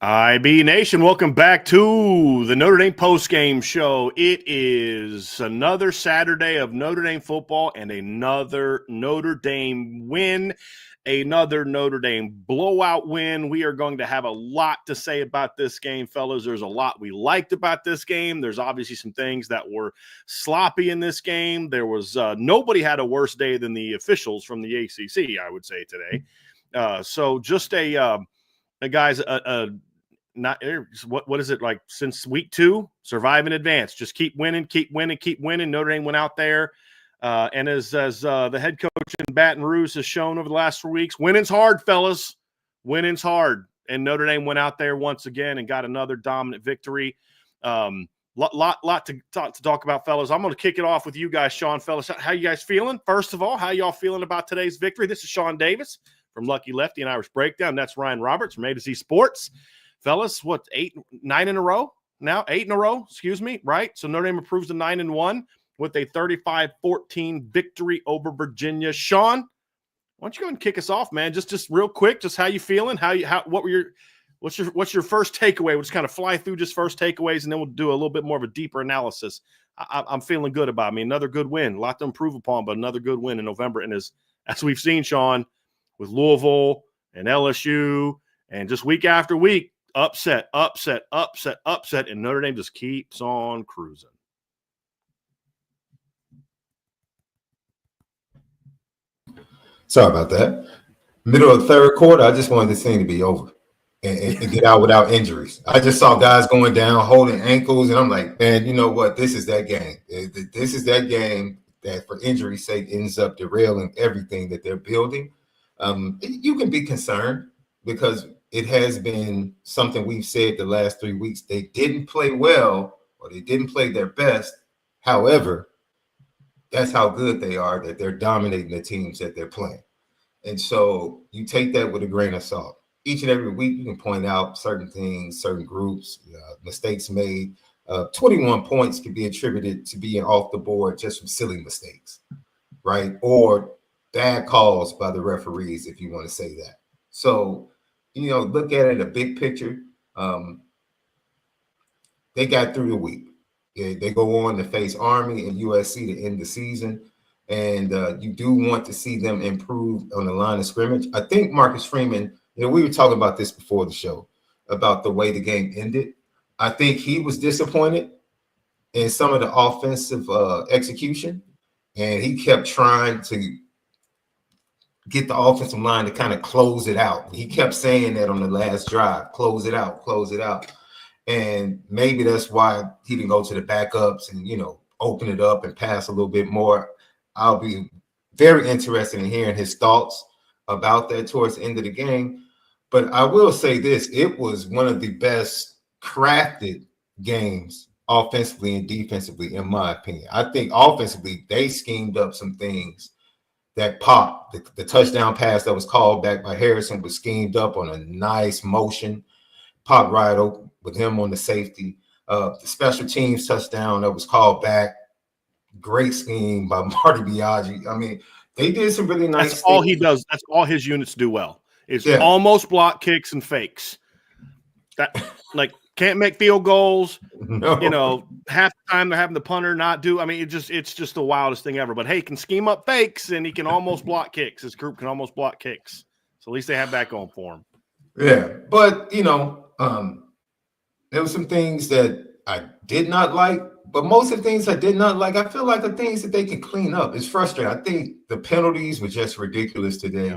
IB Nation, welcome back to the Notre Dame postgame show. It is another Saturday of Notre Dame football and another Notre Dame win, another Notre Dame blowout win. We are going to have a lot to say about this game, fellas. There's a lot we liked about this game. There's obviously some things that were sloppy in this game. There was nobody had a worse day than the officials from the ACC, I would say, today. So just guys, not what is it like since week 2? Survive in advance. Just keep winning, keep winning, keep winning. Notre Dame went out there, and as the head coach in Baton Rouge has shown over the last 4 weeks, winning's hard, fellas. Winning's hard, and Notre Dame went out there once again and got another dominant victory. Lot to talk about, fellas. I'm going to kick it off with you guys, Sean, fellas. How you guys feeling? First of all, how y'all feeling about today's victory? This is Sean Davis from Lucky Lefty and Irish Breakdown. That's Ryan Roberts from A to Z Sports. Fellas, what, 9 in a row now? 8 in a row, excuse me, right? So Notre Dame improves to 9-1 with a 35-14 victory over Virginia. Sean, why don't you go ahead and kick us off, man? Just real quick, just how you feeling? What's your first takeaway? We'll just kind of fly through just first takeaways, and then we'll do a little bit more of a deeper analysis. I'm feeling good about me. Another good win, a lot to improve upon, but another good win in November. And as we've seen, Sean, with Louisville and LSU, and just week after week, upset, and Notre Dame just keeps on cruising. Sorry about that. Middle of the third quarter, I just wanted this thing to be over and get out without injuries. I just saw guys going down, holding ankles, and I'm like, man, you know what? This is that game. This is that game that, for injury's sake, ends up derailing everything that they're building. You can be concerned because it has been something we've said the last 3 weeks. They didn't play well, or they didn't play their best. However, that's how good they are, that they're dominating the teams that they're playing. And so you take that with a grain of salt. Each and every week, you can point out certain things, certain groups, mistakes made. 21 points can be attributed to being off the board just from silly mistakes, right? Or bad calls by the referees, if you want to say that. So, look at it, a big picture. They got through the week. They go on to face Army and USC to end the season. And you do want to see them improve on the line of scrimmage. I think Marcus Freeman, we were talking about this before the show, about the way the game ended. I think he was disappointed in some of the offensive execution. And he kept trying to get the offensive line to kind of close it out. He kept saying that on the last drive, close it out, close it out. And maybe that's why he didn't go to the backups and, open it up and pass a little bit more. I'll be very interested in hearing his thoughts about that towards the end of the game. But I will say this, it was one of the best crafted games offensively and defensively, in my opinion. I think offensively, they schemed up some things that popped. The touchdown pass that was called back by Harrison was schemed up on a nice motion, popped right open with him on the safety. The special teams touchdown that was called back, great scheme by Marty Biaggi. I mean, they did some really nice That's all he does. That's all his units do well. It's almost block kicks and fakes. That can't make field goals. No. Half the time they're having the punter not do. I mean, it's just the wildest thing ever. But hey, he can scheme up fakes and he can almost block kicks. His group can almost block kicks. So at least they have that going for him. Yeah, but there were some things that I did not like. But most of the things I did not like, I feel like the things that they can clean up. It's frustrating. I think the penalties were just ridiculous today,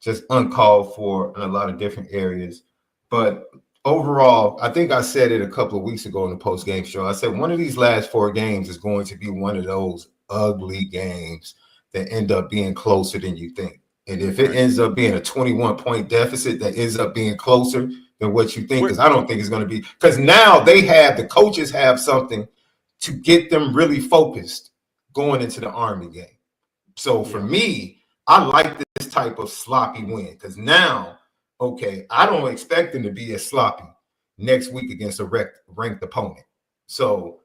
just uncalled for in a lot of different areas. But overall, I think I said it a couple of weeks ago in the post-game show. I said one of these last 4 games is going to be one of those ugly games that end up being closer than you think. And if it ends up being a 21-point deficit that ends up being closer than what you think, because I don't think it's going to be, because now the coaches have something to get them really focused going into the Army game. So for me, I like this type of sloppy win because now, I don't expect them to be as sloppy next week against a ranked opponent. So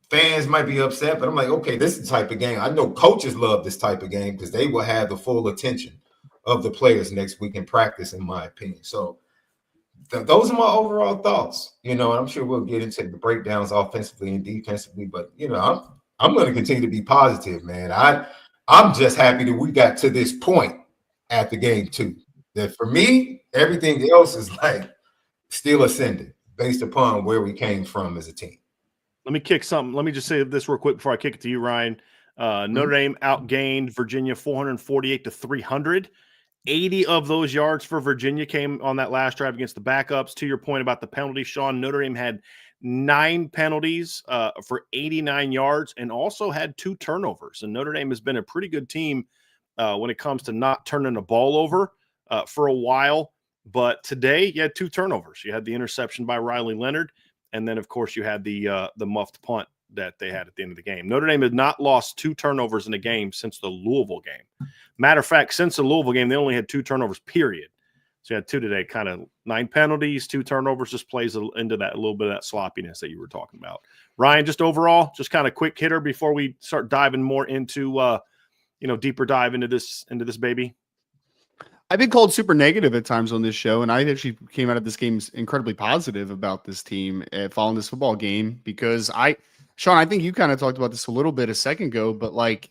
fans might be upset, but I'm like, this is the type of game. I know coaches love this type of game because they will have the full attention of the players next week in practice, in my opinion. So those are my overall thoughts. I'm sure we'll get into the breakdowns offensively and defensively, but I'm going to continue to be positive, man. I'm just happy that we got to this point after game 2. That for me, everything else is like still ascending based upon where we came from as a team. Let me just say this real quick before I kick it to you, Ryan. Notre Dame outgained Virginia 448 to 300. 80 of those yards for Virginia came on that last drive against the backups. To your point about the penalty, Sean, Notre Dame had 9 penalties for 89 yards and also had 2 turnovers. And Notre Dame has been a pretty good team when it comes to not turning the ball over for a while. But today you had 2 turnovers. You had the interception by Riley Leonard, and then, of course, you had the muffed punt that they had at the end of the game. Notre Dame had not lost 2 turnovers in a game since the Louisville game. Matter of fact, since the Louisville game, they only had 2 turnovers, period. So you had 2 today, kind of 9 penalties, 2 turnovers, just plays into that a little bit of that sloppiness that you were talking about. Ryan, just overall, just kind of quick hitter before we start diving more into, deeper dive into this baby. I've been called super negative at times on this show, and I actually came out of this game incredibly positive about this team following this football game because Sean, I think you kind of talked about this a little bit a second ago, but like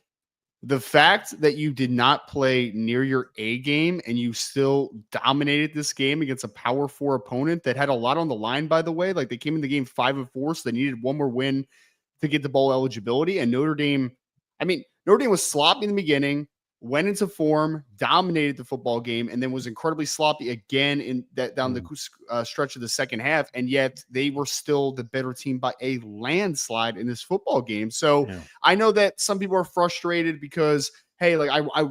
the fact that you did not play near your A game and you still dominated this game against a Power 4 opponent that had a lot on the line, by the way, like they came in the game 5-4, so they needed one more win to get the bowl eligibility. And Notre Dame was sloppy in the beginning, went into form, dominated the football game, and then was incredibly sloppy again in that down the stretch of the second half. And yet they were still the better team by a landslide in this football game. So I know that some people are frustrated because, hey, like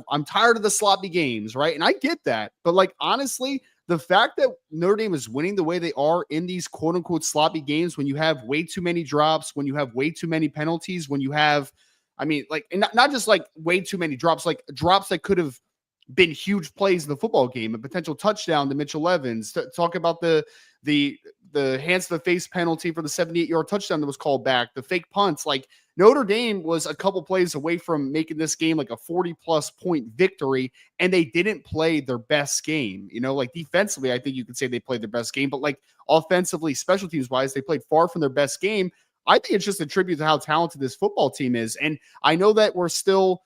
I'm tired of the sloppy games, right? And I get that. But like, honestly, the fact that Notre Dame is winning the way they are in these quote unquote sloppy games, when you have way too many drops, when you have way too many penalties, when you have, and not just like way too many drops, like drops that could have been huge plays in the football game, a potential touchdown to Mitchell Evans. Talk about the hands to the face penalty for the 78-yard touchdown that was called back, the fake punts. Like Notre Dame was a couple plays away from making this game like a 40-plus point victory, and they didn't play their best game. Like defensively, I think you could say they played their best game, but like offensively, special teams wise, they played far from their best game. I think it's just a tribute to how talented this football team is. And I know that we're still,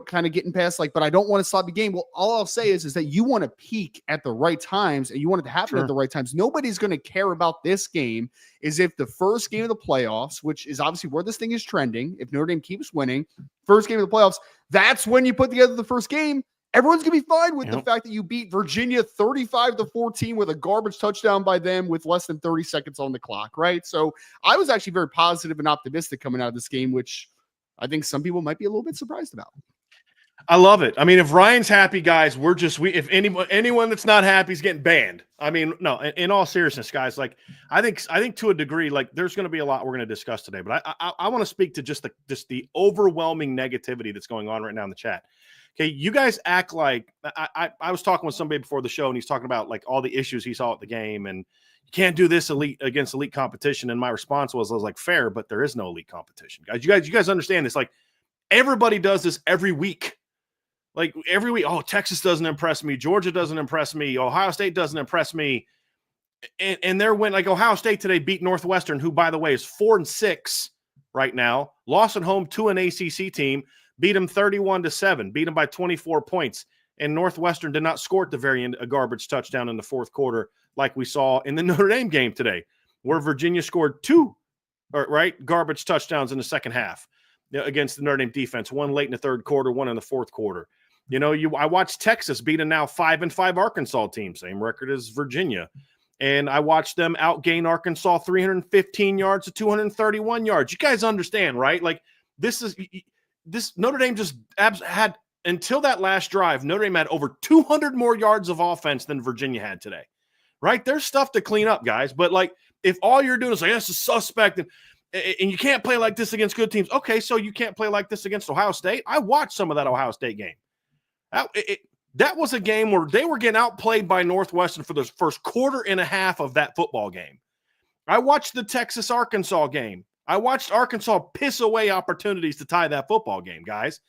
kind of getting past but I don't want a sloppy game. Well, all I'll say is that you want to peak at the right times and you want it to happen at the right times. Nobody's going to care about this game is if the first game of the playoffs, which is obviously where this thing is trending, if Notre Dame keeps winning, first game of the playoffs, that's when you put together the first game. Everyone's going to be fine with the fact that you beat Virginia 35-14 with a garbage touchdown by them with less than 30 seconds on the clock, right? So I was actually very positive and optimistic coming out of this game, which I think some people might be a little bit surprised about. I love it. I mean, if Ryan's happy, guys, if anyone that's not happy is getting banned. I mean, no, in all seriousness, guys, like I think to a degree, like there's going to be a lot we're going to discuss today, but I want to speak to just the overwhelming negativity that's going on right now in the chat. Okay, you guys act like I was talking with somebody before the show, and he's talking about like all the issues he saw at the game, and you can't do this against elite competition. And my response was, I was like, fair, but there is no elite competition, guys. You guys understand this? Like everybody does this every week. Like every week, oh, Texas doesn't impress me, Georgia doesn't impress me, Ohio State doesn't impress me, and they're like Ohio State today beat Northwestern, who by the way is 4-6 right now, lost at home to an ACC team. Beat them 31-7, beat them by 24 points. And Northwestern did not score at the very end a garbage touchdown in the fourth quarter like we saw in the Notre Dame game today, where Virginia scored 2 garbage touchdowns in the second half against the Notre Dame defense, one late in the third quarter, one in the fourth quarter. I watched Texas beat a now 5-5 Arkansas team, same record as Virginia. And I watched them outgain Arkansas 315 yards to 231 yards. You guys understand, right? Like this Notre Dame just had, until that last drive, Notre Dame had over 200 more yards of offense than Virginia had today, right? There's stuff to clean up, guys. But like, if all you're doing is like, that's a suspect and you can't play like this against good teams. Okay, so you can't play like this against Ohio State. I watched some of that Ohio State game. That was a game where they were getting outplayed by Northwestern for the first quarter and a half of that football game. I watched the Texas-Arkansas game. I watched Arkansas piss away opportunities to tie that football game, guys,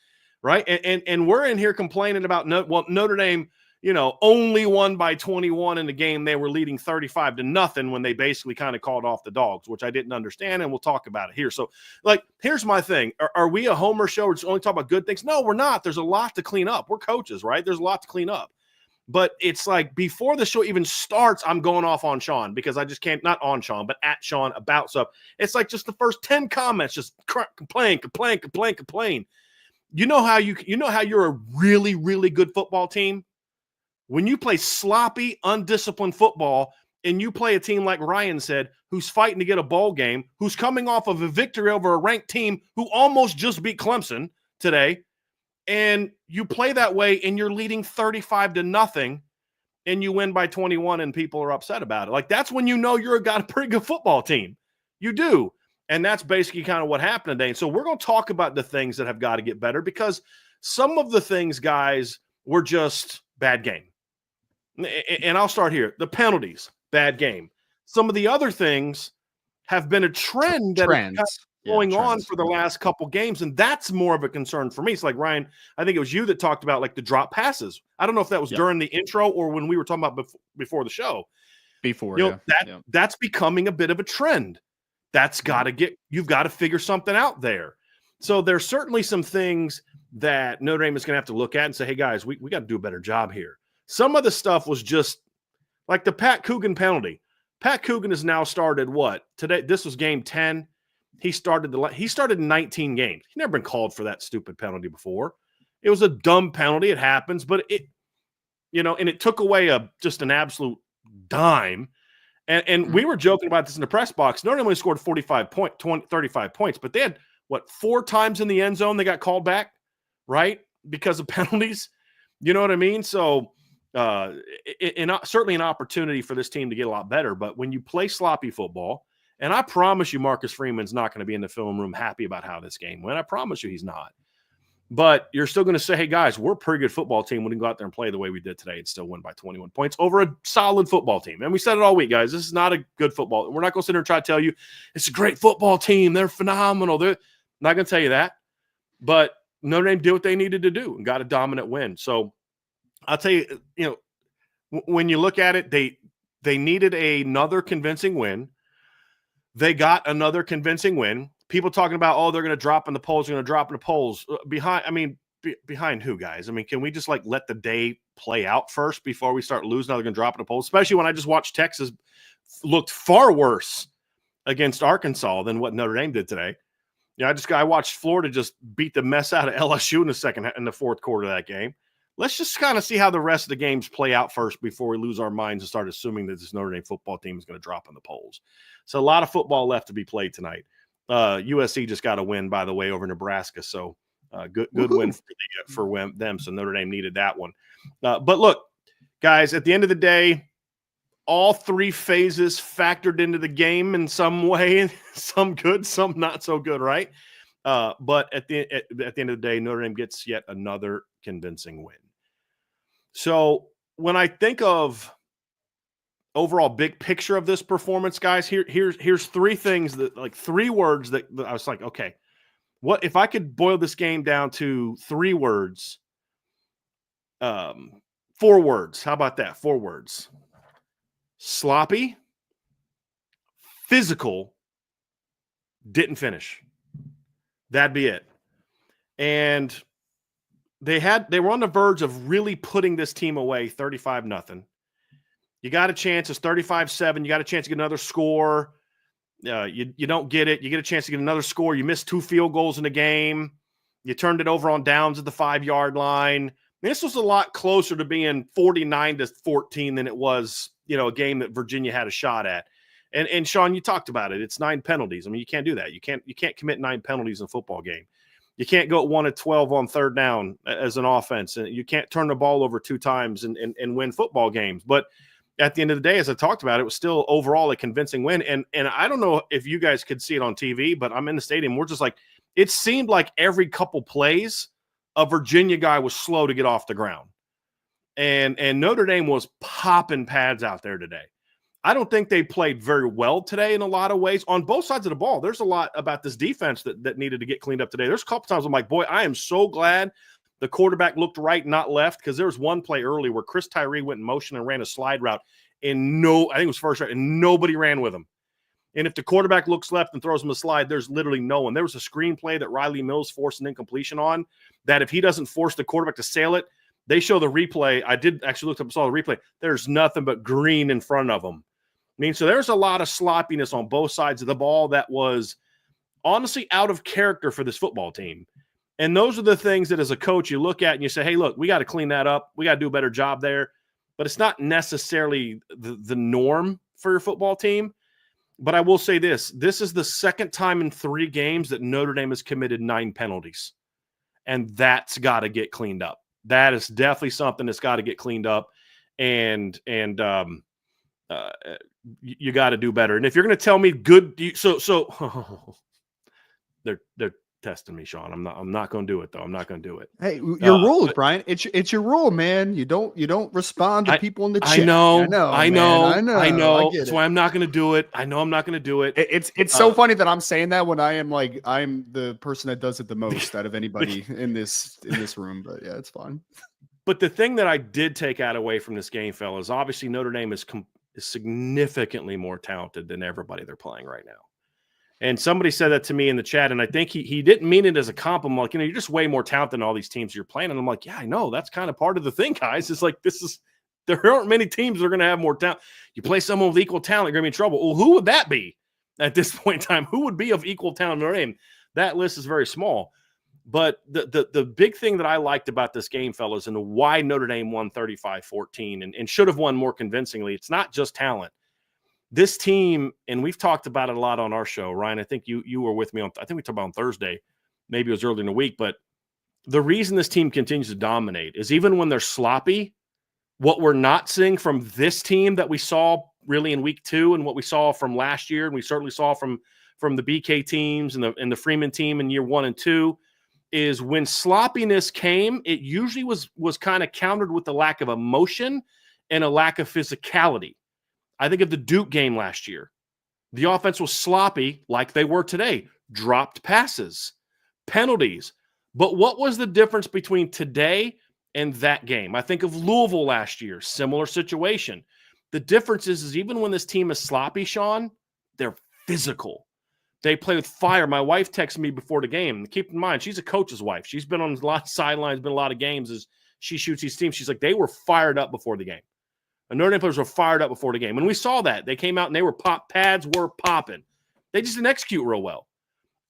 right? And we're in here complaining about Notre Dame only won by 21 in the game. They were leading 35-0 when they basically kind of called off the dogs, which I didn't understand, and we'll talk about it here. So, here's my thing. Are we a homer show? We're just only talking about good things? No, we're not. There's a lot to clean up. We're coaches, right? There's a lot to clean up. But it's like before the show even starts, I'm going off on Sean because I just can't, not on Sean, but at Sean about stuff. It's like just the first 10 comments, just complain. You know how you're a really, really good football team? When you play sloppy, undisciplined football and you play a team like Ryan said, who's fighting to get a bowl game, who's coming off of a victory over a ranked team who almost just beat Clemson today, and you play that way and you're leading 35-0 and you win by 21 and people are upset about it. That's when you're got a pretty good football team. You do. And that's basically kind of what happened today. And so we're going to talk about the things that have got to get better because some of the things, guys, were just bad game. And I'll start here. The penalties, bad game. Some of the other things have been a trend that's going on for the last couple games, and that's more of a concern for me. It's like, Ryan, I think it was you that talked about the drop passes. I don't know if that was during the intro or when we were talking about before the show. That's becoming a bit of a trend. That's you've got to figure something out there. So there's certainly some things that Notre Dame is going to have to look at and say, hey, guys, we got to do a better job here. Some of the stuff was just like the Pat Coogan penalty. Pat Coogan has now started what? Today, this was game 10. He started 19 games. He's never been called for that stupid penalty before. It was a dumb penalty. It happens, but and it took away just an absolute dime. And we were joking about this in the press box. Notre Dame only scored 35 points, but they had, 4 times in the end zone they got called back, right? Because of penalties. You know what I mean? So certainly an opportunity for this team to get a lot better. But when you play sloppy football, and I promise you Marcus Freeman's not going to be in the film room happy about how this game went. I promise you he's not. But you're still going to say, hey, guys, we're a pretty good football team when we go out there and play the way we did today and still win by 21 points over a solid football team. And we said it all week, guys. This is not a good football. We're not going to sit here and try to tell you it's a great football team. They're phenomenal. They're not going to tell you that. But Notre Dame did what they needed to do and got a dominant win. So I'll tell you, when you look at it, they needed another convincing win. They got another convincing win. People talking about, they're going to drop in the polls. They're going to drop in the polls. Behind who, guys? Can we just let the day play out first before we start losing? They're going to drop in the polls, especially when I just watched Texas looked far worse against Arkansas than what Notre Dame did today. I watched Florida just beat the mess out of LSU in the fourth quarter of that game. Let's just kind of see how the rest of the games play out first before we lose our minds and start assuming that this Notre Dame football team is going to drop in the polls. So a lot of football left to be played tonight. USC just got a win, by the way, over Nebraska. So good win for them. So Notre Dame needed that one. But look, guys, at the end of the day, all 3 phases factored into the game in some way, some good, some not so good, right? But at the end of the day, Notre Dame gets yet another convincing win. So when I think of overall big picture of this performance, guys, here's 3 things that 3 words that I was like, okay, what if I could boil this game down to 3 words? 4 words. How about that? 4 words. Sloppy, physical, didn't finish. That'd be it. And they were on the verge of really putting this team away 35-0. You got a chance. It's 35-7. You got a chance to get another score. You don't get it. You get a chance to get another score. You missed 2 field goals in the game. You turned it over on downs at the 5-yard line. This was a lot closer to being 49-14 than it was, a game that Virginia had a shot at. And Sean, you talked about it. It's 9 penalties. You can't do that. You can't commit 9 penalties in a football game. You can't go 1-12 on third down as an offense, and you can't turn the ball over 2 times and win football games. But at the end of the day, as I talked about, it was still overall a convincing win. And I don't know if you guys could see it on TV, but I'm in the stadium. We're just it seemed like every couple plays, a Virginia guy was slow to get off the ground. And Notre Dame was popping pads out there today. I don't think they played very well today in a lot of ways on both sides of the ball. There's a lot about this defense that needed to get cleaned up today. There's a couple times I'm like, boy, I am so glad The quarterback looked right, not left, because there was one play early where Chris Tyree went in motion and ran a slide route, and I think it was first round, and nobody ran with him. And if the quarterback looks left and throws him a slide, there's literally no one. There was a screenplay that Riley Mills forced an incompletion on that if he doesn't force the quarterback to sail it, they show the replay. I did actually look up and saw the replay. There's nothing but green in front of him. I mean, so there's a lot of sloppiness on both sides of the ball that was honestly out of character for this football team. And those are the things that as a coach you look at and you say, hey, look, we got to clean that up. We got to do a better job there. But it's not necessarily the norm for your football team. But I will say this is the second time in 3 games that Notre Dame has committed 9 penalties. And that's got to get cleaned up. That is definitely something that's got to get cleaned up. And you got to do better. And if you're going to tell me they're testing me, Sean. I'm not going to do it though. I'm not going to do it. Hey, your rules, Brian. It's your rule, man. You don't respond to people in the chat. I know. I get That's it. why I'm not going to do it. I know I'm not going to do it. It's so funny that I'm saying that when I'm the person that does it the most out of anybody in this room. But yeah, it's fine. But the thing that I did take away from this game, fellas, obviously Notre Dame is significantly more talented than everybody they're playing right now. And somebody said that to me in the chat, and I think he didn't mean it as a compliment. Like, you're just way more talented than all these teams you're playing. And I'm like, yeah, I know. That's kind of part of the thing, guys. It's like there aren't many teams that are going to have more talent. You play someone with equal talent, you're going to be in trouble. Well, who would that be at this point in time? Who would be of equal talent in Notre Dame? That list is very small. But the big thing that I liked about this game, fellas, and why Notre Dame won 35-14 and should have won more convincingly, it's not just talent. This team, and we've talked about it a lot on our show, Ryan. I think you were with me I think we talked about on Thursday. Maybe it was early in the week. But the reason this team continues to dominate is even when they're sloppy, what we're not seeing from this team that we saw really in week 2 and what we saw from last year, and we certainly saw from the BK teams and the Freeman team in year 1 and 2, is when sloppiness came, it usually was kind of countered with the lack of emotion and a lack of physicality. I think of the Duke game last year. The offense was sloppy like they were today. Dropped passes, penalties. But what was the difference between today and that game? I think of Louisville last year. Similar situation. The difference is even when this team is sloppy, Sean, they're physical. They play with fire. My wife texted me before the game. Keep in mind, she's a coach's wife. She's been on a lot of sidelines, been a lot of games as she shoots these teams. She's like, they were fired up before the game. And Notre Dame players were fired up before the game. And we saw that. They came out and they were pads were popping. They just didn't execute real well.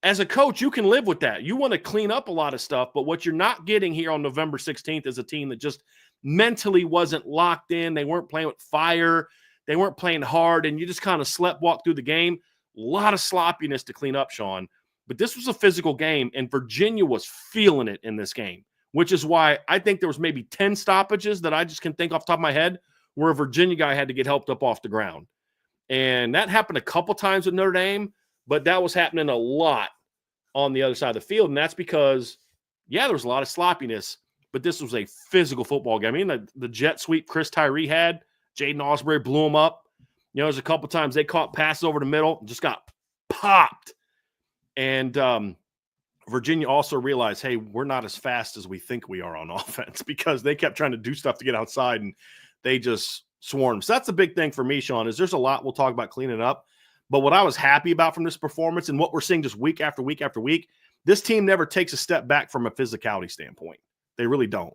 As a coach, you can live with that. You want to clean up a lot of stuff, but what you're not getting here on November 16th is a team that just mentally wasn't locked in. They weren't playing with fire. They weren't playing hard, and you just kind of walk through the game. A lot of sloppiness to clean up, Sean. But this was a physical game, and Virginia was feeling it in this game, which is why I think there was maybe 10 stoppages that I just can think off the top of my head where a Virginia guy had to get helped up off the ground. And that happened a couple times with Notre Dame, but that was happening a lot on the other side of the field. And that's because, there was a lot of sloppiness, but this was a physical football game. I mean, the jet sweep Chris Tyree had, Jaden Osbury blew him up. There's a couple times they caught passes over the middle and just got popped. And Virginia also realized, hey, we're not as fast as we think we are on offense because they kept trying to do stuff to get outside and they just swarmed. So that's the big thing for me, Sean, is there's a lot we'll talk about cleaning up. But what I was happy about from this performance and what we're seeing just week after week after week, this team never takes a step back from a physicality standpoint. They really don't.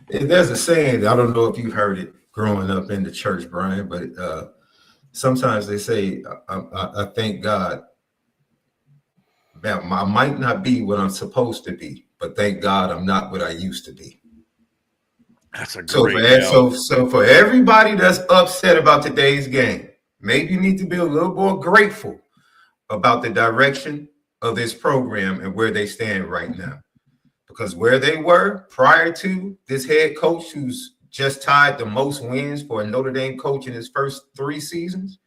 There's a saying, I don't know if you've heard it growing up in the church, Brian, but sometimes they say, I thank God that I might not be what I'm supposed to be, but thank God I'm not what I used to be. That's a great so for everybody that's upset about today's game, maybe you need to be a little more grateful about the direction of this program and where they stand right now. Because where they were prior to this head coach who's just tied the most wins for a Notre Dame coach in his first 3 seasons,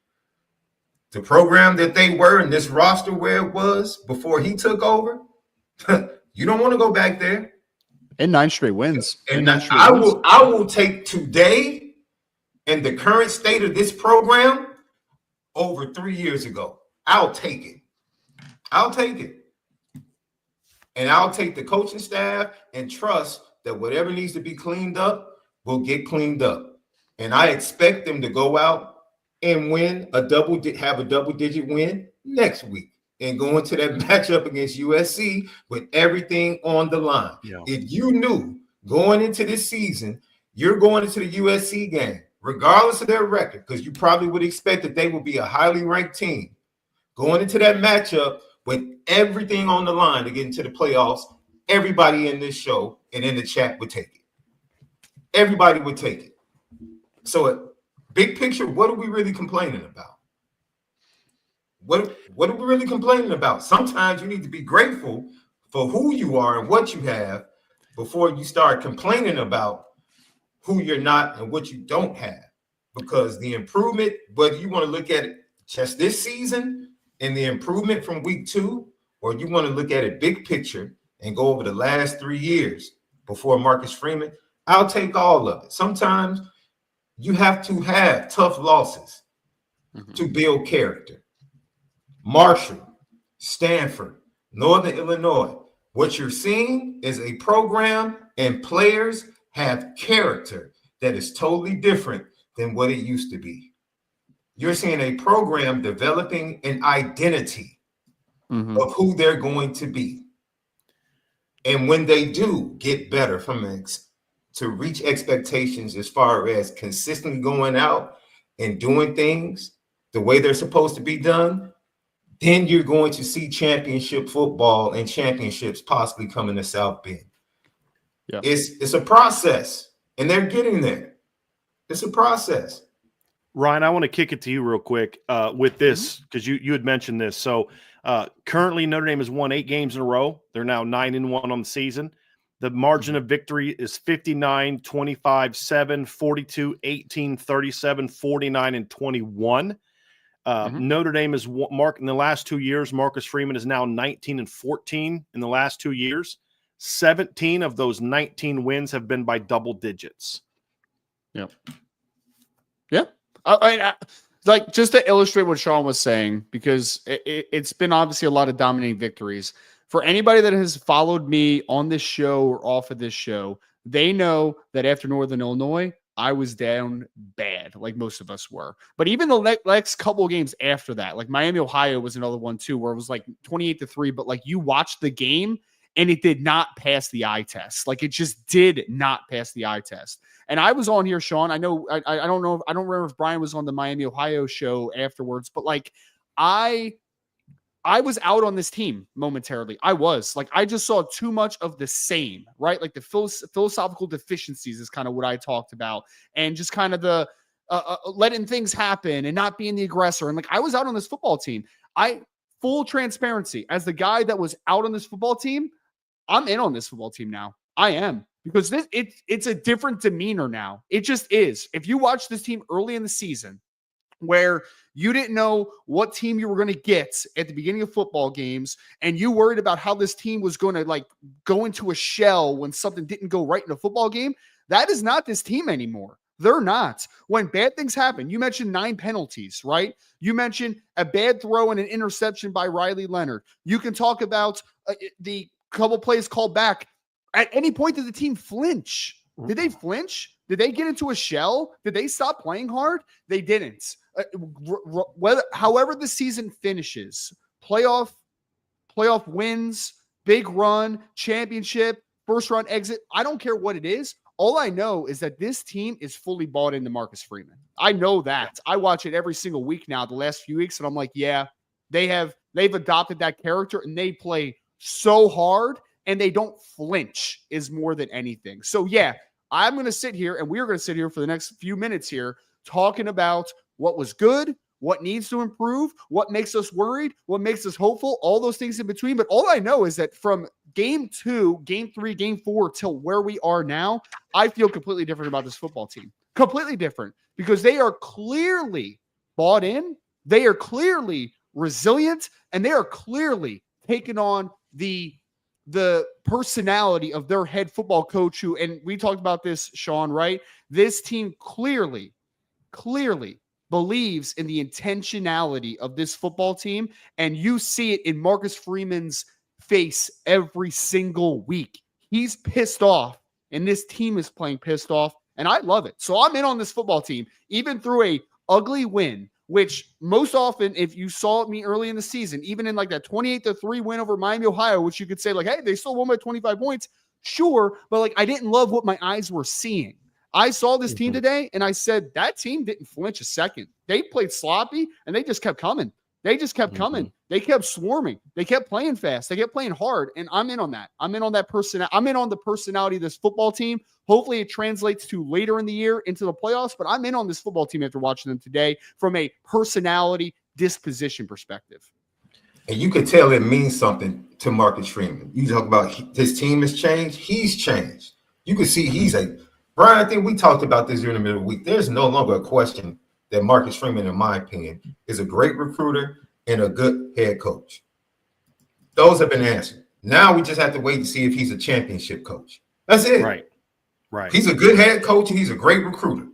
the program that they were in this roster where it was before he took over, you don't want to go back there. And 9 straight wins. And I will take today and the current state of this program over 3 years ago. I'll take it. And I'll take the coaching staff and trust that whatever needs to be cleaned up will get cleaned up. And I expect them to go out and have a double-digit win next week and go into that matchup against USC with everything on the line. Yeah. If you knew going into this season, you're going into the USC game, regardless of their record, because you probably would expect that they will be a highly ranked team, going into that matchup with everything on the line to get into the playoffs, everybody in this show and in the chat would take it. Everybody would take it. So, big picture, what are we really complaining about? What are we really complaining about? Sometimes you need to be grateful for who you are and what you have before you start complaining about who you're not and what you don't have. Because the improvement, whether you want to look at it just this season and the improvement from week 2, or you want to look at it big picture and go over the last 3 years before Marcus Freeman, I'll take all of it. Sometimes you have to have tough losses to build character. Marshall, Stanford, Northern Illinois. What you're seeing is a program and players have character that is totally different than what it used to be. You're seeing a program developing an identity of who they're going to be. And when they do get better to reach expectations as far as consistently going out and doing things the way they're supposed to be done, then you're going to see championship football and championships possibly coming to South Bend. Yeah. It's a process, and they're getting there. It's a process. Ryan, I want to kick it to you real quick with this, because you had mentioned this. So currently Notre Dame has won 8 games in a row. They're now 9-1 on the season. The margin of victory is 59, 25, 7, 42, 18, 37, 49, and 21. Notre Dame is marked in the last 2 years. Marcus Freeman is now 19-14 in the last 2 years. 17 of those 19 wins have been by double digits. Yeah. Yeah. Like, just to illustrate what Sean was saying, because it's been obviously a lot of dominating victories. For anybody that has followed me on this show or off of this show, they know that after Northern Illinois, I was down bad, like most of us were. But even the next couple of games after that, like Miami, Ohio was another one too, where it was like 28-3, but like you watched the game and it did not pass the eye test. Like, it just did not pass the eye test. And I was on here, Sean. I know, I don't know. I don't remember if Brian was on the Miami, Ohio show afterwards, but like I was out on this team momentarily. I just saw too much of the same, right? Like the philosophical deficiencies is kind of what I talked about, and just kind of the letting things happen and not being the aggressor. And like, I was out on this football team. Full transparency, as the guy that was out on this football team, I'm in on this football team now. I am, because it's a different demeanor now. It just is. If you watch this team early in the season, where you didn't know what team you were going to get at the beginning of football games, and you worried about how this team was going to like go into a shell when something didn't go right in a football game, that is not this team anymore. They're not. When bad things happen, you mentioned 9 penalties, right? You mentioned a bad throw and an interception by Riley Leonard. You can talk about the couple plays called back. At any point, did the team flinch? Did they flinch? Did they get into a shell? Did they stop playing hard? They didn't. However the season finishes, playoff wins, big run, championship, first round exit, I don't care what it is. All I know is that this team is fully bought into Marcus Freeman. I know that. I watch it every single week now, the last few weeks, and I'm like, yeah, they've adopted that character, and they play so hard, and they don't flinch is more than anything. So yeah, I'm going to sit here, and we're going to sit here for the next few minutes here talking about what was good, what needs to improve, what makes us worried, what makes us hopeful, all those things in between. But all I know is that from game 2, game 3, game 4 till where we are now, I feel completely different about this football team. Completely different, because they are clearly bought in, they are clearly resilient, and they are clearly taking on the personality of their head football coach, who, and we talked about this, Sean, right? This team clearly believes in the intentionality of this football team, and you see it in Marcus Freeman's face every single week. He's pissed off, and this team is playing pissed off, and I love it. So I'm in on this football team, even through a ugly win, which most often, if you saw me early in the season, even in like that 28-3 win over Miami, Ohio, which you could say like, hey, they still won by 25 points. Sure, but like I didn't love what my eyes were seeing. I saw this team today, and I said, that team didn't flinch a second. They played sloppy, and they just kept coming. They just kept coming. They kept swarming. They kept playing fast. They kept playing hard, and I'm in on that. I'm in on that person. I'm in on the personality of this football team. Hopefully it translates to later in the year into the playoffs, but I'm in on this football team after watching them today from a personality disposition perspective. And you could tell it means something to Marcus Freeman. You talk about his team has changed. He's changed. You can see he's Brian, I think we talked about this during the middle of the week. There's no longer a question that Marcus Freeman, in my opinion, is a great recruiter and a good head coach. Those have been answered. Now we just have to wait to see if he's a championship coach. That's it. Right. He's a good head coach and he's a great recruiter.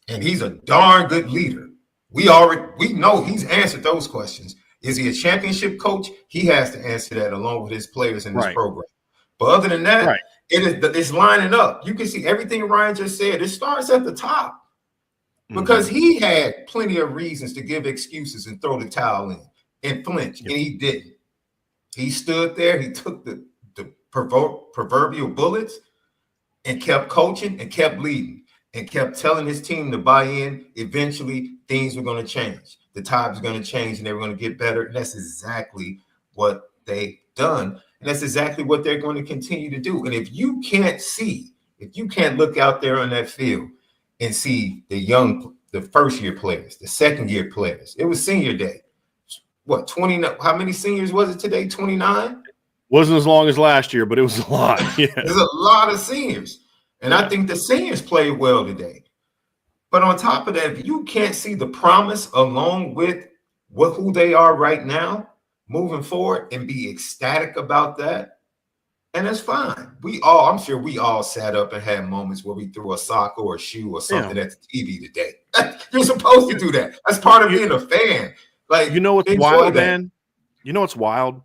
And he's a darn good leader. We know he's answered those questions. Is he a championship coach? He has to answer that along with his players in this program. But other than that, it's lining up. You can see everything Ryan just said. It starts at the top because he had plenty of reasons to give excuses and throw the towel in and flinch, and he didn't. He stood there. He took the proverbial bullets and kept coaching and kept leading and kept telling his team to buy in. Eventually, things were going to change. The tides are going to change, and they were going to get better. And that's exactly what they've done. And that's exactly what they're going to continue to do. And if you can't look out there on that field and see the first-year players, the second-year players, it was senior day. What, 29? How many seniors was it today? 29? Wasn't as long as last year, but it was a lot. Yeah. There's a lot of seniors. And I think the seniors played well today. But on top of that, if you can't see the promise along with who they are right now, moving forward, and be ecstatic about that, and that's fine. I'm sure we all sat up and had moments where we threw a sock or a shoe or something at the TV today. You're supposed to do that. That's part of being a fan. Like, you know what's wild, man? You know what's wild?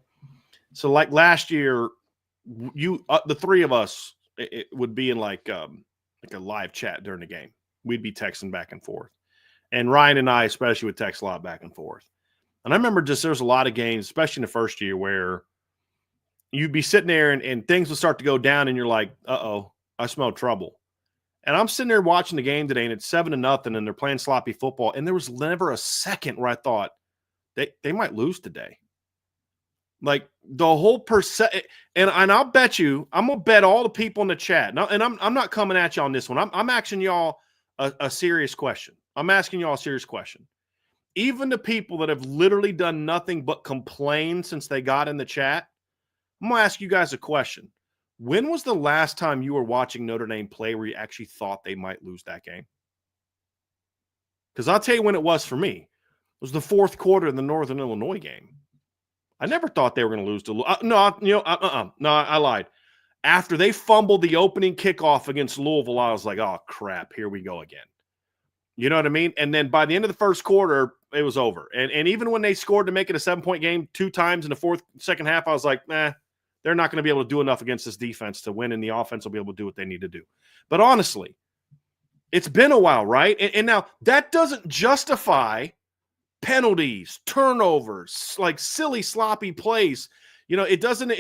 So like last year, the three of us, it would be in like a live chat during the game. We'd be texting back and forth. And Ryan and I especially would text a lot back and forth. And I remember there's a lot of games, especially in the first year, where you'd be sitting there and things would start to go down and you're like, uh-oh, I smell trouble. And I'm sitting there watching the game today and it's 7-0 and they're playing sloppy football. And there was never a second where I thought they might lose today. Like the whole and I'll bet you, I'm going to bet all the people in the chat. Now, and I'm not coming at you on this one. I'm asking y'all a serious question. I'm asking y'all a serious question. Even the people that have literally done nothing but complain since they got in the chat, I'm going to ask you guys a question. When was the last time you were watching Notre Dame play where you actually thought they might lose that game? Because I'll tell you when it was for me. It was the fourth quarter of the Northern Illinois game. I never thought they were going to lose to I lied. After they fumbled the opening kickoff against Louisville, I was like, oh, crap, here we go again. You know what I mean? And then by the end of the first quarter, it was over. And even when they scored to make it a 7-point game 2 times in the second half, I was like, they're not going to be able to do enough against this defense to win, and the offense will be able to do what they need to do. But honestly, it's been a while, right? And now that doesn't justify penalties, turnovers, like silly, sloppy plays. You know, it doesn't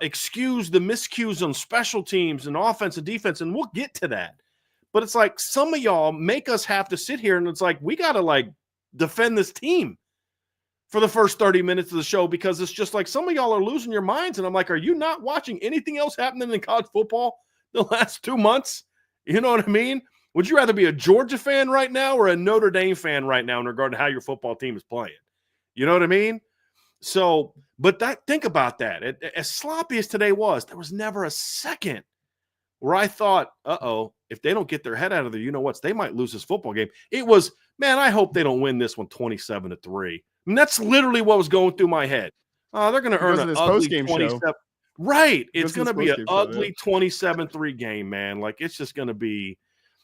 excuse the miscues on special teams and offense and defense, and we'll get to that. But it's like some of y'all make us have to sit here and it's like we got to like defend this team for the first 30 minutes of the show because it's just like some of y'all are losing your minds. And I'm like, are you not watching anything else happening in college football the last 2 months? You know what I mean? Would you rather be a Georgia fan right now or a Notre Dame fan right now in regard to how your football team is playing? You know what I mean? So, but think about that. As sloppy as today was, there was never a second where I thought, if they don't get their head out of there, you know what? They might lose this football game. It was, man, I hope they don't win this one 27-3. I mean, that's literally what was going through my head. They're going to earn an ugly 27. Right. It's going to be an ugly 27-3 game, man. Like, it's just going to be,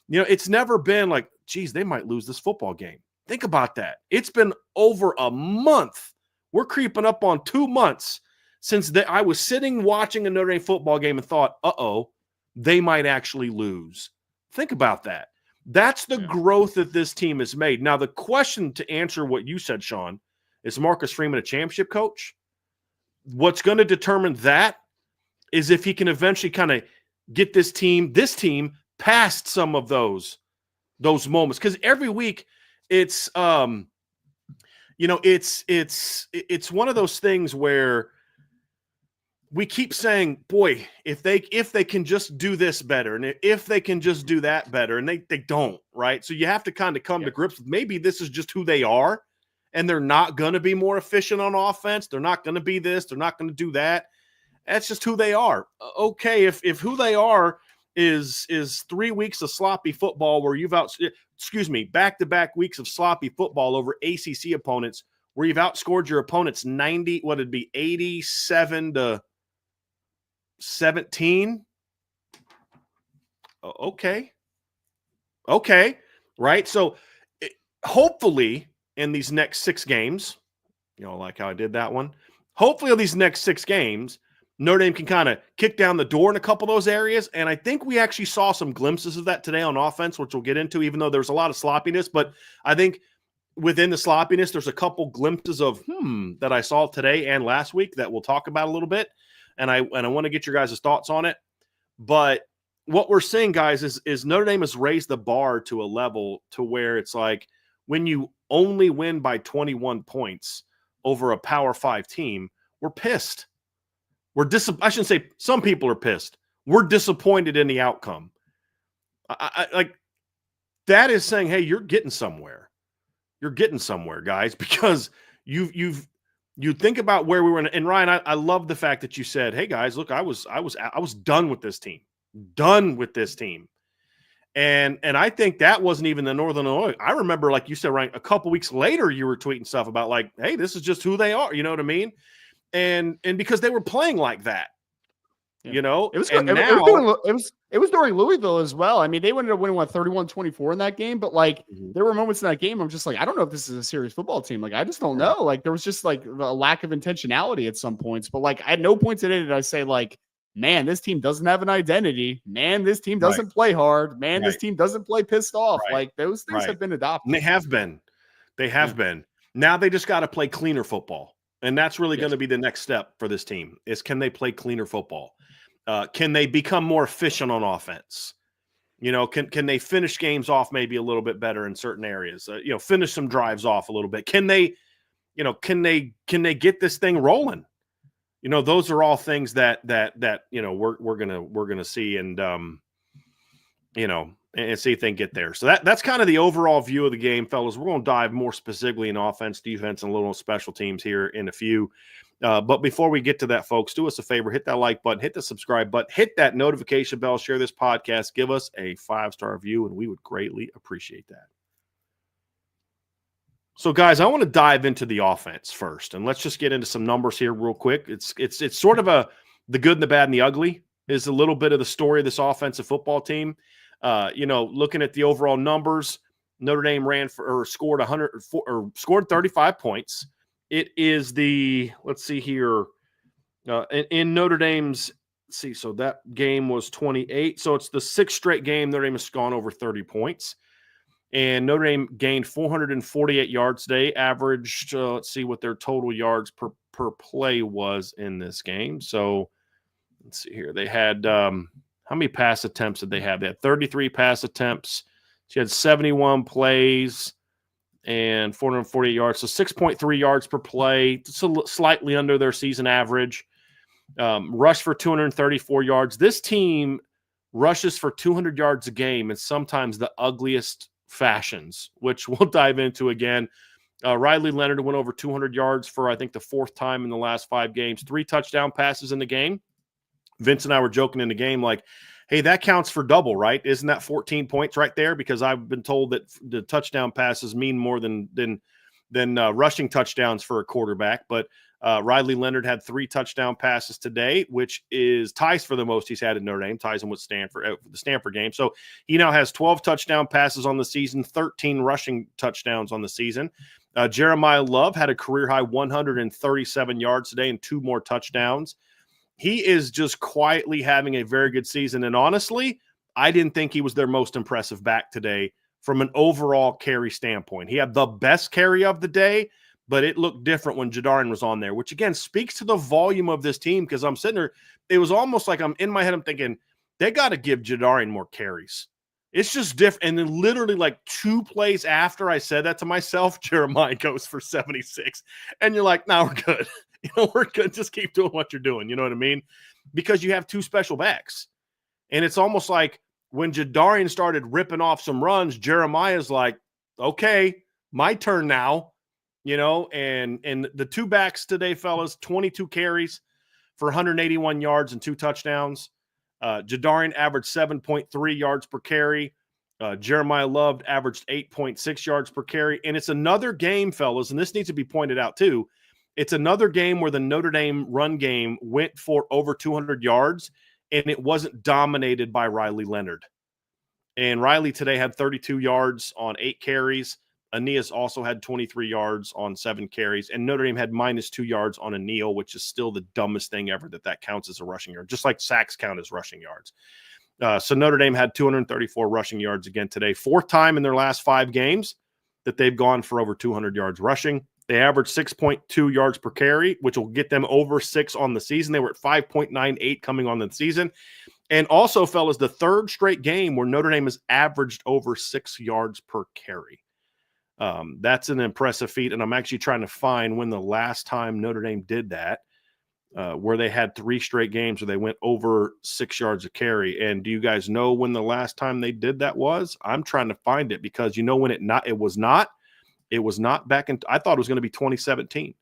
it's never been like, geez, they might lose this football game. Think about that. It's been over a month. We're creeping up on 2 months I was sitting watching a Notre Dame football game and thought, they might actually lose. Think about that. That's the growth that this team has made. Now, the question to answer what you said, Sean, is Marcus Freeman a championship coach? What's going to determine that is if he can eventually kind of get this team past some of those moments. Because every week it's it's one of those things where we keep saying, boy, if they can just do this better, and if they can just do that better, and they don't, right? So you have to kind of come to grips with maybe this is just who they are, and they're not going to be more efficient on offense. They're not going to be this. They're not going to do that. That's just who they are. Okay, if who they are is 3 weeks of sloppy football where you've back-to-back weeks of sloppy football over ACC opponents where you've outscored your opponents 87-17. Okay. Right. So hopefully in these next 6 games, like how I did that one, hopefully in these next 6 games, Notre Dame can kind of kick down the door in a couple of those areas. And I think we actually saw some glimpses of that today on offense, which we'll get into, even though there's a lot of sloppiness. But I think within the sloppiness, there's a couple glimpses of that I saw today and last week that we'll talk about a little bit. And I want to get your guys' thoughts on it. But what we're seeing, guys, is Notre Dame has raised the bar to a level to where it's like when you only win by 21 points over a Power 5 team, we're pissed. I shouldn't say some people are pissed. We're disappointed in the outcome. I like that is saying, hey, you're getting somewhere. You're getting somewhere, guys, because you think about where we were. And Ryan, I love the fact that you said, hey, guys, look, I was done with this team. Done with this team. And I think that wasn't even the Northern Illinois. I remember, like you said, Ryan, a couple weeks later, you were tweeting stuff about like, hey, this is just who they are. You know what I mean? And because they were playing like that, it was during Louisville as well. I mean, they ended up winning 31-24 in that game, but like there were moments in that game I'm just like, I don't know if this is a serious football team. Like I just don't know. Like there was just like a lack of intentionality at some points, but like at no point today did I say like, man, this team doesn't have an identity. Man, this team doesn't play hard. Man, this team doesn't play pissed off. Like those things have been adopted. And they have been. Been. Now they just got to play cleaner football. And that's really going to be the next step for this team is can they play cleaner football? Can they become more efficient on offense? Can they finish games off maybe a little bit better in certain areas? Finish some drives off a little bit. Can they get this thing rolling? Those are all things that we're gonna see and and see if they can get there. So that's kind of the overall view of the game, fellas. We're going to dive more specifically in offense, defense, and a little special teams here in a few. But before we get to that, folks, do us a favor, hit that like button, hit the subscribe button, hit that notification bell, share this podcast, give us a 5-star review, and we would greatly appreciate that. So, guys, I want to dive into the offense first, and let's just get into some numbers here real quick. It's sort of the good and the bad and the ugly is a little bit of the story of this offensive football team. Looking at the overall numbers, Notre Dame scored 35 points. It is let's see here, in Notre Dame's, so that game was 28. So it's the 6th straight game Notre Dame has gone over 30 points. And Notre Dame gained 448 yards today, averaged, let's see what their total yards per play was in this game. So let's see here. They had, how many pass attempts did they have? They had 33 pass attempts. She had 71 plays and 448 yards. So 6.3 yards per play, slightly under their season average. Rushed for 234 yards. This team rushes for 200 yards a game in sometimes the ugliest fashions, which we'll dive into again. Riley Leonard went over 200 yards for, I think, the 4th time in the last 5 games. 3 touchdown passes in the game. Vince and I were joking in the game like, hey, that counts for double, right? Isn't that 14 points right there? Because I've been told that the touchdown passes mean more than than rushing touchdowns for a quarterback. But Riley Leonard had 3 touchdown passes today, which is ties for the most he's had in Notre Dame, ties him with Stanford for the Stanford game. So he now has 12 touchdown passes on the season, 13 rushing touchdowns on the season. Jeremiah Love had a career-high 137 yards today and 2 more touchdowns. He is just quietly having a very good season. And honestly, I didn't think he was their most impressive back today from an overall carry standpoint. He had the best carry of the day, but it looked different when Jadarian was on there, which, again, speaks to the volume of this team because I'm sitting there. It was almost like I'm in my head, I'm thinking, they got to give Jadarian more carries. It's just different. And then literally like 2 plays after I said that to myself, Jeremiah goes for 76. And you're like, no, we're good. We're good. Just keep doing what you're doing. You know what I mean? Because you have 2 special backs. And it's almost like when Jadarian started ripping off some runs, Jeremiah's like, okay, my turn now. And the 2 backs today, fellas, 22 carries for 181 yards and 2 touchdowns. Jadarian averaged 7.3 yards per carry. Jeremiah Love averaged 8.6 yards per carry. And it's another game, fellas, and this needs to be pointed out too. It's another game where the Notre Dame run game went for over 200 yards, and it wasn't dominated by Riley Leonard. And Riley today had 32 yards on 8 carries. Aeneas also had 23 yards on 7 carries, and Notre Dame had -2 yards on a kneel, which is still the dumbest thing ever that counts as a rushing yard, just like sacks count as rushing yards. So Notre Dame had 234 rushing yards again today, 4th time in their last 5 games that they've gone for over 200 yards rushing. They averaged 6.2 yards per carry, which will get them over 6 on the season. They were at 5.98 coming on the season. And also, fellas, the 3rd straight game where Notre Dame has averaged over 6 yards per carry. That's an impressive feat, and I'm actually trying to find when the last time Notre Dame did that, where they had 3 straight games where they went over 6 yards a carry. And do you guys know when the last time they did that was? I'm trying to find it because when it was not back in. I thought it was going to be 2017.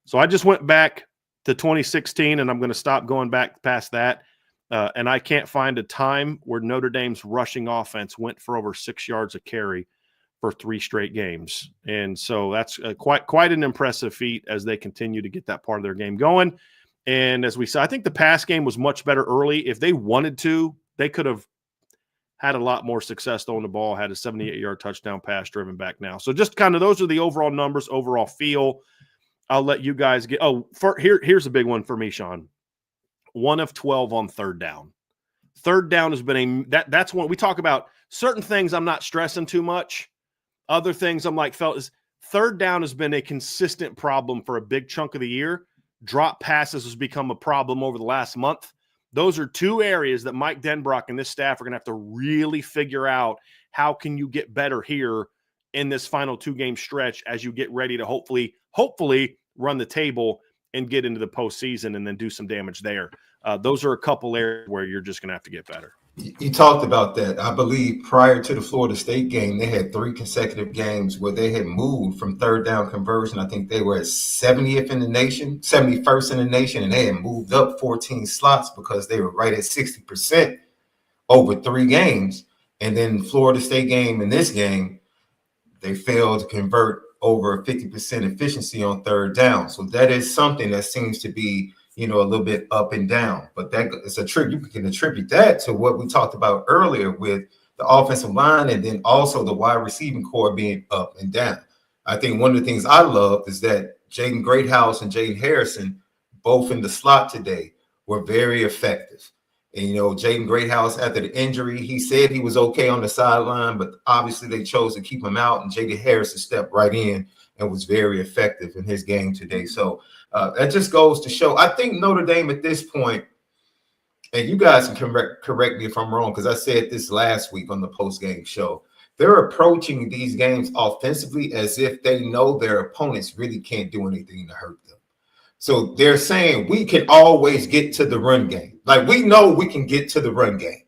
So I just went back to 2016, and I'm going to stop going back past that. And I can't find a time where Notre Dame's rushing offense went for over 6 yards a carry for 3 straight games. And so that's quite an impressive feat as they continue to get that part of their game going. And as we said, I think the pass game was much better early. If they wanted to, they could have had a lot more success throwing the ball, had a 78-yard touchdown pass driven back now. So just kind of those are the overall numbers, overall feel. I'll let you guys get – here's a big one for me, Sean. 1 of 12 on 3rd down. 3rd down has been that's one – we talk about certain things I'm not stressing too much. Other things I'm like, fellas, 3rd down has been a consistent problem for a big chunk of the year. Drop passes has become a problem over the last month. Those are 2 areas that Mike Denbrock and this staff are going to have to really figure out how can you get better here in this final 2-game stretch as you get ready to hopefully run the table and get into the postseason and then do some damage there. Those are a couple areas where you're just going to have to get better. You talked about that. I believe prior to the Florida State game, they had 3 consecutive games where they had moved from 3rd down conversion. I think they were at 70th in the nation, 71st in the nation, and they had moved up 14 slots because they were right at 60% over 3 games. And then Florida State game and this game, they failed to convert over 50% efficiency on 3rd down. So that is something that seems to be a little bit up and down, but that is a trick. You can attribute that to what we talked about earlier with the offensive line and then also the wide receiving core being up and down. I think one of the things I love is that Jaden Greathouse and Jaden Harrison, both in the slot today, were very effective. And, Jaden Greathouse, after the injury, he said he was okay on the sideline, but obviously they chose to keep him out, and Jaden Harrison stepped right in and was very effective in his game today. So that just goes to show, I think Notre Dame at this point, and you guys can correct me if I'm wrong, because I said this last week on the post-game show, they're approaching these games offensively as if they know their opponents really can't do anything to hurt them. So they're saying we can always get to the run game. Like, we know we can get to the run game.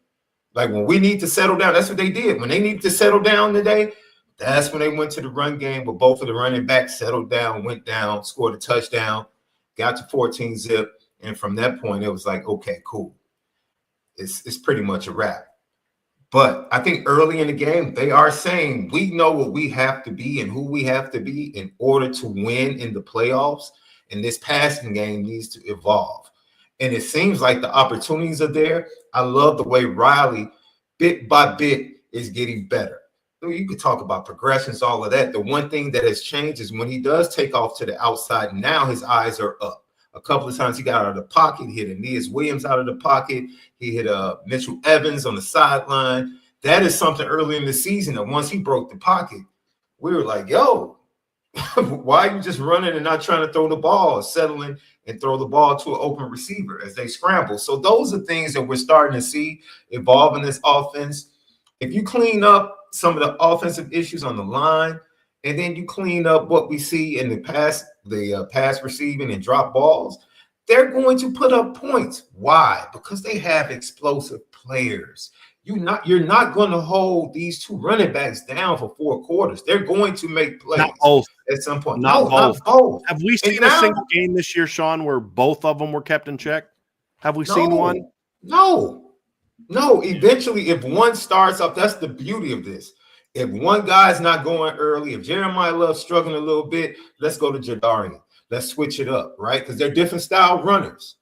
Like, when we need to settle down, that's what they did. When they needed to settle down today, that's when they went to the run game, where both of the running backs settled down, went down, scored a touchdown, got to 14 zip. And from that point, it was like, okay, cool. It's pretty much a wrap. But I think early in the game, they are saying we know what we have to be and who we have to be in order to win in the playoffs. And this passing game needs to evolve. And it seems like the opportunities are there. I love the way Riley, bit by bit, is getting better. You could talk about progressions, all of that. The one thing that has changed is when he does take off to the outside, now his eyes are up. A couple of times he got out of the pocket, he hit Aeneas Williams out of the pocket, he hit Mitchell Evans on the sideline. That is something early in the season that once he broke the pocket, we were like, yo, why are you just running and not trying to throw the ball, settling and throw the ball to an open receiver as they scramble? So those are things that we're starting to see evolve in this offense. If you clean up some of the offensive issues on the line, and then you clean up what we see in the pass receiving and drop balls, they're going to put up points. Why? Because they have explosive players. You're not going to hold these two running backs down for 4 quarters. They're going to make plays at some point. Not both. Have we seen a single game this year, Sean, where both of them were kept in check? Have we seen one? No. Eventually, if one starts up, that's the beauty of this. If one guy's not going early, if Jeremiah Love's struggling a little bit, let's go to Jadarian. Let's switch it up, right? Because they're different style runners.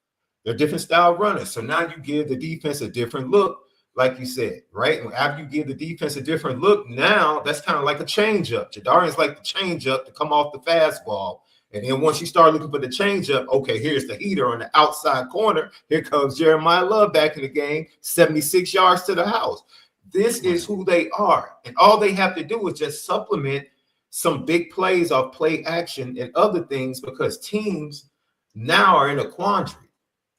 So now you give the defense a different look, like you said, right? And after you give the defense a different look, now that's kind of like a change-up. Jadarian's like the change-up to come off the fastball. And then once you start looking for the change-up, okay, here's the heater on the outside corner. Here comes Jeremiah Love back in the game, 76 yards to the house. This is who they are. And all they have to do is just supplement some big plays off play action and other things, because teams now are in a quandary,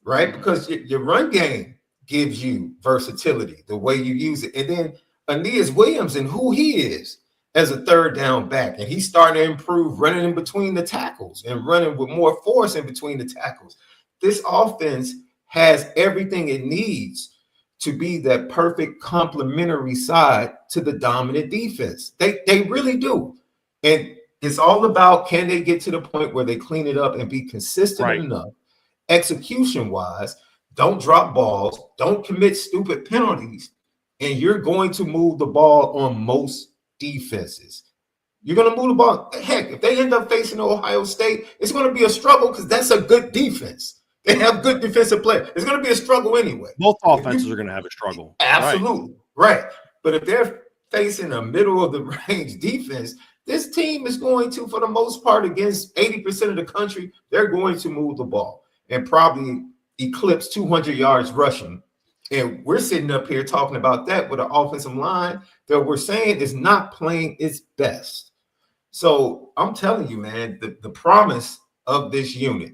right? Because your run game gives you versatility, the way you use it. And then Aeneas Williams and who he is as a third down back. And he's starting to improve running in between the tackles and running with more force in between the tackles. This offense has everything it needs to be that perfect complementary side to the dominant defense. They really do. And it's all about, can they get to the point where they clean it up and be consistent enough, execution-wise, don't drop balls, don't commit stupid penalties, and you're going to move the ball on most defenses. You're going to move the ball. Heck, if they end up facing Ohio State, it's going to be a struggle because that's a good defense. They have good defensive players. It's going to be a struggle anyway. Both offenses are going to have a struggle. Absolutely. Right. But if they're facing a middle of the range defense, this team is going to, for the most part, against 80% of the country, they're going to move the ball and probably eclipse 200 yards rushing. And we're sitting up here talking about that with an offensive line that we're saying is not playing its best. So I'm telling you, man, the promise of this unit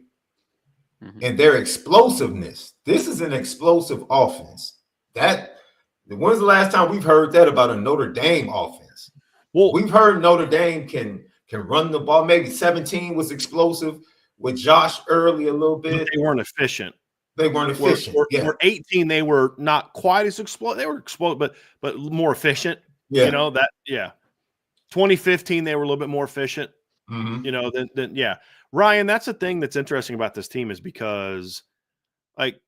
and their explosiveness. This is an explosive offense. When's the last time we've heard that about a Notre Dame offense? Well, we've heard Notre Dame can run the ball. Maybe 17 was explosive with Josh early a little bit. They weren't efficient. Or 18, they were not quite as explosive. They were explosive, but more efficient. Yeah. You know that. Yeah. 2015, they were a little bit more efficient. Mm-hmm. You know, then yeah. Ryan, that's the thing that's interesting about this team is because, like,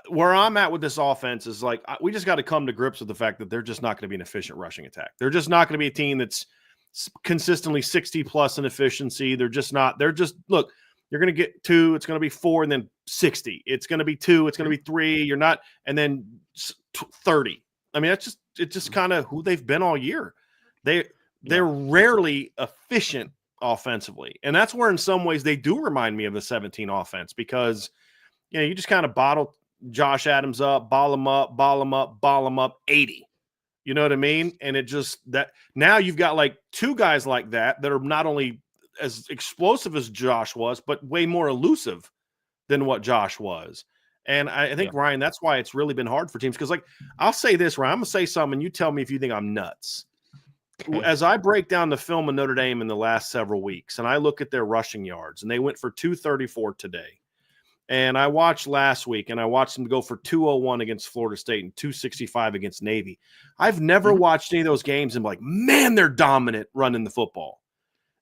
where I'm at with this offense is like we just got to come to grips with the fact that they're just not going to be an efficient rushing attack. They're just not going to be a team that's consistently 60 plus in efficiency. They're just not. They're just look. You're going to get 2. It's going to be 4, and then 60. It's going to be 2. It's going to be 3. You're not, and then 30. I mean, it's just kind of who they've been all year. They're rarely efficient offensively, and that's where in some ways they do remind me of the 17 offense because you just kind of bottle Josh Adams up, ball him up 80. You know what I mean? And it just that now you've got like 2 guys like that are not only as explosive as Josh was, but way more elusive than what Josh was. And I think, Ryan, that's why it's really been hard for teams. Because, like, I'll say this, Ryan, I'm going to say something, and you tell me if you think I'm nuts. Okay. As I break down the film of Notre Dame in the last several weeks, and I look at their rushing yards, and they went for 234 today. And I watched last week, and I watched them go for 201 against Florida State and 265 against Navy. I've never watched any of those games and be like, man, they're dominant running the football.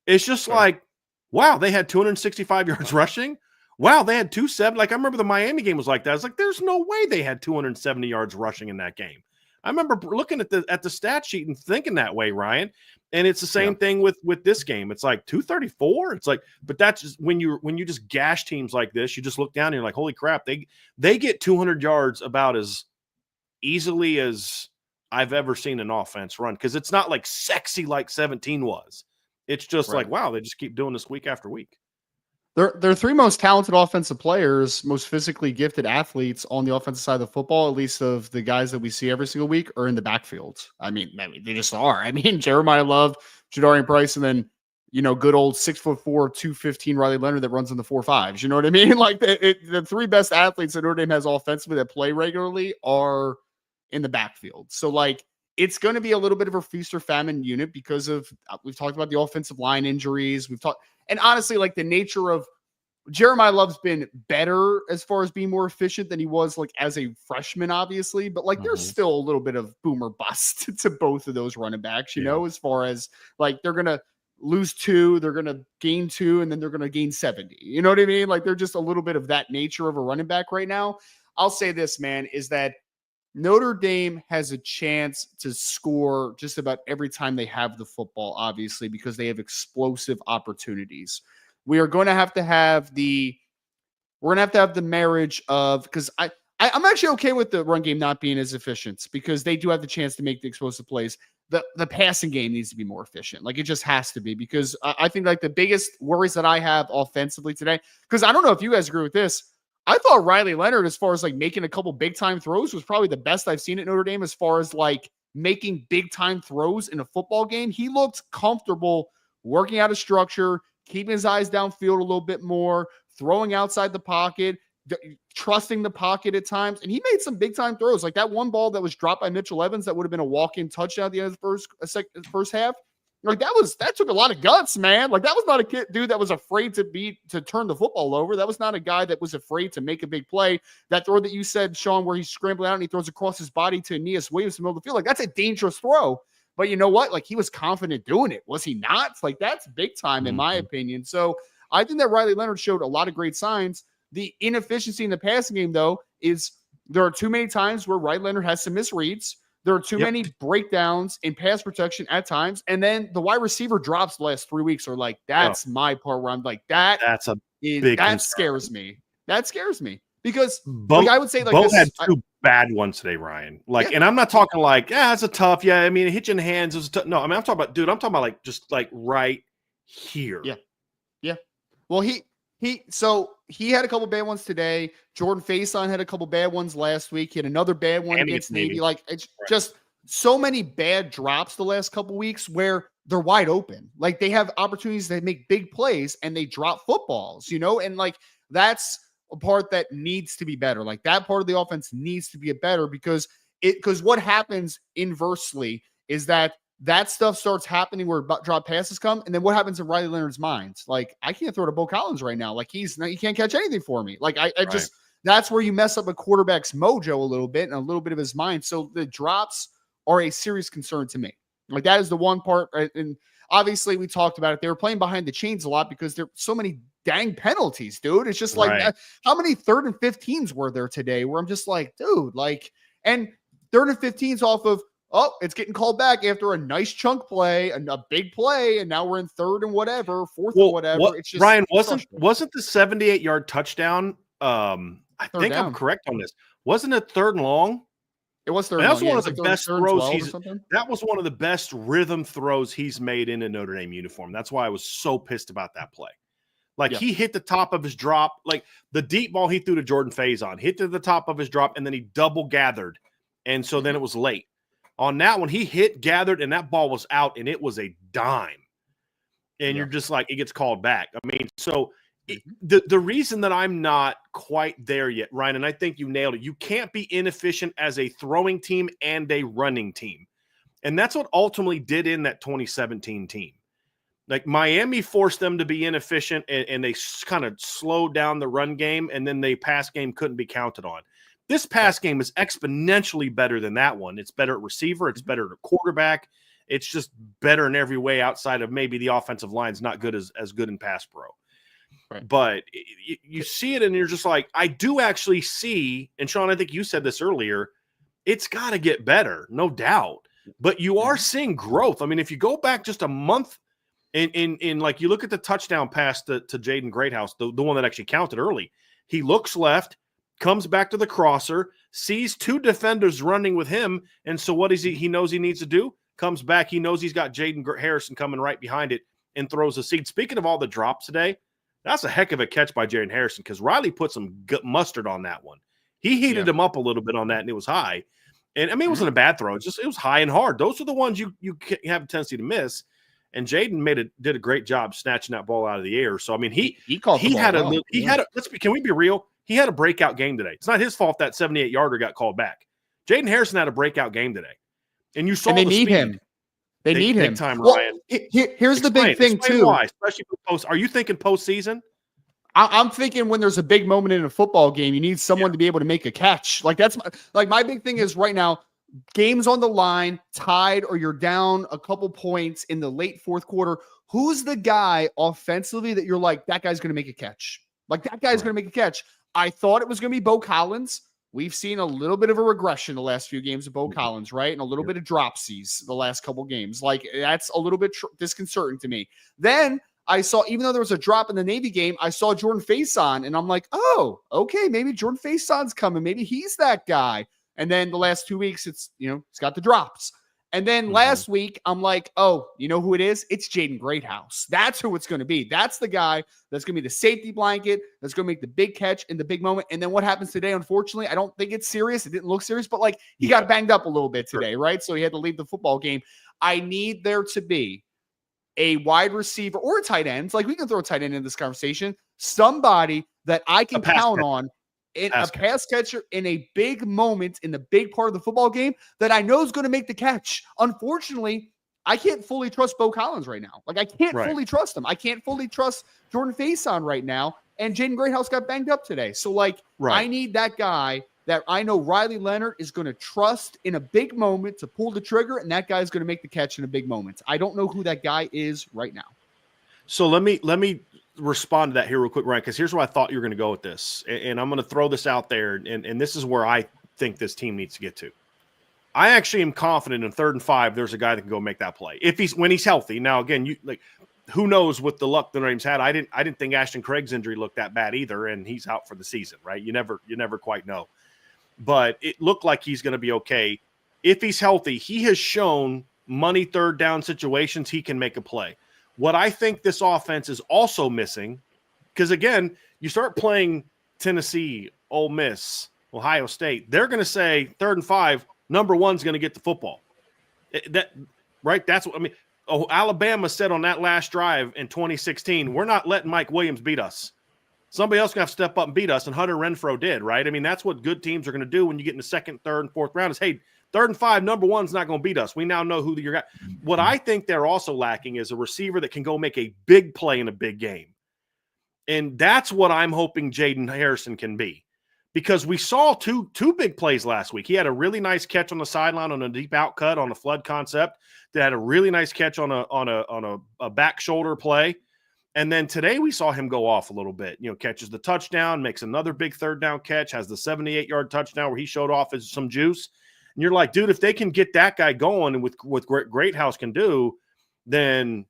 It's just like, wow, they had 265 yards rushing. Wow, they had 270. Like, I remember the Miami game was like that. I was like, there's no way they had 270 yards rushing in that game. I remember looking at the stat sheet and thinking that way, Ryan. And it's the same thing with this game. It's like 234. It's like, but that's just when you just gash teams like this, you just look down and you're like, holy crap, they get 200 yards about as easily as I've ever seen an offense run, because it's not like sexy like 17 was. It's just like, wow, they just keep doing this week after week. They're three most talented offensive players, most physically gifted athletes on the offensive side of the football, at least of the guys that we see every single week, are in the backfield. I mean, they just are. I mean, Jeremiah Love, Jadarian Price, and then, good old 6'4", 215 Riley Leonard that runs in the 4.5s. You know what I mean? Like the three best athletes that Notre Dame has offensively that play regularly are in the backfield. So like, it's going to be a little bit of a feast or famine unit because of, we've talked about the offensive line injuries. And honestly, like the nature of Jeremiah Love's been better as far as being more efficient than he was like as a freshman, obviously, but like there's still a little bit of boomer bust to both of those running backs, as far as like they're going to lose 2, they're going to gain 2, and then they're going to gain 70. You know what I mean? Like they're just a little bit of that nature of a running back right now. I'll say this, man, is that Notre Dame has a chance to score just about every time they have the football, obviously, because they have explosive opportunities. We are going to have the marriage of, because I'm actually okay with the run game not being as efficient because they do have the chance to make the explosive plays. The passing game needs to be more efficient. Like it just has to be, because I think like the biggest worries that I have offensively today, because I don't know if you guys agree with this, I thought Riley Leonard, as far as like making a couple big time throws, was probably the best I've seen at Notre Dame as far as like making big time throws in a football game. He looked comfortable working out of structure, keeping his eyes downfield a little bit more, throwing outside the pocket, trusting the pocket at times. And he made some big time throws, like that one ball that was dropped by Mitchell Evans that would have been a walk-in touchdown at the end of the first half. Like that took a lot of guts, man. Like that was not a dude that was afraid to turn the football over. That was not a guy that was afraid to make a big play. That throw that you said, Sean, where he's scrambling out and he throws across his body to Aeneas Williams in the middle of the field. Like that's a dangerous throw. But you know what? Like he was confident doing it. Was he not? Like that's big time in my opinion. So I think that Riley Leonard showed a lot of great signs. The inefficiency in the passing game, though, is there are too many times where Riley Leonard has some misreads. There are too many breakdowns in pass protection at times. And then the wide receiver drops the last 3 weeks are like, that's my part where I'm like, that scares me. That scares me. Because like I would say like Bo had 2 bad ones today, Ryan. Like, and I'm not talking like, it's a tough, I mean, it hit you in the hands. It was no, I mean, I'm talking about like just like right here. Yeah. Yeah. Well, he had a couple bad ones today. Jordan Faison had a couple bad ones last week. He had another bad one against Navy. Like it's just so many bad drops the last couple weeks where they're wide open. Like they have opportunities to make big plays and they drop footballs, and like that's a part that needs to be better. Like that part of the offense needs to be better because what happens inversely is that stuff starts happening where drop passes come. And then what happens in Riley Leonard's mind? Like, I can't throw to Bo Collins right now. Like he can't catch anything for me. Like just, that's where you mess up a quarterback's mojo a little bit and a little bit of his mind. So the drops are a serious concern to me. Like that is the one part. Right? And obviously we talked about it. They were playing behind the chains a lot because there are so many dang penalties, dude. It's just like, how many 3rd and 15s were there today where I'm just like, dude, like, and 3rd and 15s off of, it's getting called back after a nice chunk play, a big play, and now we're in 3rd and whatever, 4th and whatever. It's just Ryan, wasn't the 78-yard touchdown? I think I'm correct on this. Wasn't it 3rd and long? It was 3rd. That was one of the best throws. That was one of the best rhythm throws he's made in a Notre Dame uniform. That's why I was so pissed about that play. Like he hit the top of his drop, like the deep ball he threw to Jordan Faison, hit to the top of his drop, and then he double gathered, and so then it was late. On that one, he gathered, and that ball was out, and it was a dime. And you're just like, it gets called back. I mean, so the reason that I'm not quite there yet, Ryan, and I think you nailed it, you can't be inefficient as a throwing team and a running team. And that's what ultimately did in that 2017 team. Like Miami forced them to be inefficient, and they kind of slowed down the run game, and then the pass game couldn't be counted on. This pass game is exponentially better than that one. It's better at receiver. It's better at quarterback. It's just better in every way outside of maybe the offensive line's not good as good in pass pro. Right. But you see it and you're just like, I do actually see, and Sean, I think you said this earlier, it's got to get better, no doubt. But you are seeing growth. I mean, if you go back just a month in like you look at the touchdown pass to Jaden Greathouse, the one that actually counted early, he looks left, comes back to the crosser, sees two defenders running with him. And so what is he knows he needs to do? Comes back. He knows he's got Jaden Harrison coming right behind it and throws a seed. Speaking of all the drops today, that's a heck of a catch by Jaden Harrison because Riley put some mustard on that one. He heated him up a little bit on that, and it was high. And, I mean, it wasn't a bad throw. It was high and hard. Those are the ones you have a tendency to miss. And Jaden did a great job snatching that ball out of the air. So, I mean, he had can we be real? He had a breakout game today. It's not his fault that 78-yarder got called back. Jaden Harrison had a breakout game today. And you saw they need him. They need him. Big time, well, Ryan. Here's the big thing, too. Why, especially for post. Are you thinking postseason? I'm thinking when there's a big moment in a football game, you need someone to be able to make a catch. Like that's my big thing is right now, games on the line, tied, or you're down a couple points in the late fourth quarter. Who's the guy offensively that you're like, that guy's going to make a catch? Like that guy's going to make a catch. I thought it was going to be Bo Collins. We've seen a little bit of a regression the last few games of Bo Collins, right? And a little bit of dropsies the last couple games. Like that's a little bit disconcerting to me. Then I saw, even though there was a drop in the Navy game, I saw Jordan Faison, and I'm like, oh, okay, maybe Jordan Faison's coming. Maybe he's that guy. And then the last 2 weeks, it's got the drops. And then last week, I'm like, oh, you know who it is? It's Jaden Greathouse. That's who it's going to be. That's the guy that's going to be the safety blanket, that's going to make the big catch in the big moment. And then what happens today, unfortunately, I don't think it's serious. It didn't look serious, but like he got banged up a little bit today, right? So he had to leave the football game. I need there to be a wide receiver or a tight end. Like we can throw a tight end in this conversation. Somebody that I can count on. In a pass catcher in a big moment in the big part of the football game that I know is going to make the catch. Unfortunately, I can't fully trust Bo Collins right now. Like I can't fully trust him. I can't fully trust Jordan Faison right now. And Jaden Greathouse got banged up today. So like I need that guy that I know Riley Leonard is going to trust in a big moment to pull the trigger, and that guy is going to make the catch in a big moment. I don't know who that guy is right now. So let me respond to that here real quick, Ryan, because here's where I thought you were going to go with this. And I'm going to throw this out there, and this is where I think this team needs to get to. I actually am confident in 3rd and 5, there's a guy that can go make that play. When he's healthy. Now, again, who knows with the luck the Notre Dame's had. I didn't think Ashton Craig's injury looked that bad either, and he's out for the season, right? You never quite know. But it looked like he's going to be okay. If he's healthy, he has shown money 3rd down situations, he can make a play. What I think this offense is also missing, because, again, you start playing Tennessee, Ole Miss, Ohio State, they're going to say 3rd and 5, number 1's going to get the football. That's what I mean. Alabama said on that last drive in 2016, we're not letting Mike Williams beat us. Somebody else going to have to step up and beat us, and Hunter Renfrow did, right? I mean, that's what good teams are going to do when you get in the 2nd, 3rd, and 4th round is, hey, 3rd and 5, number 1's not going to beat us. We now know who you're got. What I think they're also lacking is a receiver that can go make a big play in a big game. And that's what I'm hoping Jaden Harrison can be. Because we saw two big plays last week. He had a really nice catch on the sideline on a deep out cut on a flood concept. That had a really nice catch on a back shoulder play. And then today we saw him go off a little bit. Catches the touchdown, makes another big 3rd down catch, has the 78-yard touchdown where he showed off some juice. And you're like, dude, if they can get that guy going and with Greathouse can do, then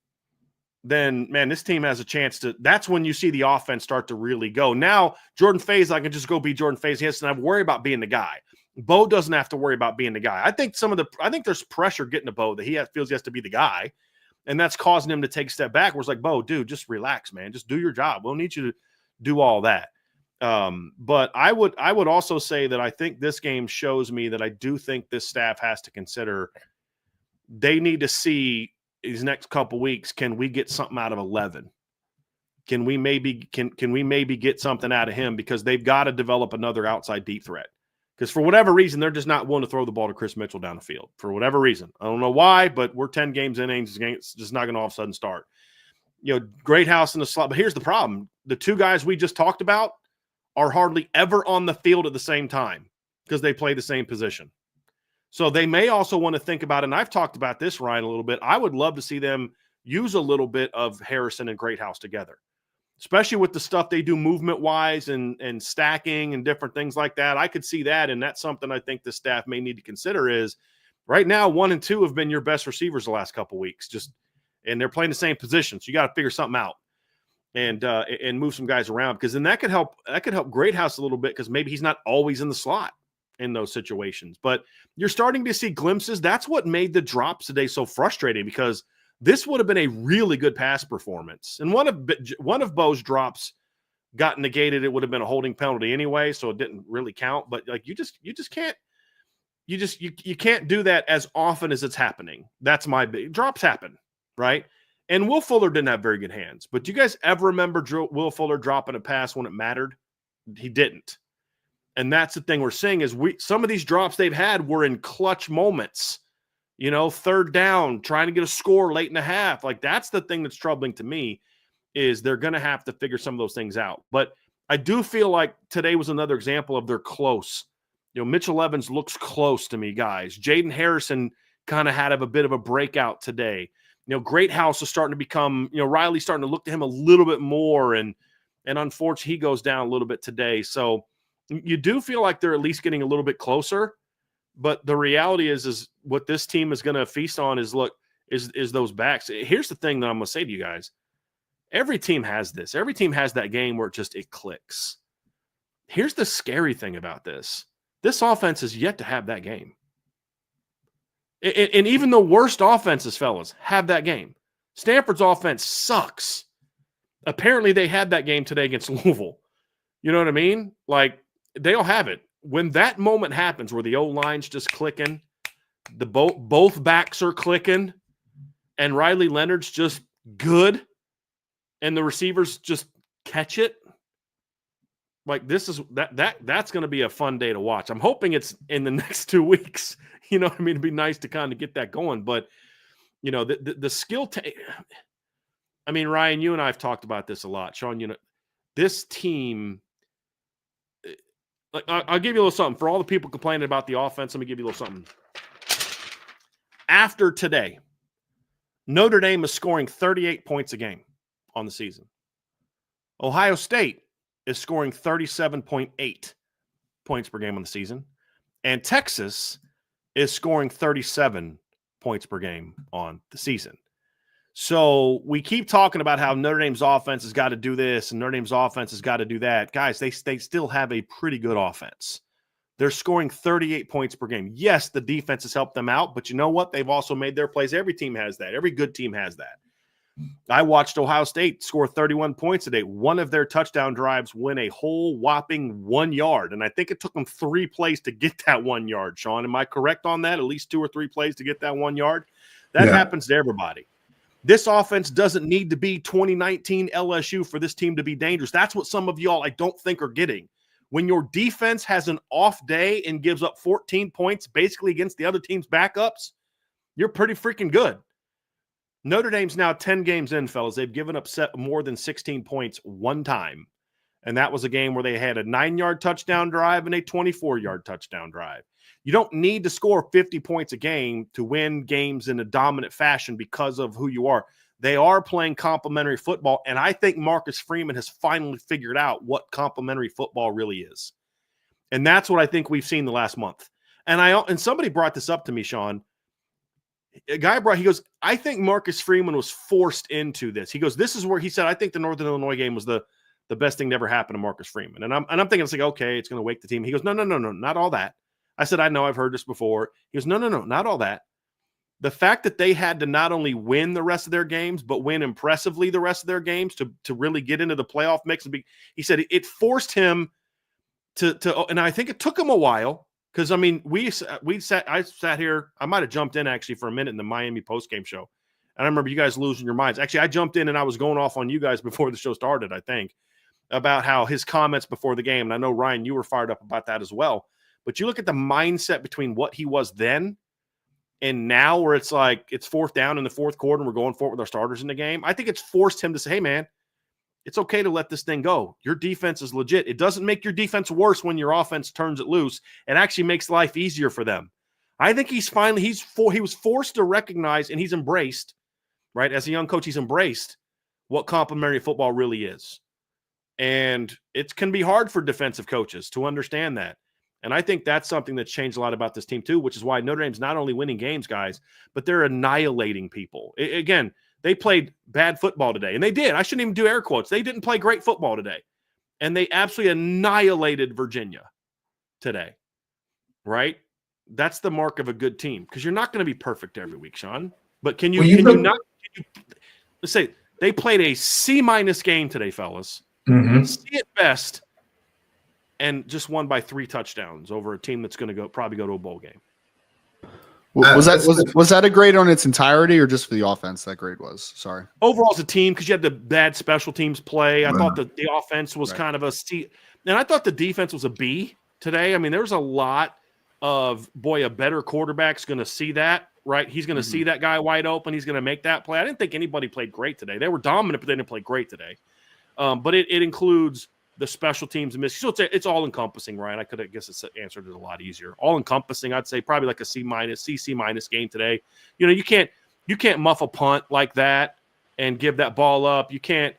man, this team has a chance to. That's when you see the offense start to really go. Now, Jordan Faison, I can just go be Jordan Faison. He doesn't have to worry about being the guy. Bo doesn't have to worry about being the guy. I think there's pressure getting to Bo that he feels he has to be the guy, and that's causing him to take a step back. Where it's like, Bo, dude, just relax, man. Just do your job. We don't need you to do all that. But I would also say that I think this game shows me that I do think this staff has to consider they need to see these next couple weeks, can we get something out of 11? Can we maybe get something out of him, because they've got to develop another outside deep threat. Because for whatever reason, they're just not willing to throw the ball to Chris Mitchell down the field. For whatever reason. I don't know why, but we're 10 games in, and it's just not going to all of a sudden start. Greathouse in the slot. But here's the problem. The 2 guys we just talked about are hardly ever on the field at the same time because they play the same position. So they may also want to think about, and I've talked about this, Ryan, a little bit. I would love to see them use a little bit of Harrison and Greathouse together. especially with the stuff they do movement-wise and stacking and different things like that. I could see that, and that's something I think the staff may need to consider is right now 1 and 2 have been your best receivers the last couple weeks, and they're playing the same positions. You got to figure something out and move some guys around, because then that could help Greathouse a little bit, because maybe he's not always in the slot in those situations. But you're starting to see glimpses. That's what made the drops today so frustrating, because this would have been a really good pass performance. And one of Bo's drops got negated. It would have been a holding penalty anyway, so it didn't really count. But like you can't do that as often as it's happening. That's my big drops happen, right? And Will Fuller didn't have very good hands. But do you guys ever remember Will Fuller dropping a pass when it mattered? He didn't. And that's the thing we're seeing is some of these drops they've had were in clutch moments. You know, third down, trying to get a score late in the half. Like, that's the thing that's troubling to me, is they're going to have to figure some of those things out. But I do feel like today was another example of they're close. You know, Mitchell Evans looks close to me, guys. Jaden Harrison kind of had a bit of a breakout today. You know, Greathouse is starting to become, you know, Riley's starting to look to him a little bit more. And unfortunately, he goes down a little bit today. So you do feel like they're at least getting a little bit closer. But the reality is what this team is going to feast on is those backs. Here's the thing that I'm going to say to you guys. Every team has this. Every team has that game where it clicks. Here's the scary thing about this. This offense is yet to have that game. And even the worst offenses, fellas, have that game. Stanford's offense sucks. Apparently they had that game today against Louisville. You know what I mean? Like, they'll have it. When that moment happens where the O-line's just clicking, the both backs are clicking, and Riley Leonard's just good, and the receivers just catch it, like, that's going to be a fun day to watch. I'm hoping it's in the next 2 weeks. You know what I mean? It'd be nice to kind of get that going. But, you know, the skill I mean, Ryan, you and I have talked about this a lot. Sean, you know, this team – I'll give you a little something. For all the people complaining about the offense, let me give you a little something. After today, Notre Dame is scoring 38 points a game on the season. Ohio State is scoring 37.8 points per game on the season. And Texas is scoring 37 points per game on the season. So we keep talking about how Notre Dame's offense has got to do this and Notre Dame's offense has got to do that. Guys, they still have a pretty good offense. They're scoring 38 points per game. Yes, the defense has helped them out, but you know what? They've also made their plays. Every team has that. Every good team has that. I watched Ohio State score 31 points today. One of their touchdown drives went a whole whopping 1 yard, and I think it took them 3 plays to get that 1 yard, Sean. Am I correct on that? At least 2 or 3 plays to get that 1 yard? That happens to everybody. This offense doesn't need to be 2019 LSU for this team to be dangerous. That's what some of y'all I don't think are getting. When your defense has an off day and gives up 14 points basically against the other team's backups, you're pretty freaking good. Notre Dame's now 10 games in, fellas. They've given up more than 16 points one time. And that was a game where they had a 9-yard touchdown drive and a 24-yard touchdown drive. You don't need to score 50 points a game to win games in a dominant fashion because of who you are. They are playing complementary football, and I think Marcus Freeman has finally figured out what complementary football really is. And that's what I think we've seen the last month. And somebody brought this up to me, Sean. He goes, I think Marcus Freeman was forced into this. He goes, this is where he said, I think the Northern Illinois game was the best thing that ever happened to Marcus Freeman. And I'm thinking, it's like, okay, it's going to wake the team. He goes, no, not all that. I said, I know, I've heard this before. He goes, no, not all that. The fact that they had to not only win the rest of their games, but win impressively the rest of their games to really get into the playoff mix. He said it forced him to, and I think it took him a while. Because, I mean, I sat here. I might have jumped in, actually, for a minute in the Miami postgame show. And I remember you guys losing your minds. Actually, I jumped in and I was going off on you guys before the show started, I think, about how his comments before the game. And I know, Ryan, you were fired up about that as well. But you look at the mindset between what he was then and now, where it's like it's 4th down in the 4th quarter and we're going for it with our starters in the game. I think it's forced him to say, hey, man, it's okay to let this thing go. Your defense is legit. It doesn't make your defense worse when your offense turns it loose. It actually makes life easier for them. I think he was forced to recognize, and he's embraced, right? As a young coach, he's embraced what complementary football really is. And it can be hard for defensive coaches to understand that. And I think that's something that's changed a lot about this team too, which is why Notre Dame's not only winning games, guys, but they're annihilating people. Again, they played bad football today, and they did. I shouldn't even do air quotes. They didn't play great football today, and they absolutely annihilated Virginia today, right? That's the mark of a good team, because you're not going to be perfect every week, Sean. But let's say they played a C- game today, fellas. Mm-hmm. C at best, and just won by 3 touchdowns over a team that's going to probably go to a bowl game. Was that a grade on its entirety, or just for the offense? That grade was sorry. Overall, as a team, because you had the bad special teams play. I thought the offense was kind of a C, and I thought the defense was a B today. I mean, there was a lot of a better quarterback's going to see that, right? He's going to see that guy wide open. He's going to make that play. I didn't think anybody played great today. They were dominant, but they didn't play great today. But it includes the special teams and misses. So it's all encompassing, Ryan. I guess it's answered it a lot easier. All encompassing, I'd say probably like a C- game today. You know, you can't muff a punt like that and give that ball up. You can't,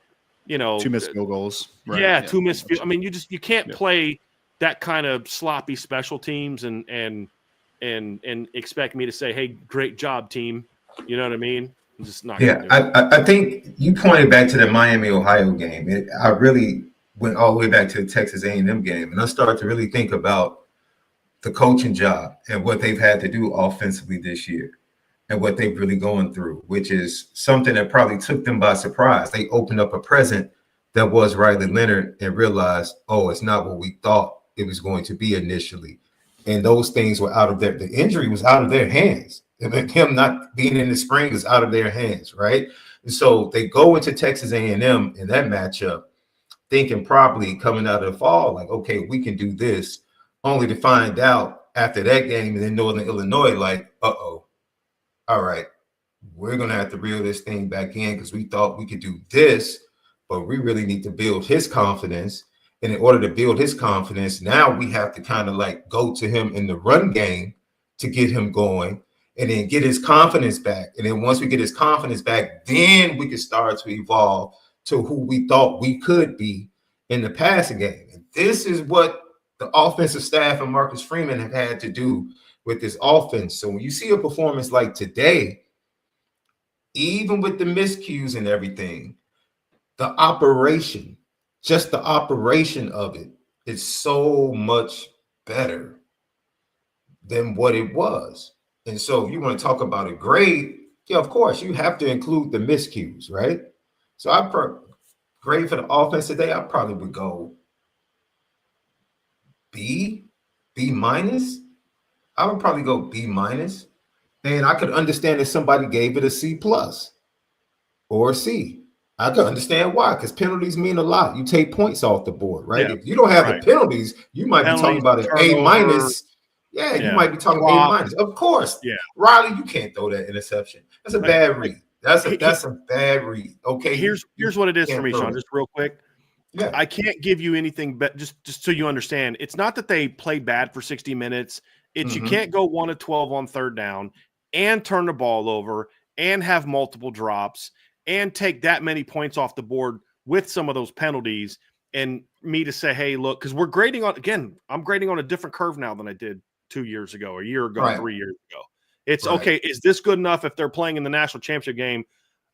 2 missed field goals. Right. Yeah, 2 missed field. I mean, you can't play that kind of sloppy special teams and expect me to say, hey, great job, team. You know what I mean? I'm just not. Yeah, I think you pointed back to the Miami, Ohio game. I really went all the way back to the Texas A&M game, and I started to really think about the coaching job and what they've had to do offensively this year and what they've really gone through, which is something that probably took them by surprise. They opened up a present that was Riley Leonard and realized, oh, it's not what we thought it was going to be initially. And those things were out of the injury was out of their hands. Him not being in the spring is out of their hands, right? And so they go into Texas A&M in that matchup thinking probably coming out of the fall, like, okay, we can do this, only to find out after that game in Northern Illinois, like, all right, we're going to have to reel this thing back in because we thought we could do this, but we really need to build his confidence. And in order to build his confidence, now we have to kind of like go to him in the run game to get him going and then get his confidence back. And then once we get his confidence back, then we can start to evolve to who we thought we could be in the passing game. And this is what the offensive staff and Marcus Freeman have had to do with this offense. So when you see a performance like today, even with the miscues and everything, the operation, just the operation of it is so much better than what it was. And so if you want to talk about a grade, yeah, of course, you have to include the miscues, right? So grade for the offense today, I probably would go B minus. I would probably go B minus. And I could understand if somebody gave it a C plus or a C. I could understand why, because penalties mean a lot. You take points off the board, right? Yeah, if you don't have the penalties, you might be talking about an A minus. Yeah, you might be talking A minus. Of course. Yeah. Riley, you can't throw that interception. That's a bad read. That's a bad read. Okay. Here's what it is for me, Sean, just real quick. Yeah. I can't give you anything but just so you understand. It's not that they played bad for 60 minutes. It's you can't go 1 of 12 on third down and turn the ball over and have multiple drops and take that many points off the board with some of those penalties, and me to say, hey, look, because we're grading on, again, I'm grading on a different curve now than I did 2 years ago, a year ago, 3 years ago. It's okay. Is this good enough if they're playing in the national championship game?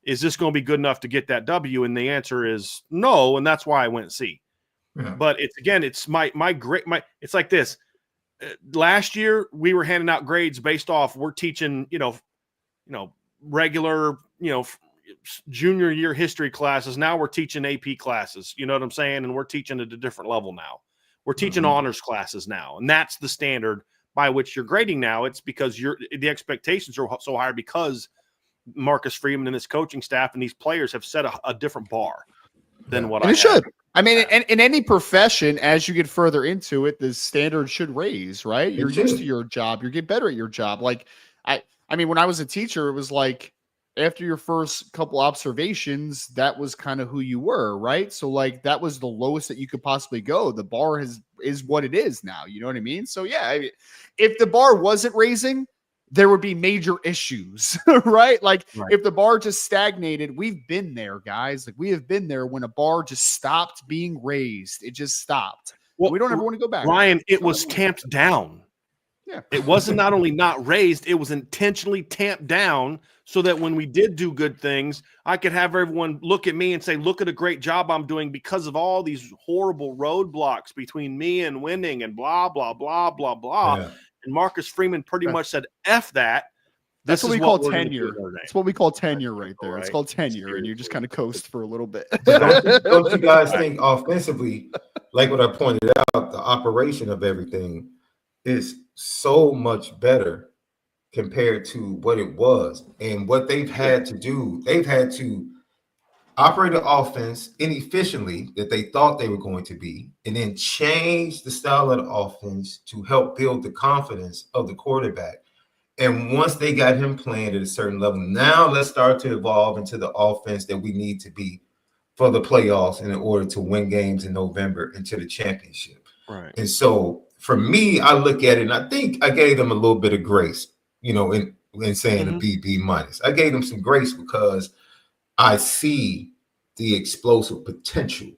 Is this going to be good enough to get that W? And the answer is no. And that's why I went C. Yeah. But it's my grade. It's like this. Last year we were handing out grades based off, we're teaching, regular, junior year history classes. Now we're teaching AP classes. You know what I'm saying? And we're teaching at a different level now. We're teaching honors classes now. And that's the standard by which you're grading now. It's because the expectations are so high because Marcus Freeman and his coaching staff and these players have set a different bar than what I should. I mean, in any profession, as you get further into it, the standard should raise, right? You're used to your job. You get better at your job. Like, I mean, when I was a teacher, it was like after your first couple observations, that was kind of who you were, right? So, like, that was the lowest that you could possibly go. The bar is what it is now. You know what I mean? So, yeah, if the bar wasn't raising, there would be major issues, right? Like if the bar just stagnated, we've been there, guys. Like we have been there when a bar just stopped being raised. It just stopped. Well, we don't ever want to go back. Ryan, it was tamped down. Yeah. It wasn't not only not raised, it was intentionally tamped down so that when we did do good things, I could have everyone look at me and say, look at a great job I'm doing because of all these horrible roadblocks between me and winning and blah, blah, blah, blah, blah. Yeah. And Marcus Freeman pretty much said, F that. That's what we call tenure. That's what we call tenure right there. It's called tenure, and you just kind of coast for a little bit. Don't you guys think offensively, like what I pointed out, the operation of everything is so much better compared to what it was and what they've had to do? They've had to operate an offense inefficiently that they thought they were going to be, and then change the style of the offense to help build the confidence of the quarterback. And once they got him playing at a certain level, now let's start to evolve into the offense that we need to be for the playoffs in order to win games in November into the championship. Right. And so for me, I look at it and I think I gave them a little bit of grace, in saying a B minus. I gave them some grace because I see the explosive potential.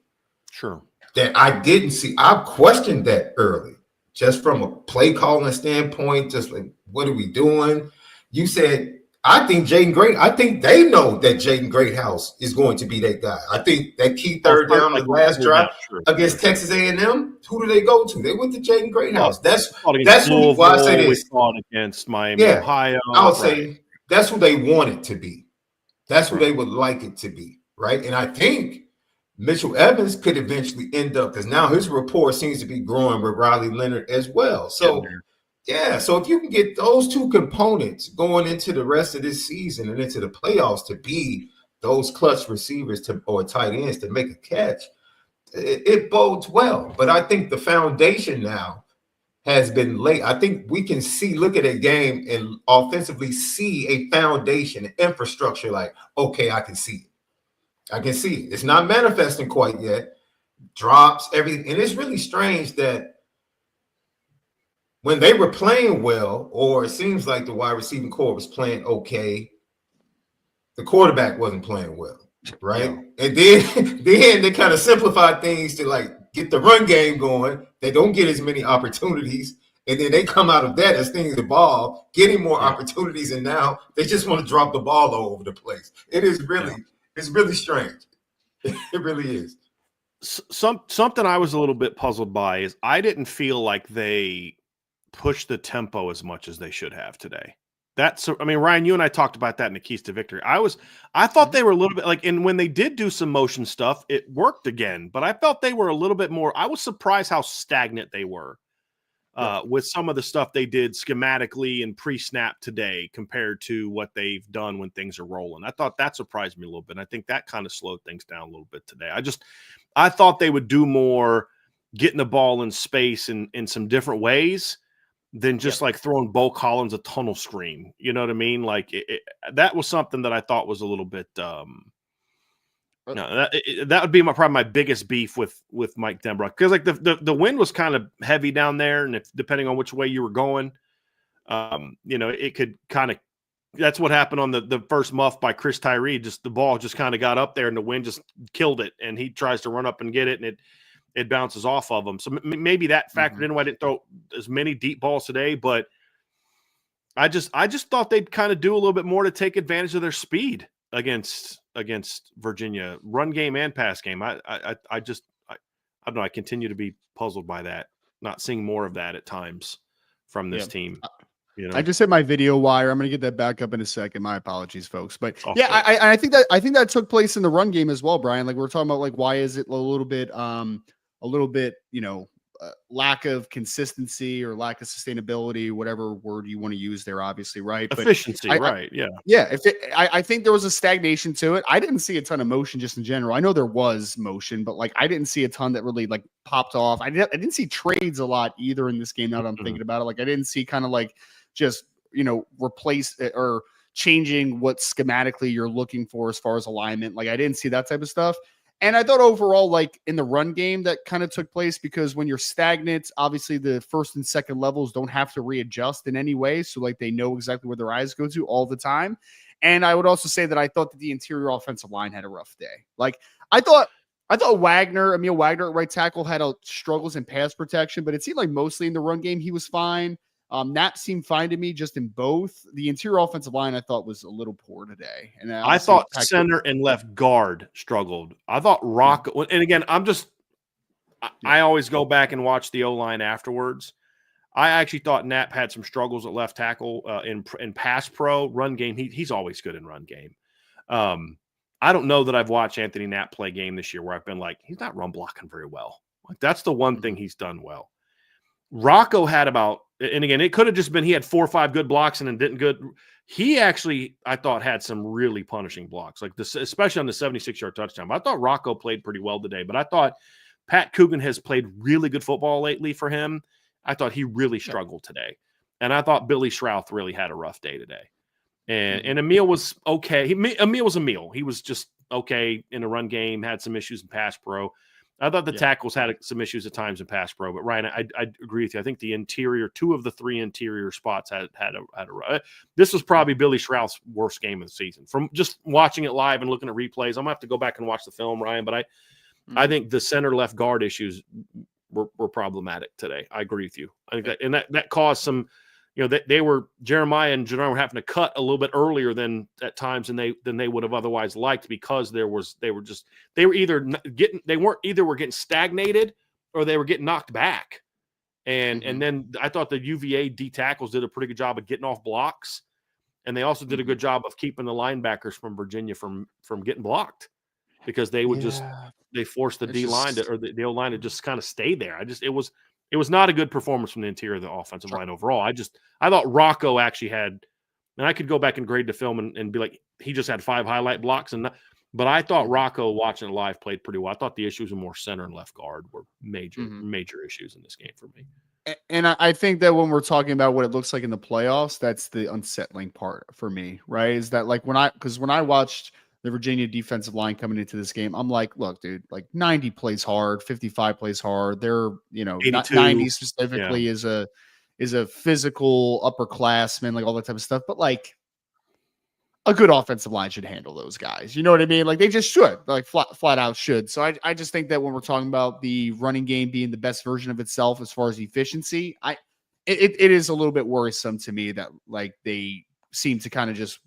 Sure. That I didn't see. I questioned that early, just from a play calling standpoint, just like, what are we doing? You said, I think they know that Jaden Greathouse is going to be that guy. I think that key third down the last drive against Texas A&M, who do they go to? They went to Jaden Greathouse. That's why I say this. Against Miami, Ohio. I'll say that's who they want it to be. That's who they would like it to be, right? And I think Mitchell Evans could eventually end up, because now his rapport seems to be growing with Riley Leonard as well. So, so if you can get those two components going into the rest of this season and into the playoffs to be those clutch receivers or tight ends to make a catch, it bodes well. But I think the foundation now has been laid. I think we can look at a game and offensively see a foundation, an infrastructure like, okay, I can see it. I can see it. It's not manifesting quite yet. Drops, everything. And it's really strange that when they were playing well, or it seems like the wide receiving core was playing okay, the quarterback wasn't playing well, right? Yeah. And then they kind of simplified things to like get the run game going. They don't get as many opportunities. And then they come out of that as things evolve, getting more opportunities. And now they just want to drop the ball all over the place. It is really, it's really strange. It really is. Something I was a little bit puzzled by is I didn't feel like they pushed the tempo as much as they should have today. Ryan, you and I talked about that in the Keys to Victory. I thought they were a little bit like, and when they did do some motion stuff, it worked again, but I felt they were a little bit more, I was surprised how stagnant they were with some of the stuff they did schematically and pre-snap today compared to what they've done when things are rolling. I thought that surprised me a little bit. And I think that kind of slowed things down a little bit today. I thought they would do more getting the ball in space in some different ways than just like throwing Bo Collins a tunnel screen. You know what I mean? Like that was something that I thought was a little bit that would be probably my biggest beef with Mike Denbrock, because like the wind was kind of heavy down there, and if depending on which way you were going, it could kind of, that's what happened on the first muff by Chris Tyree. Just the ball just kind of got up there and the wind just killed it, and he tries to run up and get it, and it bounces off of him. So maybe that factored in why I didn't throw as many deep balls today, but I just thought they'd kind of do a little bit more to take advantage of their speed against Virginia, run game and pass game. I don't know. I continue to be puzzled by that, not seeing more of that at times from this team. I just hit my video wire. I'm going to get that back up in a second. My apologies, folks. But I think that took place in the run game as well, Brian. Like we're talking about, like, why is it a little bit, lack of consistency or lack of sustainability, whatever word you want to use there, obviously, right? Efficiency, right? I think there was a stagnation to it. I didn't see a ton of motion just in general. I know there was motion, but like I didn't see a ton that really like popped off. I didn't see trades a lot either in this game. Now that I'm thinking about it, like I didn't see kind of like just replace it or changing what schematically you're looking for as far as alignment. Like I didn't see that type of stuff. And I thought overall, like in the run game, that kind of took place because when you're stagnant, obviously the first and second levels don't have to readjust in any way. So like they know exactly where their eyes go to all the time. And I would also say that I thought that the interior offensive line had a rough day. Like I thought Emil Wagner at right tackle had struggles in pass protection, but it seemed like mostly in the run game he was fine. Knapp seemed fine to me just in both. The interior offensive line I thought was a little poor today. And I thought center and left guard struggled. I thought Rocco, and again, I always go back and watch the O-line afterwards. I actually thought Knapp had some struggles at left tackle in pass pro. Run game, he's always good in run game. I don't know that I've watched Anthony Knapp play game this year where I've been like, he's not run blocking very well. Like that's the one thing he's done well. Rocco had about, and again, it could have just been he had 4 or 5 good blocks and then didn't good. He actually, I thought, had some really punishing blocks, like this, especially on the 76-yard touchdown. I thought Rocco played pretty well today, but I thought Pat Coogan has played really good football lately for him. I thought he really struggled today. And I thought Billy Schrouth really had a rough day today. And Emil was okay. Emil was Emil. He was just okay in the run game, had some issues in pass pro. I thought the tackles had some issues at times in pass pro, but Ryan, I agree with you. I think the interior, 2 of the 3 interior spots had a this was probably Billy Schrouth's worst game of the season. From just watching it live and looking at replays, I'm gonna have to go back and watch the film, Ryan. But I think the center left guard issues were problematic today. I agree with you. I think that caused some. They were Jeremiah and Jannard were having to cut a little bit earlier than at times than they would have otherwise liked because they were either getting stagnated or they were getting knocked back. And then I thought the UVA D tackles did a pretty good job of getting off blocks, and they also did a good job of keeping the linebackers from Virginia from getting blocked because they would they forced the D line or the O line to just kind of stay there. It was not a good performance from the interior of the offensive line overall. I thought Rocco actually had, and I could go back and grade the film and be like, he just had 5 highlight blocks. But I thought Rocco, watching it live, played pretty well. I thought the issues were more center and left guard were major issues in this game for me. And I think that when we're talking about what it looks like in the playoffs, that's the unsettling part for me, right? Is that like when I watched the Virginia defensive line coming into this game, I'm like, look, dude, like 90 plays hard, 55 plays hard. They're, 90 specifically is a physical upperclassman, like all that type of stuff. But like a good offensive line should handle those guys. You know what I mean? Like they just should, like flat out should. So I just think that when we're talking about the running game being the best version of itself as far as efficiency, it is a little bit worrisome to me that like they seem to kind of just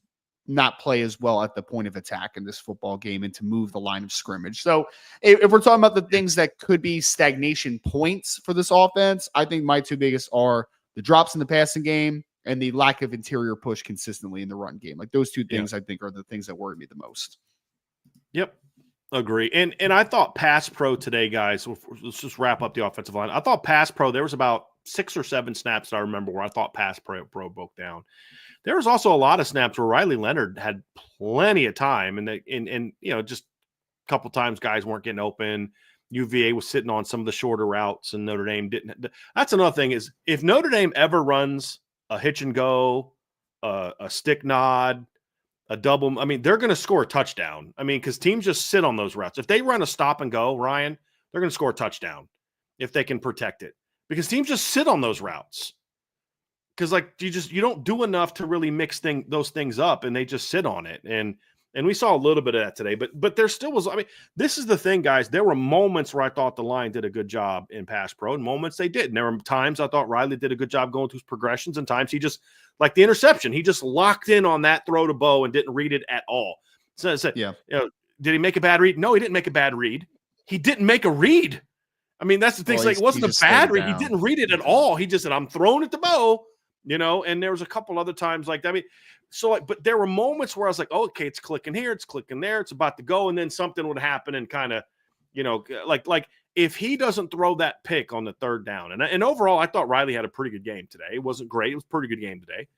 not play as well at the point of attack in this football game and to move the line of scrimmage. So if we're talking about the things that could be stagnation points for this offense, I think my 2 biggest are the drops in the passing game and the lack of interior push consistently in the run game. Like those 2 things I think are the things that worry me the most. Yep. Agree. And I thought pass pro today, guys, let's just wrap up the offensive line. I thought pass pro, there was about 6 or 7 snaps that I remember where I thought pass pro broke down. There was also a lot of snaps where Riley Leonard had plenty of time, and just a couple times guys weren't getting open. UVA was sitting on some of the shorter routes, and Notre Dame didn't. That's another thing is if Notre Dame ever runs a hitch and go, a stick nod, a double, they're going to score a touchdown. Because teams just sit on those routes. If they run a stop and go, Ryan, they're going to score a touchdown if they can protect it because teams just sit on those routes. Because you don't do enough to really mix those things up, and they just sit on it. And we saw a little bit of that today, but there still was. This is the thing, guys. There were moments where I thought the line did a good job in pass pro, and moments they didn't. There were times I thought Riley did a good job going through his progressions, and times he just like the interception. He just locked in on that throw to Bo and didn't read it at all. So did he make a bad read? No, he didn't make a bad read. He didn't make a read. That's the thing. It wasn't a bad read. He didn't read it at all. He just said, "I'm throwing it to Bo." And there was a couple other times like that. But there were moments where I was like, oh, okay, it's clicking here, it's clicking there, it's about to go. And then something would happen and kind of, like if he doesn't throw that pick on the 3rd down. And overall, I thought Riley had a pretty good game today. It wasn't great. It was a pretty good game today.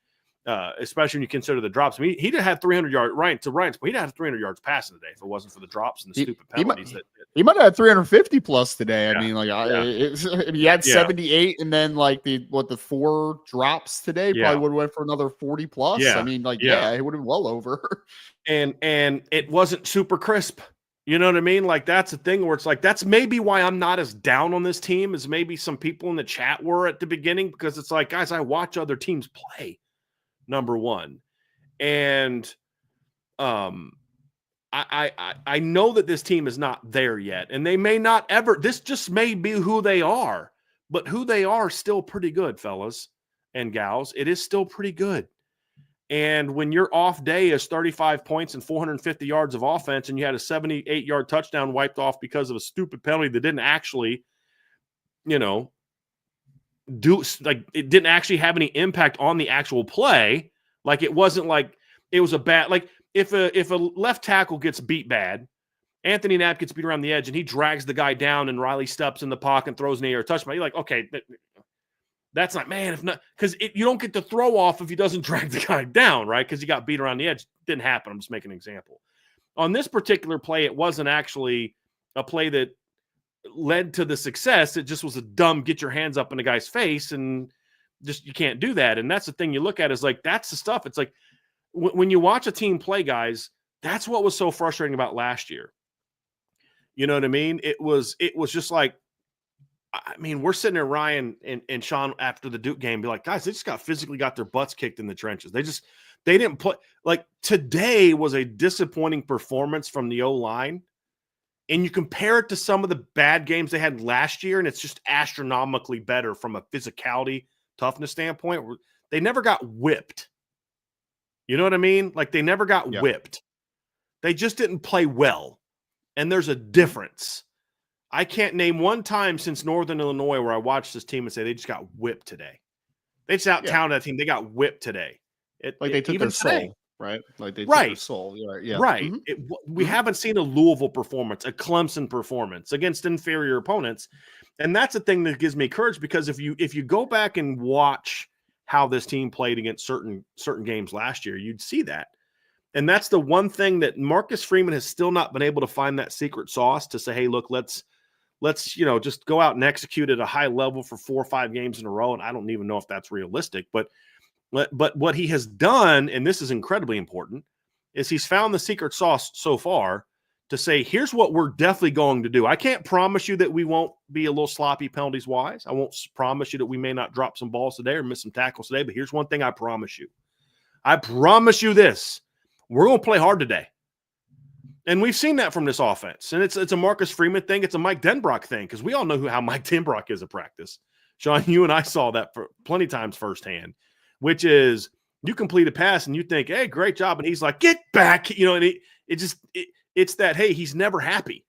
Especially when you consider the drops. He'd have had 300 yards, Ryan's, but he'd have had 300 yards passing today if it wasn't for the drops and the stupid penalties. He might have had 350 plus today. Yeah. He had 78, and then the 4 drops today probably would have went for another 40 plus. Yeah. He would have been well over. And it wasn't super crisp. You know what I mean? Like, that's the thing where it's like, that's maybe why I'm not as down on this team as maybe some people in the chat were at the beginning, because it's like, guys, I watch other teams play, number one. And I know that this team is not there yet, and they may not ever. This just may be who they are, but who they are is still pretty good, fellas and gals. It is still pretty good. And when your off day is 35 points and 450 yards of offense, and you had a 78-yard touchdown wiped off because of a stupid penalty that didn't actually, it didn't actually have any impact on the actual play. Like, it wasn't like it was a bad, like, if a left tackle gets beat bad, Anthony Knapp gets beat around the edge and he drags the guy down and Riley steps in the pocket and throws an air touchdown. You're like, okay, that's not, man, if not, because you don't get the throw off if he doesn't drag the guy down, right? Because he got beat around the edge. Didn't happen. I'm just making an example. On this particular play, it wasn't actually a play that led to the success. It just was a dumb get your hands up in the guy's face, and just you can't do that. And that's the thing you look at is like, that's the stuff. It's like when you watch a team play, guys, that's what was so frustrating about last year. You know what I mean? It was just like, I mean, we're sitting there, Ryan and Sean, after the Duke game, be like, guys, they just physically got their butts kicked in the trenches. They didn't play. Like, today was a disappointing performance from the O-line. And you compare it to some of the bad games they had last year, and it's just astronomically better from a physicality, toughness standpoint. They never got whipped. You know what I mean? Like, they never got whipped. They just didn't play well. And there's a difference. I can't name one time since Northern Illinois where I watched this team and say they just got whipped today. They just out-talented that team. They got whipped today. They took their soul, right? Like, they took their soul. Yeah. Right. Mm-hmm. We haven't seen a Louisville performance, a Clemson performance against inferior opponents. And that's the thing that gives me courage, because if you go back and watch how this team played against certain games last year, you'd see that. And that's the one thing that Marcus Freeman has still not been able to find that secret sauce to say, hey, look, let's just go out and execute at a high level for 4 or 5 games in a row. And I don't even know if that's realistic, but what he has done, and this is incredibly important, is he's found the secret sauce so far to say, here's what we're definitely going to do. I can't promise you that we won't be a little sloppy penalties wise. I won't promise you that we may not drop some balls today or miss some tackles today, but here's one thing I promise you. I promise you this. We're going to play hard today. And we've seen that from this offense. And it's a Marcus Freeman thing. It's a Mike Denbrock thing, because we all know how Mike Denbrock is at practice. Sean, you and I saw that for plenty of times firsthand, which is you complete a pass and you think, hey, great job. And he's like, get back. And it's that, hey, he's never happy.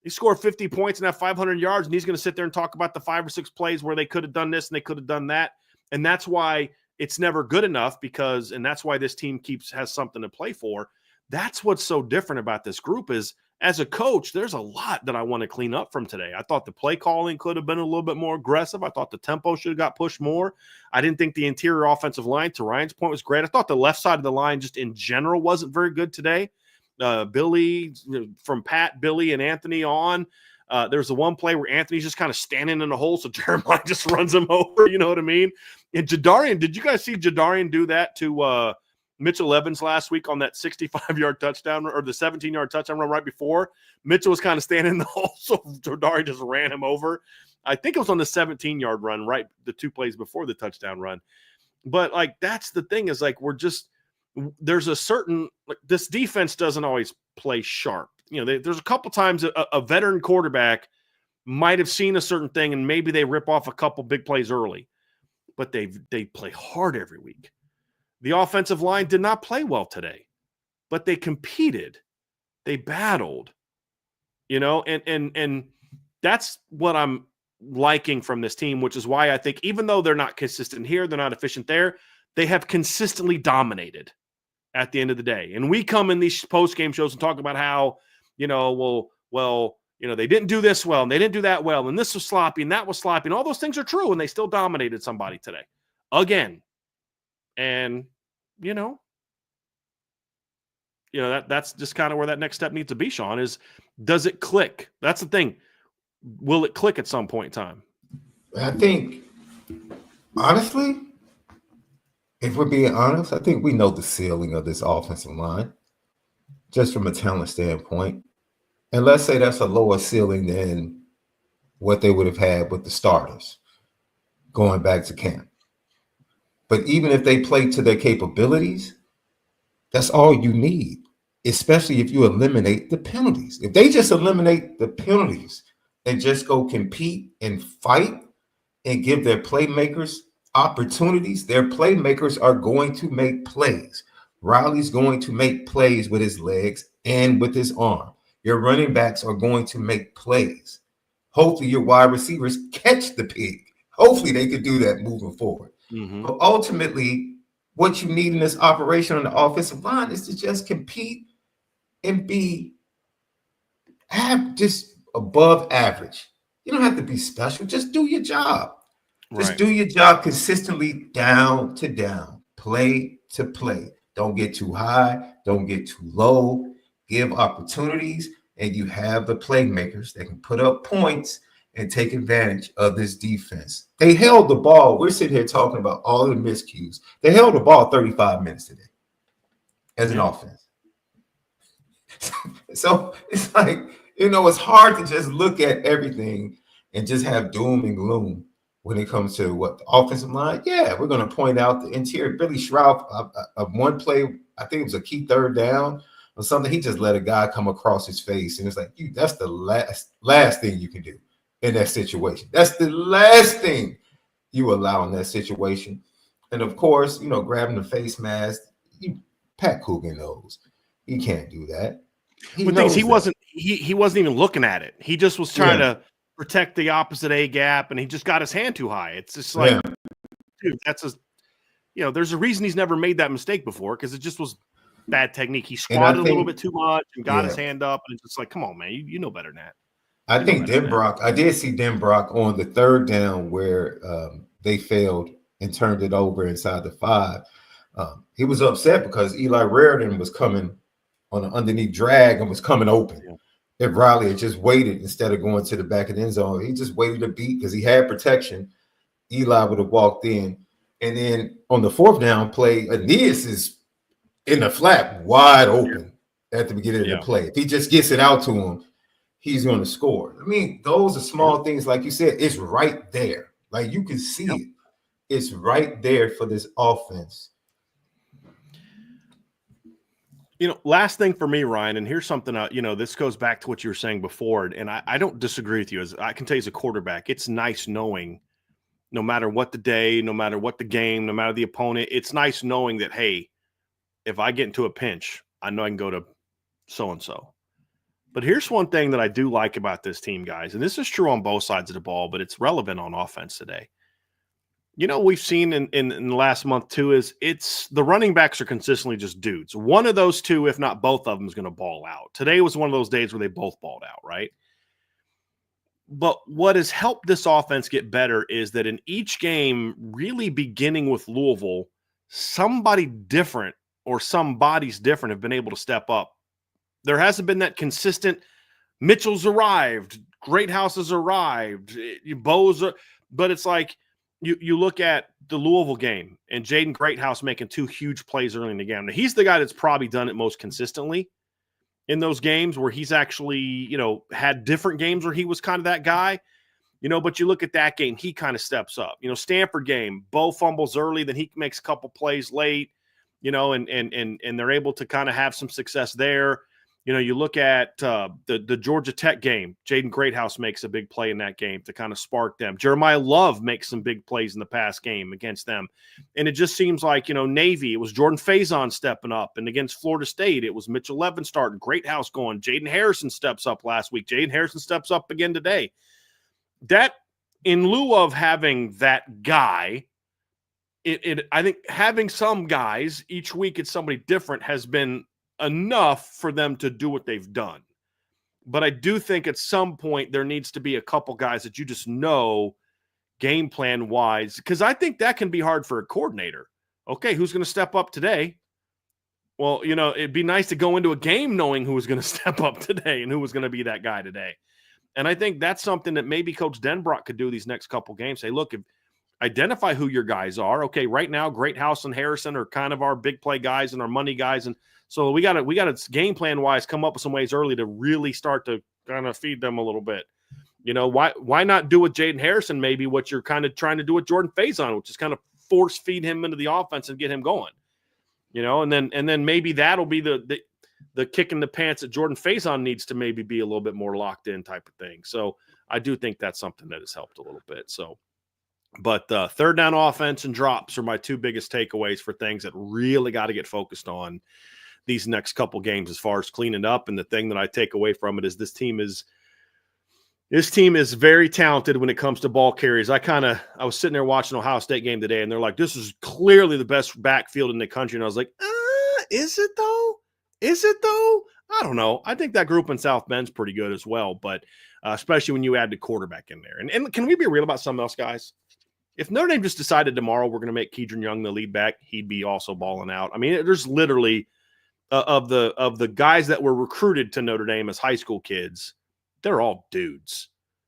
He scored 50 points and have 500 yards, and he's going to sit there and talk about the 5 or 6 plays where they could have done this and they could have done that. And that's why it's never good enough, and that's why this team has something to play for. That's what's so different about this group is, as a coach, there's a lot that I want to clean up from today. I thought the play calling could have been a little bit more aggressive. I thought the tempo should have got pushed more. I didn't think the interior offensive line, to Ryan's point, was great. I thought the left side of the line just in general wasn't very good today. Billy, from Pat, Billy, and Anthony on. There's the one play where Anthony's just kind of standing in the hole, so Jeremiah just runs him over. You know what I mean? And Jadarian, did you guys see Jadarian do that to Mitchell Evans last week on that 65-yard touchdown, or the 17-yard touchdown run right before? Mitchell was kind of standing in the hole, so Jadarian just ran him over. I think it was on the 17-yard run, right, the 2 plays before the touchdown run. But, like, that's the thing is, like, there's a certain – this defense doesn't always play sharp. There's a couple times a veteran quarterback might have seen a certain thing, and maybe they rip off a couple big plays early. But they play hard every week. The offensive line did not play well today, but they competed. They battled, and that's what I'm liking from this team, which is why I think even though they're not consistent here, they're not efficient there, they have consistently dominated at the end of the day. And we come in these post-game shows and talk about how, they didn't do this well and they didn't do that well, and this was sloppy and that was sloppy, and all those things are true, and they still dominated somebody today. Again. And, that's just kind of where that next step needs to be, Sean, is does it click? That's the thing. Will it click at some point in time? I think, honestly, if we're being honest, I think we know the ceiling of this offensive line, just from a talent standpoint. And let's say that's a lower ceiling than what they would have had with the starters going back to camp. But even if they play to their capabilities, that's all you need, especially if you eliminate the penalties. If they just eliminate the penalties and just go compete and fight and give their playmakers opportunities, their playmakers are going to make plays. Riley's going to make plays with his legs and with his arm. Your running backs are going to make plays. Hopefully your wide receivers catch the pig. Hopefully they could do that moving forward. Mm-hmm. But ultimately, what you need in this operation on the offensive line is to just compete and be just above average. You don't have to be special. Just do your job. Just do your job consistently, down to down, play to play. Don't get too high. Don't get too low. Give opportunities, and you have the playmakers that can put up points and take advantage of this defense. They held the ball. We're sitting here talking about all the miscues. They held the ball 35 minutes today as an offense. So it's like, it's hard to just look at everything and just have doom and gloom when it comes to what the offensive line. Yeah, we're going to point out the interior. Billy Shroud, of one play, I think it was a key third down or something. He just let a guy come across his face, and it's like, that's the last thing you can do in that situation. That's the last thing you allow in that situation. And of course, grabbing the face mask, Pat Coogan knows he can't do that. He wasn't even looking at it. He just was trying to protect the opposite A gap, and he just got his hand too high. It's just like, dude, there's a reason he's never made that mistake before, because it just was bad technique. He squatted a little bit too much and got his hand up, and it's just like, come on, man, you know better than that. I think Denbrock, I did see Denbrock on the third down where they failed and turned it over inside the 5. He was upset because Eli Raridan was coming on an underneath drag and was coming open. Yeah. If Riley had just waited instead of going to the back of the end zone, he just waited a beat because he had protection. Eli would have walked in. And then on the 4th down play, Aeneas is in the flat wide open at the beginning of the play. If he just gets it out to him, he's going to score. I mean, those are small things. Like you said, it's right there. Like, you can see it. It's right there for this offense. Last thing for me, Ryan, and here's something, this goes back to what you were saying before, and I don't disagree with you. As I can tell you as a quarterback, it's nice knowing no matter what the day, no matter what the game, no matter the opponent, it's nice knowing that, hey, if I get into a pinch, I know I can go to so-and-so. But here's one thing that I do like about this team, guys, and this is true on both sides of the ball, but it's relevant on offense today. We've seen in the last month too, is it's the running backs are consistently just dudes. One of those two, if not both of them, is going to ball out. Today was one of those days where they both balled out, right? But what has helped this offense get better is that in each game, really beginning with Louisville, somebody different or some bodies different have been able to step up. There hasn't been that consistent Mitchell's arrived, Greathouse has arrived, Bo's, but it's like you look at the Louisville game and Jaden Greathouse making 2 huge plays early in the game. Now, he's the guy that's probably done it most consistently in those games where he's actually, had different games where he was kind of that guy, but you look at that game, he kind of steps up. Stanford game, Bo fumbles early, then he makes a couple plays late, and they're able to kind of have some success there. You look at the Georgia Tech game. Jaden Greathouse makes a big play in that game to kind of spark them. Jeremiah Love makes some big plays in the past game against them. And it just seems like, Navy, it was Jordan Faison stepping up. And against Florida State, it was Mitchell Levin starting, Greathouse going. Jaden Harrison steps up last week. Jaden Harrison steps up again today. That, in lieu of having that guy, I think having some guys each week, it's somebody different, has been enough for them to do what they've done. But I do think at some point there needs to be a couple guys that you just know game plan wise, because I think that can be hard for a coordinator. Okay, who's going to step up today? Well, it'd be nice to go into a game knowing who was going to step up today and who was going to be that guy today. And I think that's something that maybe Coach Denbrock could do these next couple games. Say, look, if Identify who your guys are. Okay, right now, Greathouse and Harrison are kind of our big play guys and our money guys, and so we got to game plan wise come up with some ways early to really start to kind of feed them a little bit. You know, why not do with Jaden Harrison maybe what you're kind of trying to do with Jordan Faison, which is kind of force feed him into the offense and get him going. You know, and then maybe that'll be the kick in the pants that Jordan Faison needs to maybe be a little bit more locked in type of thing. So I do think that's something that has helped a little bit. So. But third down offense and drops are my two biggest takeaways for things that really got to get focused on these next couple games as far as cleaning up. And the thing that I take away from it is this team is very talented when it comes to ball carries. I was sitting there watching Ohio State game today, and they're like, this is clearly the best backfield in the country. And I was like, is it though? Is it though? I don't know. I think that group in South Bend's pretty good as well, but especially when you add the quarterback in there. And can we be real about something else, guys? If Notre Dame just decided tomorrow we're going to make Kedron Young the lead back, he'd be also balling out. I mean, there's literally of the guys that were recruited to Notre Dame as high school kids, they're all dudes.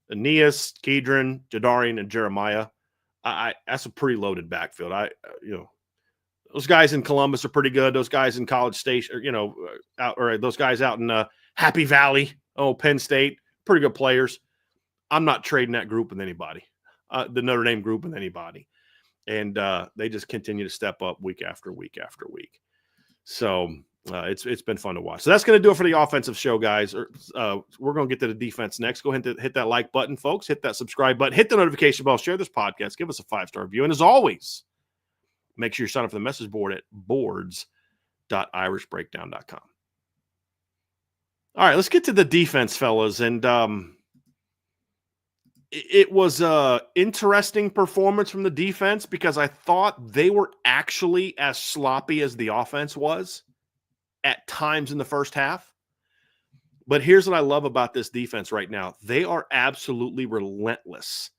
Aeneas, Kedron, Jadarian, and Jeremiah. That's a pretty loaded backfield. Those guys in Columbus are pretty good. Those guys in College Station, those guys out in Happy Valley, Penn State, pretty good players. I'm not trading that group with anybody. The Notre Dame group with anybody. And they just continue to step up week after week after week. So it's been fun to watch. So that's going to do it for the offensive show, guys. We're going to get to the defense next. Go ahead and hit that like button, folks. Hit that subscribe button. Hit the notification bell. Share this podcast. Give us a 5-star review. And as always, make sure you sign up for the message board at boards.irishbreakdown.com. All right, let's get to the defense, fellas. And it was an interesting performance from the defense because I thought they were actually as sloppy as the offense was at times in the first half. But here's what I love about this defense right now. They are absolutely relentless.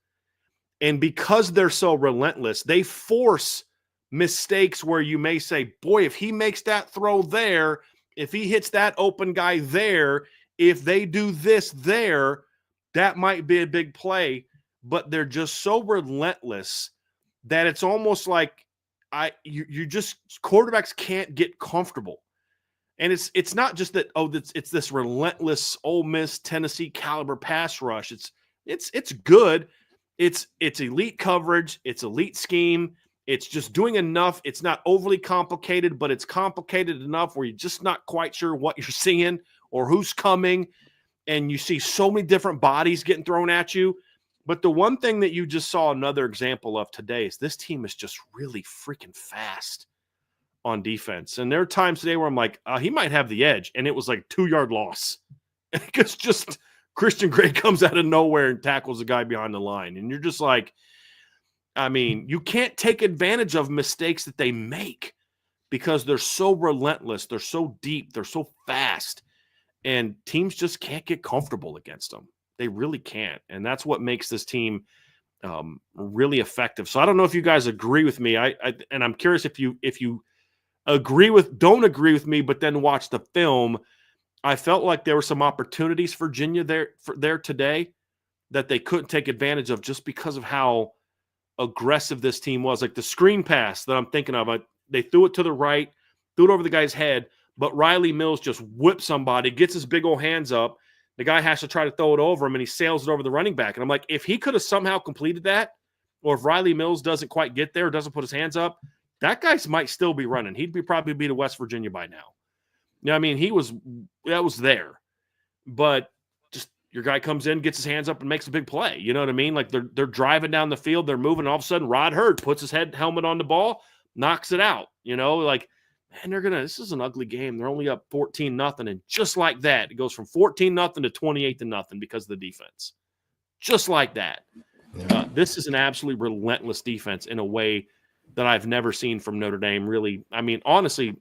And because they're so relentless, they force mistakes where you may say, boy, if he makes that throw there, if he hits that open guy there, if they do this there, that might be a big play, but they're just so relentless that it's almost like quarterbacks can't get comfortable. And it's not just that, it's this relentless Ole Miss, Tennessee caliber pass rush. It's good. It's elite coverage. It's elite scheme. It's just doing enough. It's not overly complicated, but it's complicated enough where you're just not quite sure what you're seeing or who's coming. And you see so many different bodies getting thrown at you. But the one thing that you just saw another example of today is this team is just really freaking fast on defense. And there are times today where I'm like, he might have the edge. And it was like 2-yard loss. Because just Christian Gray comes out of nowhere and tackles the guy behind the line. And you're just like, I mean, you can't take advantage of mistakes that they make because they're so relentless. They're so deep. They're so fast. And teams just can't get comfortable against them. They really can't. And that's what makes this team really effective. So I don't know if you guys agree with me. And I'm curious if you don't agree with me, but then watch the film. I felt like there were some opportunities for Virginia there today that they couldn't take advantage of just because of how aggressive this team was. Like the screen pass that I'm thinking of, they threw it to the right, threw it over the guy's head. But Riley Mills just whips somebody, gets his big old hands up. The guy has to try to throw it over him, and he sails it over the running back. And I'm like, if he could have somehow completed that, or if Riley Mills doesn't quite get there, doesn't put his hands up, that guy might still be running. He'd probably be to West Virginia by now. You know, I mean, that was there. But just your guy comes in, gets his hands up, and makes a big play. You know what I mean? Like they're driving down the field, they're moving. All of a sudden, Rod Hurd puts his helmet on the ball, knocks it out. You know, like, and this is an ugly game. They're only up 14-0. And just like that, it goes from 14-0 to 28-0 because of the defense. Just like that. Yeah. This is an absolutely relentless defense in a way that I've never seen from Notre Dame. Really, I mean, honestly,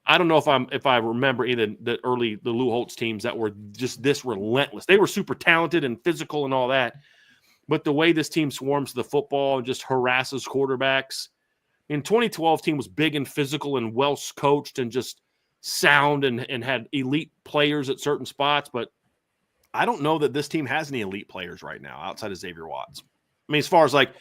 I don't know if I remember either the Lou Holtz teams that were just this relentless. They were super talented and physical and all that. But the way this team swarms the football and just harasses quarterbacks. In 2012, team was big and physical and well coached and just sound and had elite players at certain spots. But I don't know that this team has any elite players right now outside of Xavier Watts. I mean, as far as like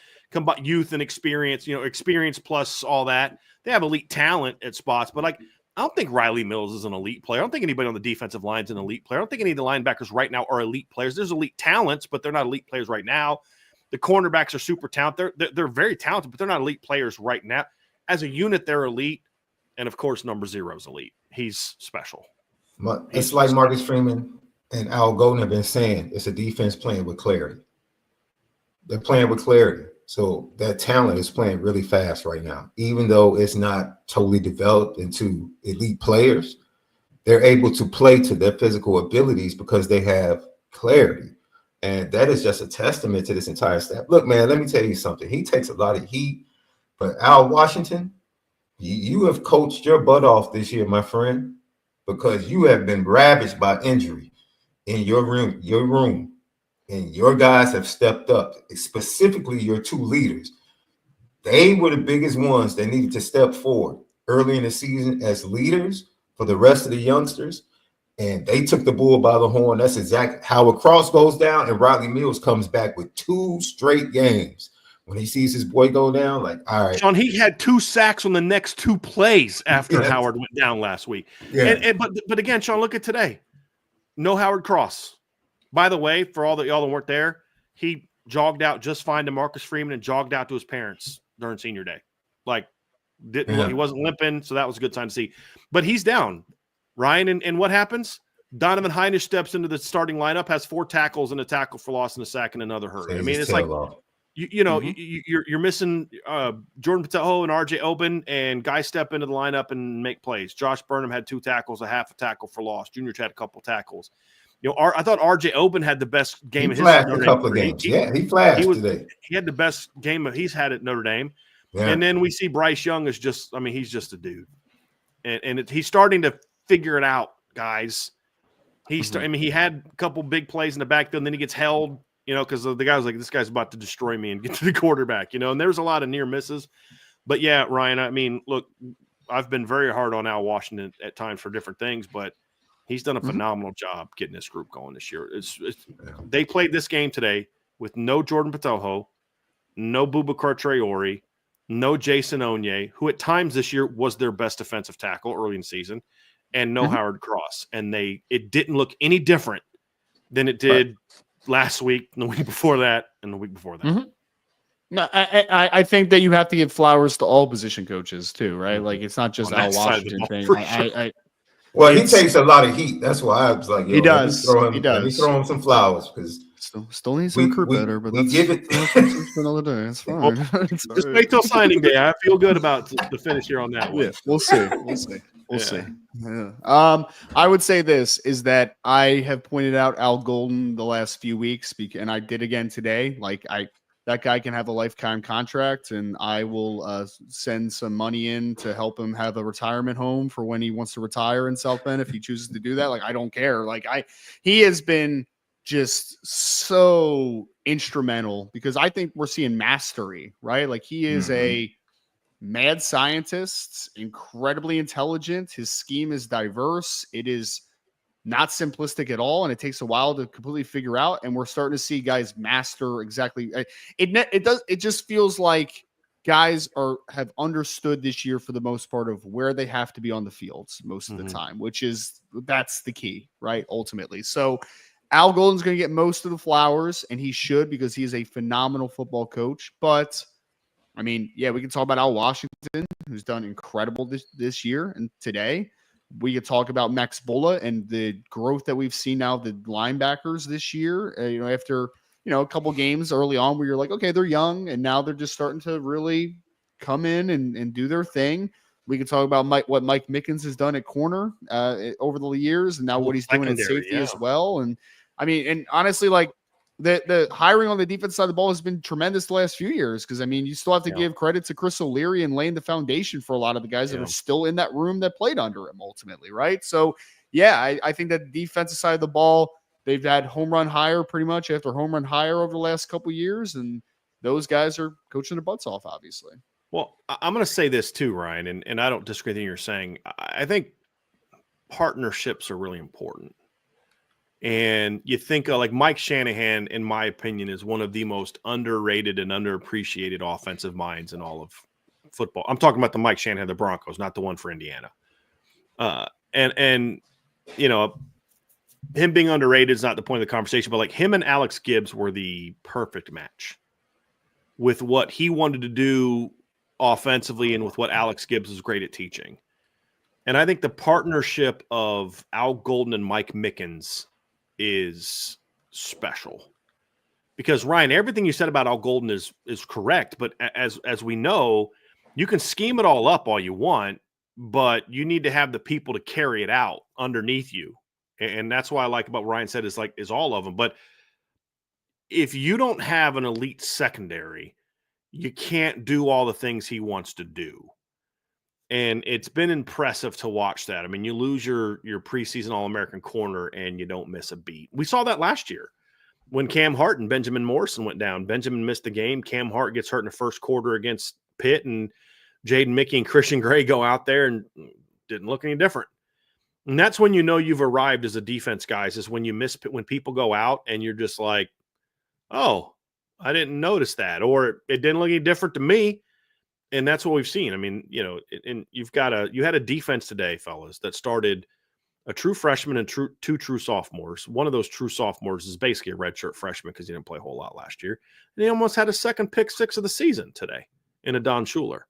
youth and experience, experience plus all that. They have elite talent at spots, but like, I don't think Riley Mills is an elite player. I don't think anybody on the defensive line is an elite player. I don't think any of the linebackers right now are elite players. There's elite talents, but they're not elite players right now. The cornerbacks are super talented. They're very talented, but they're not elite players right now. As a unit, they're elite. And, of course, number 0 is elite. He's special. It's like Marcus Freeman and Al Golden have been saying, it's a defense playing with clarity. They're playing with clarity. So that talent is playing really fast right now. Even though it's not totally developed into elite players, they're able to play to their physical abilities because they have clarity. And that is just a testament to this entire staff. Look, man, let me tell you something. He takes a lot of heat, but Al Washington, you have coached your butt off this year, my friend, because you have been ravaged by injury in your room. And your guys have stepped up, specifically your 2 leaders. They were the biggest ones that needed to step forward early in the season as leaders for the rest of the youngsters. And they took the bull by the horn. That's exactly how a cross goes down. And Riley Mills comes back with 2 straight games. When he sees his boy go down, like, all right. Sean, he had 2 sacks on the next 2 plays after Howard went down last week. Yeah. But again, Sean, look at today. No Howard Cross. By the way, for all that y'all that weren't there, he jogged out just fine to Marcus Freeman and jogged out to his parents during senior day. Like, he wasn't limping, so that was a good sign to see. But he's down, Ryan, and what happens? Donovan Heinisch steps into the starting lineup, has 4 tackles and a tackle for loss and a sack and another hurt. I mean, it's like you're missing Jordan Patejo and RJ Oben, and guys step into the lineup and make plays. Josh Burnham had 2 tackles, a half a tackle for loss. Junior had a couple tackles. I thought RJ Oben had the best game of his career. A couple of games. He flashed today. He had the best game he's had at Notre Dame. Yeah. And then we see Bryce Young is he's just a dude. And he's starting to figure it out, guys. He had a couple big plays in the backfield, and then he gets held, because the guy was like, this guy's about to destroy me and get to the quarterback, and there's a lot of near misses. But yeah, Ryan, I mean, look, I've been very hard on Al Washington at times for different things, but he's done a phenomenal job getting this group going this year. They played this game today with no Jordan Patejo, no Boubacar Traore, no Jason Onye, who at times this year was their best defensive tackle early in the season, and no Howard Cross. And it didn't look any different than it did last week, the week before that, and the week before that. No, I think that you have to give flowers to all position coaches too, right? Like, it's not just Al Washington thing. Well, he takes a lot of heat. That's why I was like, he does. Let me throw him some flowers because still needs to recruit better. But we give it another day. It's fine. Well, just wait till signing day. I feel good about the finish here on that one. Yeah, we'll see. We'll see. Yeah. I would say this is that I have pointed out Al Golden the last few weeks, and I did again today. Like, that guy can have a lifetime contract, and I will send some money in to help him have a retirement home for when he wants to retire in South Bend if he chooses to do that. Like, I don't care. Like, he has been just so instrumental because I think we're seeing mastery, right? Like, he is a mad scientist, incredibly intelligent. His scheme is diverse. It is not simplistic at all, and it takes a while to completely figure out. And we're starting to see guys master exactly. It just feels like guys have understood this year for the most part of where they have to be on the fields most of the time, that's the key, right? Ultimately. So Al Golden's going to get most of the flowers, and he should, because he is a phenomenal football coach. But I mean, yeah, we can talk about Al Washington, who's done incredible this year and today. We could talk about Max Bulla and the growth that we've seen now of the linebackers this year. After a couple games early on where you're like, okay, they're young, and now they're just starting to really come in and do their thing. We could talk about what Mike Mickens has done at corner over the years, and now what he's doing at safety as well. And I mean, and honestly, like, the hiring on the defense side of the ball has been tremendous the last few years, because, I mean, you still have to give credit to Chris O'Leary and laying the foundation for a lot of the guys that are still in that room that played under him ultimately, right? So, yeah, I think that the defensive side of the ball, they've had home run hire pretty much after home run hire over the last couple of years, and those guys are coaching their butts off, obviously. Well, I'm going to say this too, Ryan, and I don't disagree with anything you're saying. I think partnerships are really important. And you think of like Mike Shanahan, in my opinion, is one of the most underrated and underappreciated offensive minds in all of football. I'm talking about the Mike Shanahan, the Broncos, not the one for Indiana. And you know, him being underrated is not the point of the conversation, but like him and Alex Gibbs were the perfect match with what he wanted to do offensively and with what Alex Gibbs was great at teaching. And I think the partnership of Al Golden and Mike Mickens is special. Because Ryan, everything you said about Al Golden is correct, but as we know, you can scheme it all up all you want, but you need to have the people to carry it out underneath you. And that's why I like about what Ryan said is all of them. But if you don't have an elite secondary, you can't do all the things he wants to do. And it's been impressive to watch that. I mean, you lose your preseason All-American corner and you don't miss a beat. We saw that last year when Cam Hart and Benjamin Morrison went down. Benjamin missed the game. Cam Hart gets hurt in the first quarter against Pitt, and Jaden Mickey and Christian Gray go out there and didn't look any different. And that's when you know you've arrived as a defense, guys, is when you miss when people go out and you're just like, oh, I didn't notice that, or it didn't look any different to me. And that's what we've seen. I mean, you know, and you had a defense today, fellas, that started a true freshman and two true sophomores. One of those true sophomores is basically a redshirt freshman because he didn't play a whole lot last year. And he almost had a second pick six of the season today in Adon Schuler.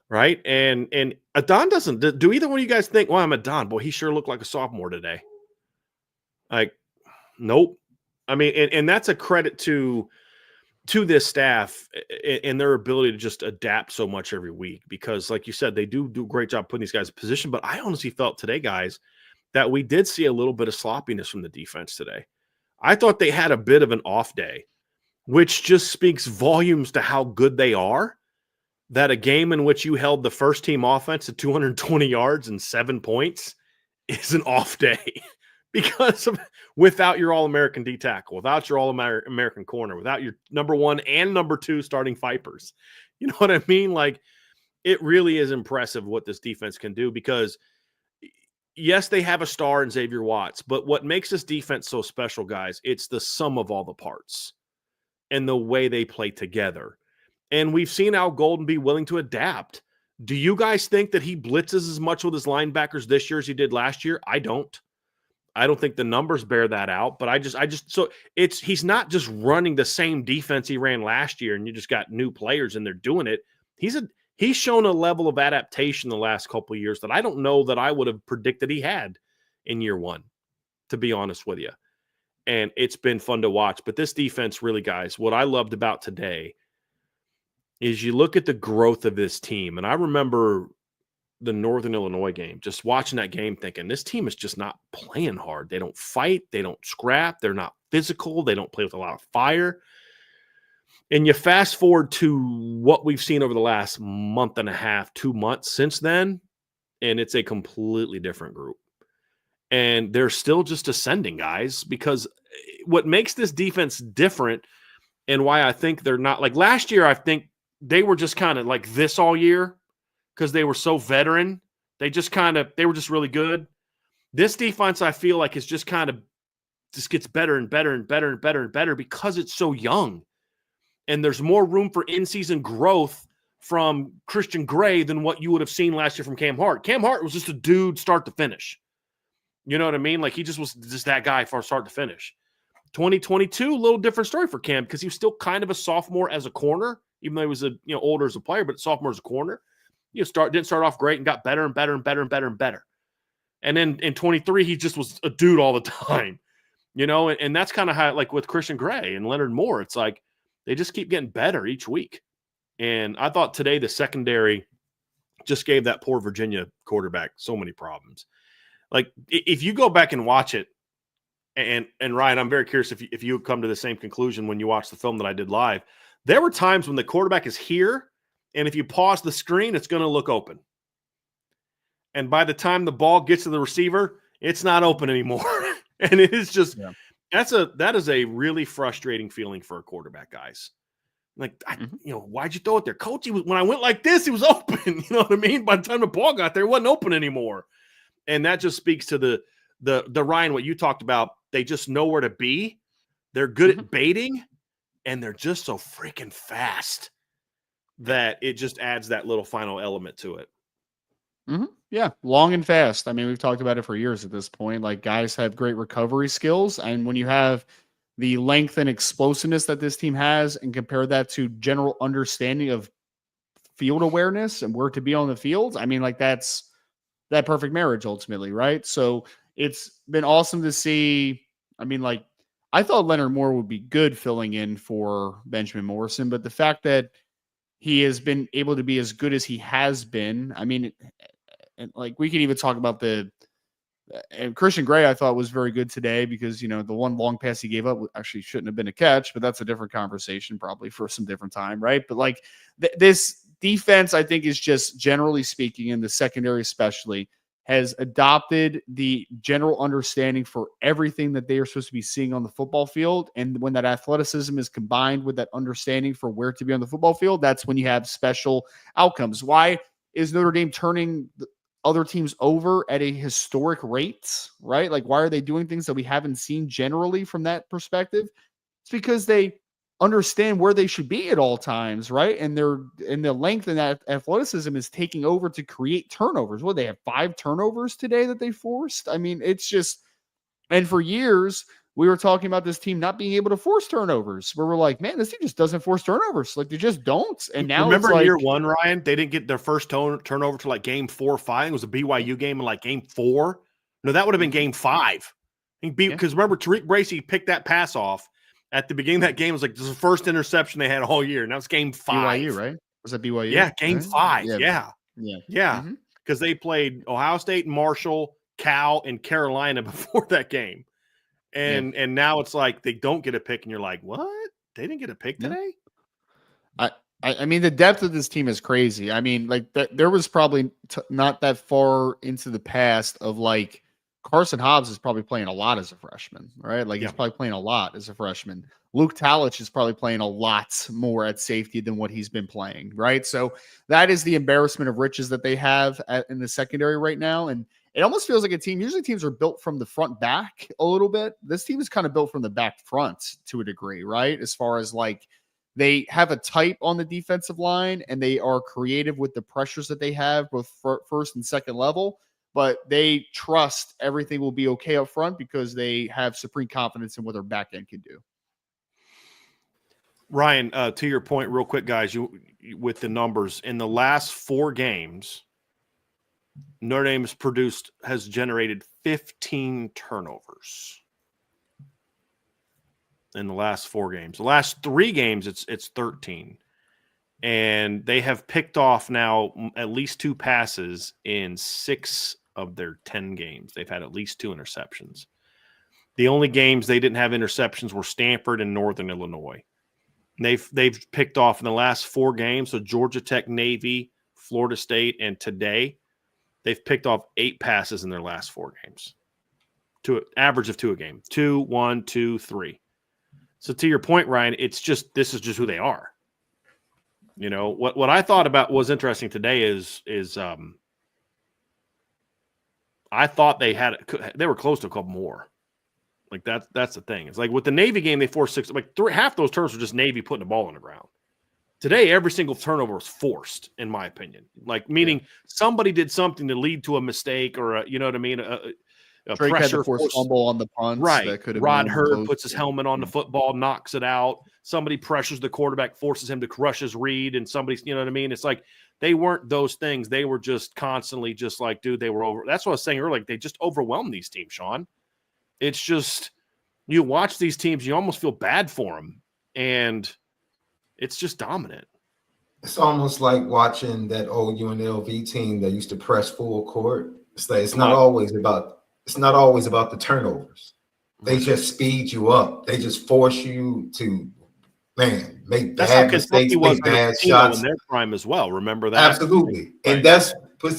Right. And Adon doesn't do either one of you guys think, well, I'm Adon. Boy, he sure looked like a sophomore today. Like, nope. I mean, and that's a credit to this staff and their ability to just adapt so much every week, because like you said, they do a great job putting these guys in position. But I honestly felt today, guys, that we did see a little bit of sloppiness from the defense today. I thought they had a bit of an off day, which just speaks volumes to how good they are. That a game in which you held the first team offense to 220 yards and 7 points is an off day because without your All-American D tackle, without your All-American corner, without your number 1 and number 2 starting Vipers. You know what I mean? Like, it really is impressive what this defense can do, because yes, they have a star in Xavier Watts, but what makes this defense so special, guys, it's the sum of all the parts and the way they play together. And we've seen Al Golden be willing to adapt. Do you guys think that he blitzes as much with his linebackers this year as he did last year? I don't. I don't think the numbers bear that out, but he's not just running the same defense he ran last year and you just got new players and they're doing it. He's shown a level of adaptation the last couple of years that I don't know that I would have predicted he had in year one, to be honest with you. And it's been fun to watch. But this defense really, guys, what I loved about today is you look at the growth of this team. And I remember the Northern Illinois game, just watching that game thinking, this team is just not playing hard. They don't fight. They don't scrap. They're not physical. They don't play with a lot of fire. And you fast forward to what we've seen over the last month and a half, 2 months since then, and it's a completely different group. And they're still just ascending, guys, because what makes this defense different and why I think they're not like last year, I think they were just kind of like this all year because they were so veteran. They were just really good. This defense, I feel like, is just kind of just gets better and better and better and better and better because it's so young. And there's more room for in-season growth from Christian Gray than what you would have seen last year from Cam Hart. Cam Hart was just a dude start to finish. You know what I mean? Like, he just was just that guy from start to finish. 2022, a little different story for Cam because he was still kind of a sophomore as a corner, even though he was older as a player, but sophomore as a corner. Didn't start off great and got better and better and better and better and better. And then in 23, he just was a dude all the time. And that's kind of how, like with Christian Gray and Leonard Moore, it's like they just keep getting better each week. And I thought today the secondary just gave that poor Virginia quarterback so many problems. Like, if you go back and watch it, and Ryan, I'm very curious if you come to the same conclusion when you watch the film that I did live. There were times when the quarterback is here, and if you pause the screen, it's going to look open. And by the time the ball gets to the receiver, it's not open anymore. And it is just that is a really frustrating feeling for a quarterback, guys. Like, why'd you throw it there, Coach? When I went like this, he was open. You know what I mean? By the time the ball got there, it wasn't open anymore. And that just speaks to the Ryan, what you talked about They just know where to be. They're good at baiting, and they're just so freaking fast that it just adds that little final element to it. Yeah, long and fast. I mean, we've talked about it for years at this point. Like, guys have great recovery skills, and when you have the length and explosiveness that this team has, and compare that to general understanding of field awareness and where to be on the field, I mean, like, that's that perfect marriage ultimately, right? So it's been awesome to see. I mean, like, I thought Leonard Moore would be good filling in for Benjamin Morrison, but the fact that he has been able to be as good as he has been, I mean, and like, we can even talk about and Christian Gray, I thought, was very good today because, the one long pass he gave up actually shouldn't have been a catch, but that's a different conversation probably for some different time, right? But like, this defense, I think, is just, generally speaking, in the secondary especially, has adopted the general understanding for everything that they are supposed to be seeing on the football field. And when that athleticism is combined with that understanding for where to be on the football field, that's when you have special outcomes. Why is Notre Dame turning other teams over at a historic rate, right? Like, why are they doing things that we haven't seen generally from that perspective? It's because they understand where they should be at all times, right? And the length and that athleticism is taking over to create turnovers. What, they have 5 turnovers today that they forced? I mean, it's just, and for years we were talking about this team not being able to force turnovers, where we're like, man, this team just doesn't force turnovers. Like, they just don't. And now remember, it's like, year one, Ryan, they didn't get their first turnover to like game 4 or 5. It was a BYU game in like game 4. No, that would have been game 5. Because remember, Tariq Bracy picked that pass off at the beginning of that game. It was like, this is the first interception they had all year. And that was game 5. BYU, right? Was that BYU? Yeah, game 5. Yeah. Because they played Ohio State, Marshall, Cal, and Carolina before that game. And now it's like they don't get a pick, and you're like, what? They didn't get a pick today? I mean, the depth of this team is crazy. I mean, like, there was probably not that far into the past of, like, Carson Hobbs is probably playing a lot as a freshman, right? Like, he's probably playing a lot as a freshman. Luke Talich is probably playing a lot more at safety than what he's been playing, right? So that is the embarrassment of riches that they have in the secondary right now. And it almost feels like a team. Usually teams are built from the front back a little bit. This team is kind of built from the back front to a degree, right? As far as, like, they have a type on the defensive line, and they are creative with the pressures that they have, both first and second level, but they trust everything will be okay up front because they have supreme confidence in what their back end can do. Ryan, to your point real quick, guys, you with the numbers, in the last 4 games, Notre Dame has generated 15 turnovers in the last 4 games. The last 3 games, it's 13. And they have picked off now at least 2 passes in 6 of their 10 games. They've had at least 2 interceptions. The only games they didn't have interceptions were Stanford and Northern Illinois. They've picked off in the last 4 games, so Georgia Tech, Navy, Florida State, and today, they've picked off 8 passes in their last 4 games. To an average of 2 a game. 2, 1, 2, 3. So to your point, Ryan, this is just who they are. What I thought about was interesting today is I thought they were close to a couple more. Like, that's the thing. It's like with the Navy game, they forced 6. Like, half those turnovers were just Navy putting the ball on the ground. Today, every single turnover was forced, in my opinion. Like, meaning somebody did something to lead to a mistake or you know what I mean? A Drake pressure had the forced fumble on the punts. Right. That could have Rod been Hurd puts his helmet on the football, knocks it out. Somebody pressures the quarterback, forces him to crush his read, and somebody's, you know what I mean? It's like they weren't those things. They were just constantly just like, dude, they were over. That's what I was saying earlier. Like, they just overwhelmed these teams, Sean. It's just, you watch these teams, you almost feel bad for them, and it's just dominant. It's almost like watching that old UNLV team that used to press full court. It's like, it's not always about the turnovers. They just speed you up. They just force you to, make bad mistakes, make bad shots. In their prime as well. Remember that? Absolutely. And that's,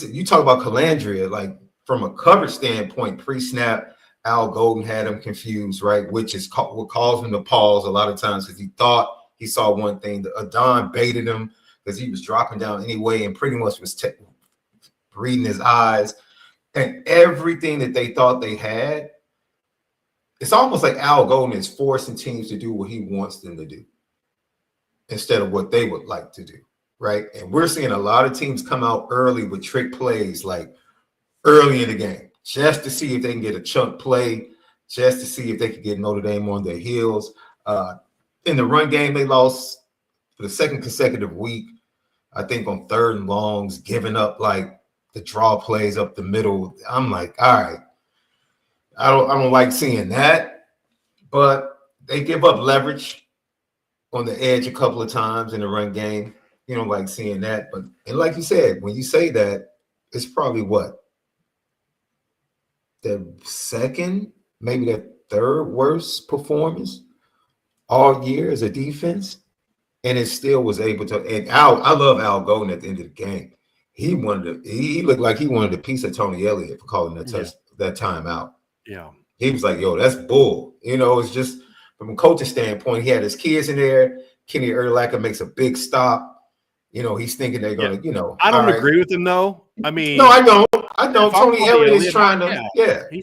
you talk about Calandria, like, from a cover standpoint, pre-snap, Al Golden had him confused, right? Which is what caused him to pause a lot of times because he thought he saw one thing. Adon baited him because he was dropping down anyway and pretty much was reading his eyes. And everything that they thought they had, it's almost like Al Golden is forcing teams to do what he wants them to do instead of what they would like to do, right? And we're seeing a lot of teams come out early with trick plays, like early in the game, just to see if they can get a chunk play, just to see if they can get Notre Dame on their heels. In the run game, they lost for the second consecutive week, I think on 3rd and longs, giving up like the draw plays up the middle. I'm like, all right, I don't like seeing that, but they give up leverage on the edge a couple of times in the run game. You don't like seeing that, but and like you said, when you say that, it's probably what, the second, maybe the third worst performance all year as a defense, and it still was able to. And I love Al Golden at the end of the game. He looked like he wanted a piece of Tony Elliott for calling that timeout. Yeah, he was like, "Yo, that's bull." It's just from a coaching standpoint. He had his kids in there. Kenny Urlacher makes a big stop. He's thinking they're going to. I don't agree with him though. I mean, no, I don't. Tony Elliott is trying to.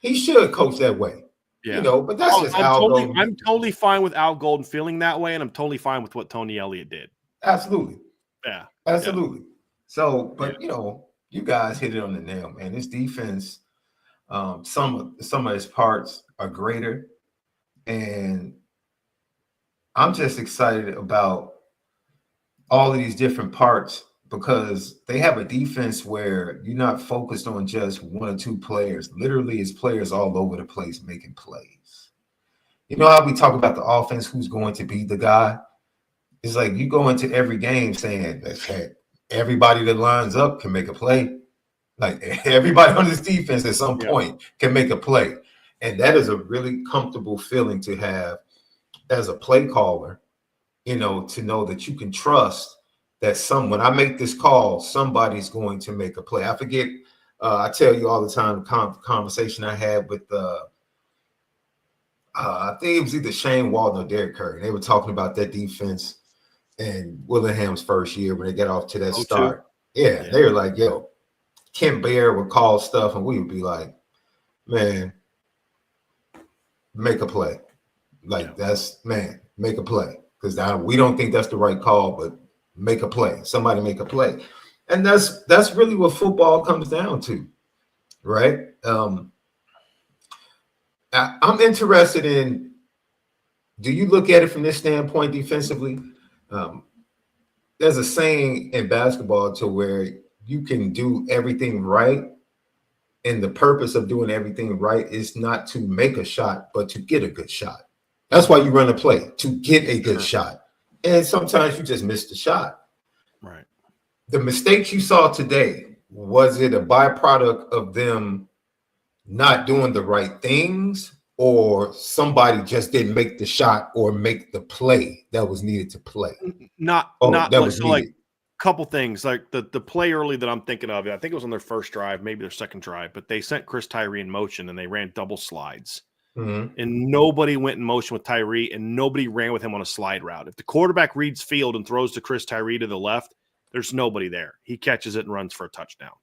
He should coach that way. Yeah. But that's just Al Golden. I'm totally fine with Al Golden feeling that way, and I'm totally fine with what Tony Elliott did. Absolutely. Yeah. Absolutely. Yeah. So, but you guys hit it on the nail, man. This defense, some of its parts are greater, and I'm just excited about all of these different parts because they have a defense where you're not focused on just one or two players. Literally, it's players all over the place making plays. You know how we talk about the offense, who's going to be the guy? It's like you go into every game saying that everybody that lines up can make a play. Like everybody on this defense at some point can make a play. And that is a really comfortable feeling to have as a play caller, to know that you can trust that when I make this call, somebody's going to make a play. I forget, I tell you all the time, the conversation I had with, I think it was either Shane Walton or Derek Curry. They were talking about that defense in Willingham's first year when they got off to that start. Yeah, they were like, yo, Kent Bear would call stuff and we would be like, man, make a play. Make a play. Because we don't think that's the right call, but make a play. Somebody make a play. And that's really what football comes down to, right? I'm interested in, do you look at it from this standpoint defensively? There's a saying in basketball to where you can do everything right, and the purpose of doing everything right is not to make a shot, but to get a good shot. That's why you run a play, to get a good shot. And sometimes you just miss the shot. Right. The mistakes you saw today, was it a byproduct of them not doing the right things, or somebody just didn't make the shot or make the play that was needed to play? Couple things, like the play early that I'm thinking of, I think it was on their first drive, maybe their second drive, but they sent Chris Tyree in motion and they ran double slides. Mm-hmm. And nobody went in motion with Tyree and nobody ran with him on a slide route. If the quarterback reads field and throws to Chris Tyree to the left, there's nobody there. He catches it and runs for a touchdown.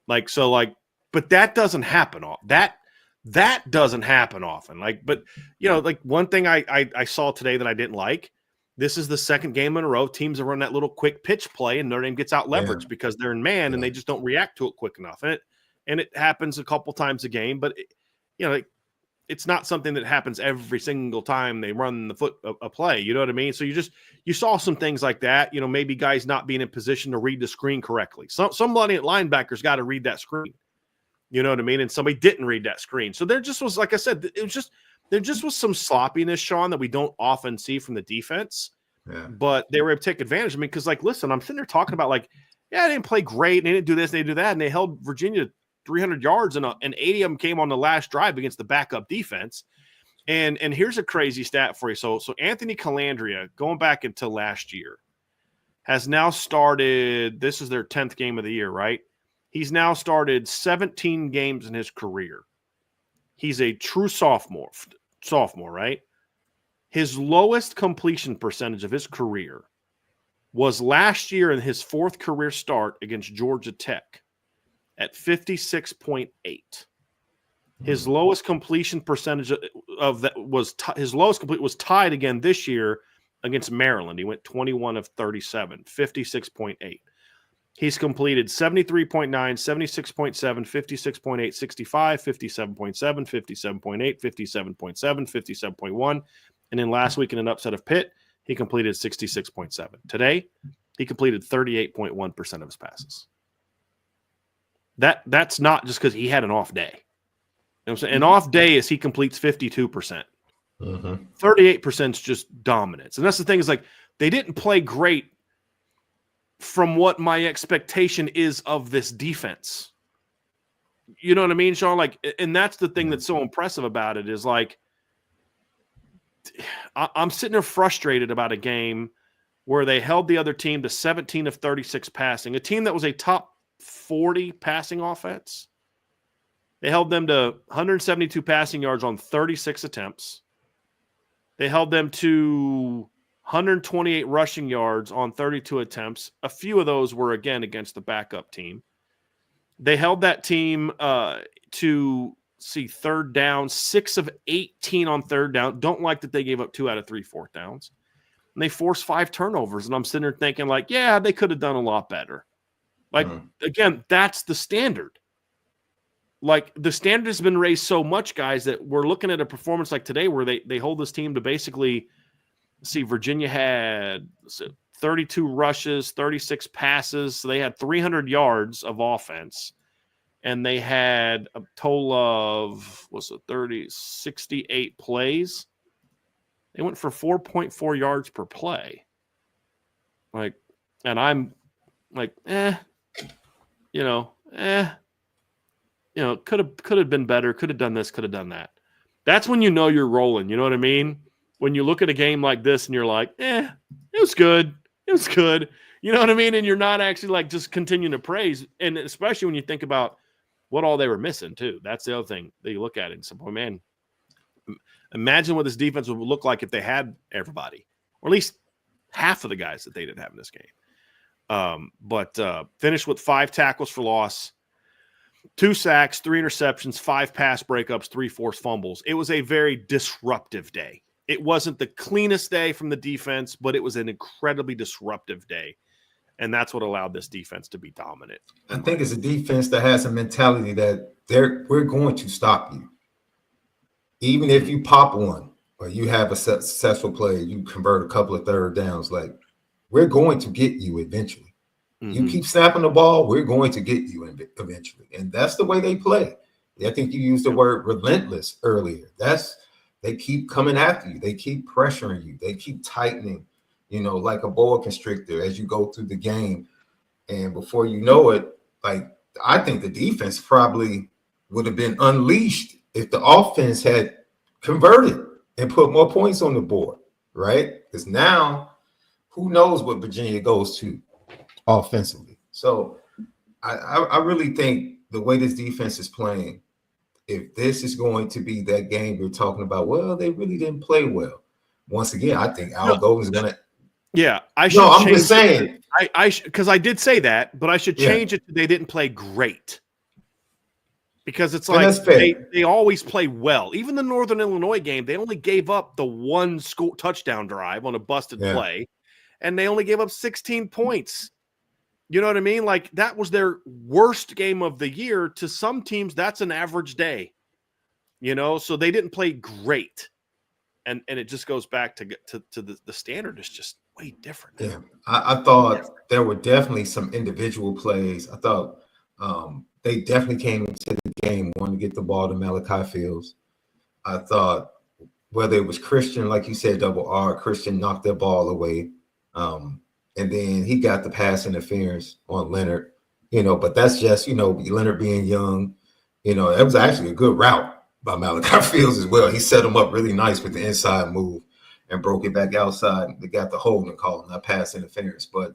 But that doesn't happen. That doesn't happen often. One thing I saw today that I didn't like, this is the second game in a row. Teams are running that little quick pitch play and Notre Dame gets out leveraged because they're in man and they just don't react to it quick enough. And it happens a couple times a game, but it's not something that happens every single time they run a play. You know what I mean? So you saw some things like that, maybe guys not being in position to read the screen correctly. Somebody at linebackers got to read that screen. You know what I mean? And somebody didn't read that screen. So there just was, like I said, there just was some sloppiness, Sean, that we don't often see from the defense. Yeah. But they were able to take advantage of me because, listen, I'm sitting there talking about, they didn't play great, and they didn't do this, and they didn't do that, and they held Virginia 300 yards, and 80 of them came on the last drive against the backup defense. And here's a crazy stat for you. So Anthony Calandria, going back until last year, has now started – this is their 10th game of the year, right? He's now started 17 games in his career. He's a true sophomore, right? His lowest completion percentage of his career was last year in his fourth career start against Georgia Tech at 56.8. His lowest completion percentage of that was his lowest complete was tied again this year against Maryland. He went 21 of 37, 56.8. He's completed 73.9, 76.7, 56.8, 65, 57.7, 57.8, 57.7, 57.1. And then last week in an upset of Pitt, he completed 66.7. Today, he completed 38.1% of his passes. That's not just because he had an off day. You know what I'm saying? An off day is he completes 52%. 38% is just dominance. And that's the thing is like they didn't play great from what my expectation is of this defense. You know what I mean, Sean? Like, and that's the thing that's so impressive about it is like I'm sitting there frustrated about a game where they held the other team to 17 of 36 passing, a team that was a top 40 passing offense. They held them to 172 passing yards on 36 attempts. They held them to 128 rushing yards on 32 attempts. A few of those were, again, against the backup team. They held that team to third down, 6 of 18 on third down. Don't like that they gave up 2 out of 3 fourth downs. And they forced 5 turnovers. And I'm sitting there thinking, like, yeah, they could have done a lot better. Like, again, that's the standard. Like, the standard has been raised so much, guys, that we're looking at a performance like today where they hold this team to basically – see, Virginia had 32 rushes, 36 passes. So they had 300 yards of offense. And they had a total of, 68 plays. They went for 4.4 yards per play. Like, and I'm like, could have been better, could have done this, could have done that. That's when you know you're rolling. You know what I mean? When you look at a game like this and you're like, it was good. It was good. You know what I mean? And you're not actually like just continuing to praise. And especially when you think about what all they were missing too. That's the other thing that you look at it and say, boy, man, imagine what this defense would look like if they had everybody, or at least half of the guys that they didn't have in this game. But finished with 5 tackles for loss, 2 sacks, 3 interceptions, 5 pass breakups, 3 forced fumbles. It was a very disruptive day. It wasn't the cleanest day from the defense, but it was an incredibly disruptive day. And that's what allowed this defense to be dominant. I think it's a defense that has a mentality that we're going to stop you. Even if you pop one or you have a successful play, you convert a couple of third downs, like we're going to get you eventually. You keep snapping the ball, we're going to get you eventually. And that's the way they play. I think you used the word relentless earlier. They keep coming after you. They keep pressuring you. They keep tightening, like a boa constrictor as you go through the game. And before you know it, like I think the defense probably would have been unleashed if the offense had converted and put more points on the board, right? Because now who knows what Virginia goes to offensively. So I really think the way this defense is playing, if this is going to be that game you're talking about, well, they really didn't play well. Once again, I think Al Golden's going to. Yeah, I should. No, I'm just saying. Because I did say that, but I should change it to they didn't play great. Because it's like they always play well. Even the Northern Illinois game, they only gave up the 1 touchdown drive on a busted play, and they only gave up 16 points. You know what I mean? Like that was their worst game of the year. To some teams, that's an average day. So they didn't play great, and it just goes back to the standard is just way different. Yeah, I thought there were definitely some individual plays. I thought they definitely came into the game wanting to get the ball to Malachi Fields. I thought whether it was Christian, like you said, double R, Christian knocked that ball away. And then he got the pass interference on Leonard, but that's just, Leonard being young, it was actually a good route by Malachi Fields as well. He set him up really nice with the inside move and broke it back outside. They got the holding call, not pass interference. But,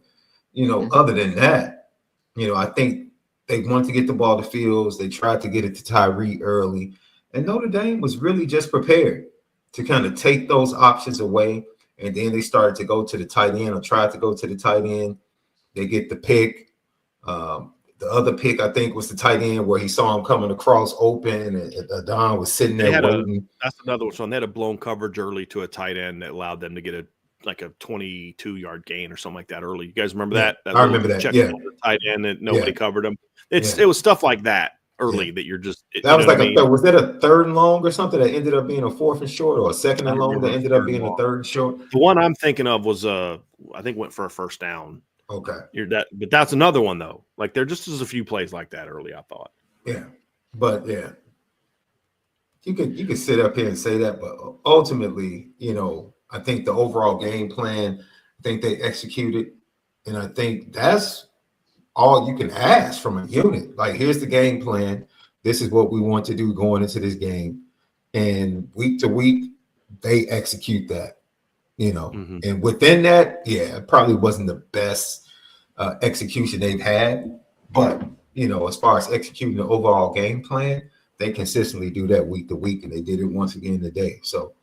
other than that, I think they wanted to get the ball to Fields. They tried to get it to Tyree early. And Notre Dame was really just prepared to kind of take those options away. And then they started to go to the tight end or tried to go to the tight end. They get the pick. The other pick, I think, was the tight end where he saw him coming across open, and Don was sitting there waiting. That's another one. So they had a blown coverage early to a tight end that allowed them to get a 22-yard gain or something like that early. You guys remember that? I remember that. Yeah, tight end and nobody covered him. It was stuff like that early that you're just. That was like was that a 3rd and long or something that ended up being a 4th and short, or a 2nd and long that ended up being a 3rd and short? The one I'm thinking of was I think went for a first down. Okay. But that's another one though. Like there just was a few plays like that early, I thought. Yeah. But yeah. You could sit up here and say that, but ultimately, I think the overall game plan, I think they executed, and I think that's all you can ask from a unit. Like, here's the game plan. This is what we want to do going into this game. And week to week, they execute that. And within that, it probably wasn't the best execution they've had. But, as far as executing the overall game plan, they consistently do that week to week, and they did it once again today. So,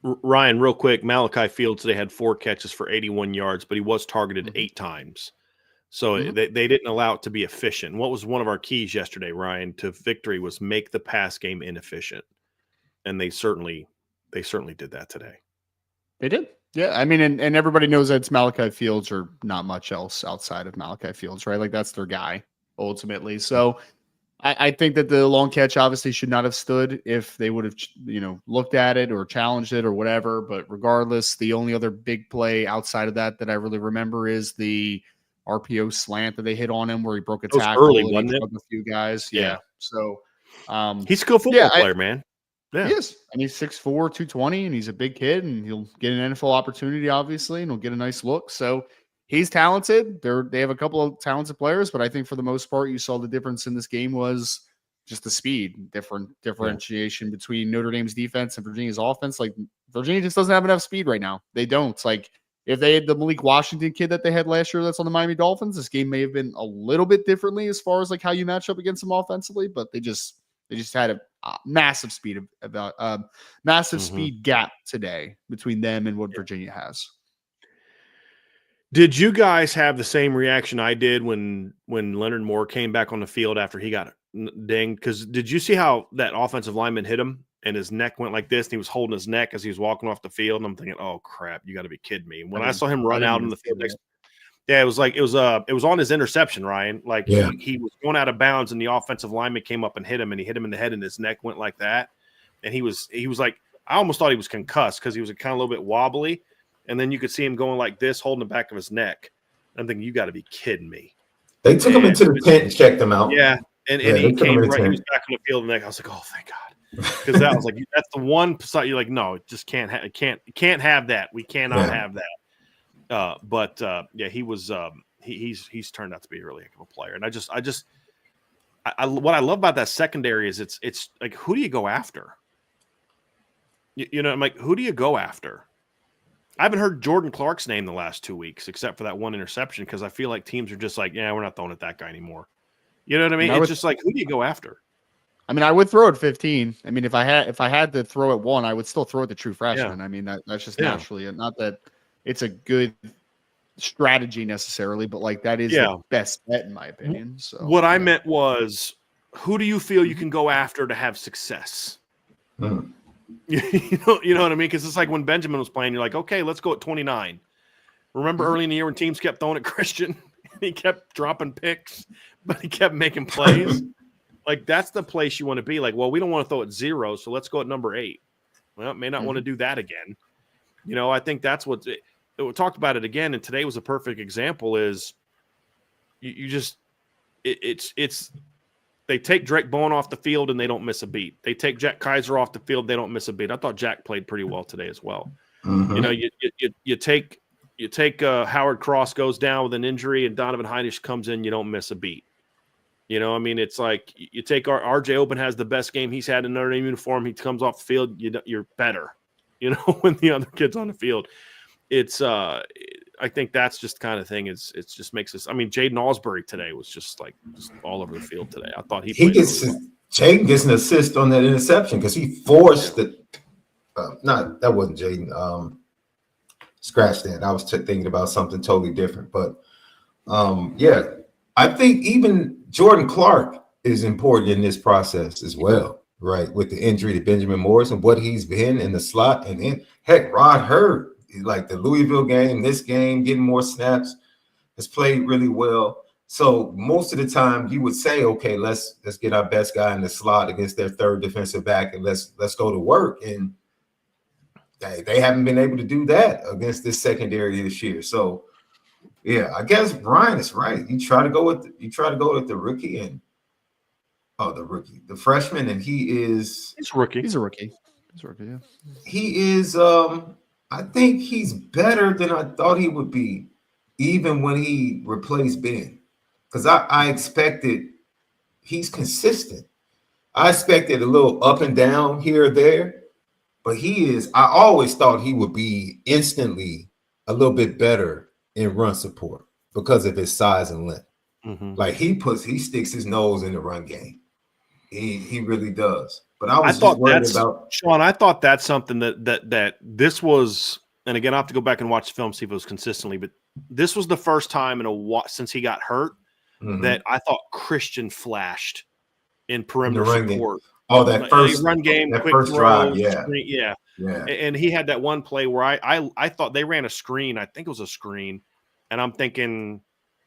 Ryan, real quick, Malachi Fields today had 4 catches for 81 yards, but he was targeted 8 times. So they didn't allow it to be efficient. What was one of our keys yesterday, Ryan, to victory was make the pass game inefficient. And they certainly did that today. They did. Yeah. I mean, and everybody knows that it's Malachi Fields or not much else outside of Malachi Fields, right? Like that's their guy ultimately. So I think that the long catch obviously should not have stood if they would have, looked at it or challenged it or whatever. But regardless, the only other big play outside of that I really remember is the RPO slant that they hit on him where he broke a tackle early, and wasn't he it? took a few guys. Yeah. So he's a good football player, man. Yeah. He is. And he's 6'4", 220, and he's a big kid, and he'll get an NFL opportunity, obviously, and he'll get a nice look. So he's talented. They have a couple of talented players, but I think for the most part, you saw the difference in this game was just the speed, differentiation between Notre Dame's defense and Virginia's offense. Like Virginia just doesn't have enough speed right now. They don't. Like if they had the Malik Washington kid that they had last year that's on the Miami Dolphins, this game may have been a little bit differently as far as like how you match up against them offensively, but they just had a massive speed speed gap today between them and what Virginia has. Did you guys have the same reaction I did when Leonard Moore came back on the field after he got dinged? Because did you see how that offensive lineman hit him and his neck went like this and he was holding his neck as he was walking off the field? And I'm thinking, oh crap, you got to be kidding me. And when I saw him run out in the field next, it was on his interception, Ryan. Like he was going out of bounds and the offensive lineman came up and hit him, and he hit him in the head and his neck went like that. And he was like, I almost thought he was concussed because he was kind of a little bit wobbly. And then you could see him going like this, holding the back of his neck. I'm thinking, you got to be kidding me. They took him into the tent and checked him out. Yeah, and he came right. He was back on the field, and I was like, oh, thank God, because that was like that's the one side you're like, no, it just can't have that. We cannot have that. But he was he's turned out to be a really heck of a player, and I what I love about that secondary is it's like, who do you go after? I'm like, who do you go after? I haven't heard Jordan Clark's name the last 2 weeks, except for that one interception, because I feel like teams are just like, yeah, we're not throwing at that guy anymore. You know what I mean? It's just like, who do you go after? I mean, I would throw at 15. I mean, if I had to throw at 1, I would still throw at the true freshman. Yeah. I mean, that's just naturally not that it's a good strategy necessarily, but like that is the best bet in my opinion. So what I meant was, who do you feel you can go after to have success? You know what I mean? Because it's like when Benjamin was playing, you're like, okay, let's go at 29. Remember early in the year when teams kept throwing at Christian? He kept dropping picks, but he kept making plays. Like, that's the place you want to be. Like, well, we don't want to throw at 0, so let's go at number 8. Well, may not want to do that again. I think that's what we talked about it again, and today was a perfect example. Is it's they take Drake Bowen off the field and they don't miss a beat. They take Jack Kaiser off the field, they don't miss a beat. I thought Jack played pretty well today as well. You take Howard Cross goes down with an injury and Donovan Heinisch comes in, you don't miss a beat. It's like you take RJ Open has the best game he's had in Notre Dame uniform. He comes off the field, you're better. When the other kid's on the field, it's I think that's just the kind of thing. It's just makes us. I mean, Jaden Osbury today was just all over the field today. I thought he gets really well. Jaden gets an assist on that interception because he forced it. That wasn't Jaden. Scratch that. I was thinking about something totally different. But I think even Jordan Clark is important in this process as well, right? With the injury to Benjamin Morris and what he's been in the slot, and then heck, Rod Hurd, like the Louisville game, this game, getting more snaps, has played really well. So most of the time, you would say, okay, let's get our best guy in the slot against their third defensive back, and let's go to work. And they haven't been able to do that against this secondary this year. So yeah, I guess Brian is right. You try to go with the rookie and the freshman, and he's a rookie. He's a rookie. Yeah. He is. I think he's better than I thought he would be, even when he replaced Ben, because I expected he's consistent. I expected a little up and down here or there, but he is. I always thought he would be instantly a little bit better in run support because of his size and length. Mm-hmm. Like he sticks his nose in the run game. He really does. But I thought worried about Sean. I thought that's something that this was, and again, I have to go back and watch the film, see if it was consistently, but this was the first time in a while since he got hurt that I thought Christian flashed in perimeter support. Oh, that first run game, that quick first throw, drive, yeah. Screen, yeah. And he had that one play where I thought they ran a screen. I think it was a screen, and I'm thinking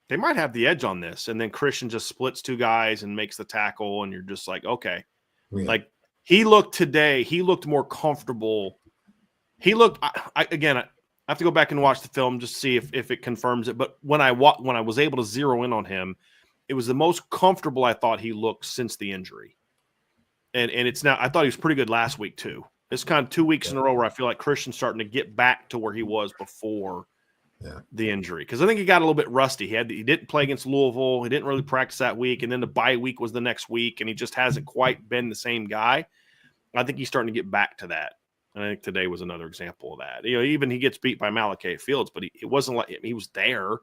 they might have the edge on this. And then Christian just splits two guys and makes the tackle, and you're just like, okay. Yeah. Like he looked more comfortable. He looked I have to go back and watch the film just to see if it confirms it. But when I was able to zero in on him, it was the most comfortable I thought he looked since the injury. And it's now, I thought he was pretty good last week too. It's kind of 2 weeks in a row where I feel like Christian's starting to get back to where he was before the injury. Because I think he got a little bit rusty. He didn't play against Louisville. He didn't really practice that week. And then the bye week was the next week. And he just hasn't quite been the same guy. I think he's starting to get back to that. And I think today was another example of that. Even he gets beat by Malachi Fields, but it wasn't like he was there.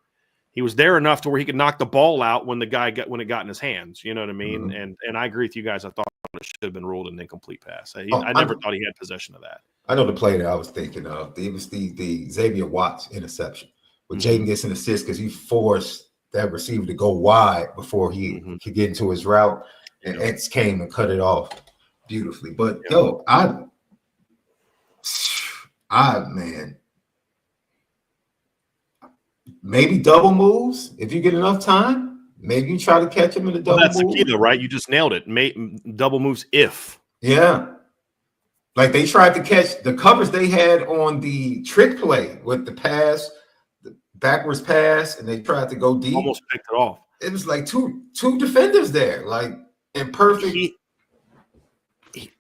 He was there enough to where he could knock the ball out when it got in his hands. You know what I mean? Mm-hmm. And I agree with you guys. I thought it should have been ruled an incomplete pass. I never thought he had possession of that. I know the play that I was thinking of. It was the Xavier Watts interception, where Jaden gets an assist because he forced that receiver to go wide before he could get into his route, and X came and cut it off beautifully. But man, maybe double moves if you get enough time. Maybe you try to catch him in a double move. That's the key, though, right? You just nailed it. Double moves if. Yeah. Like they tried to catch the covers they had on the trick play with the pass, the backwards pass, and they tried to go deep. Almost picked it off. It was like two defenders there, like in perfect.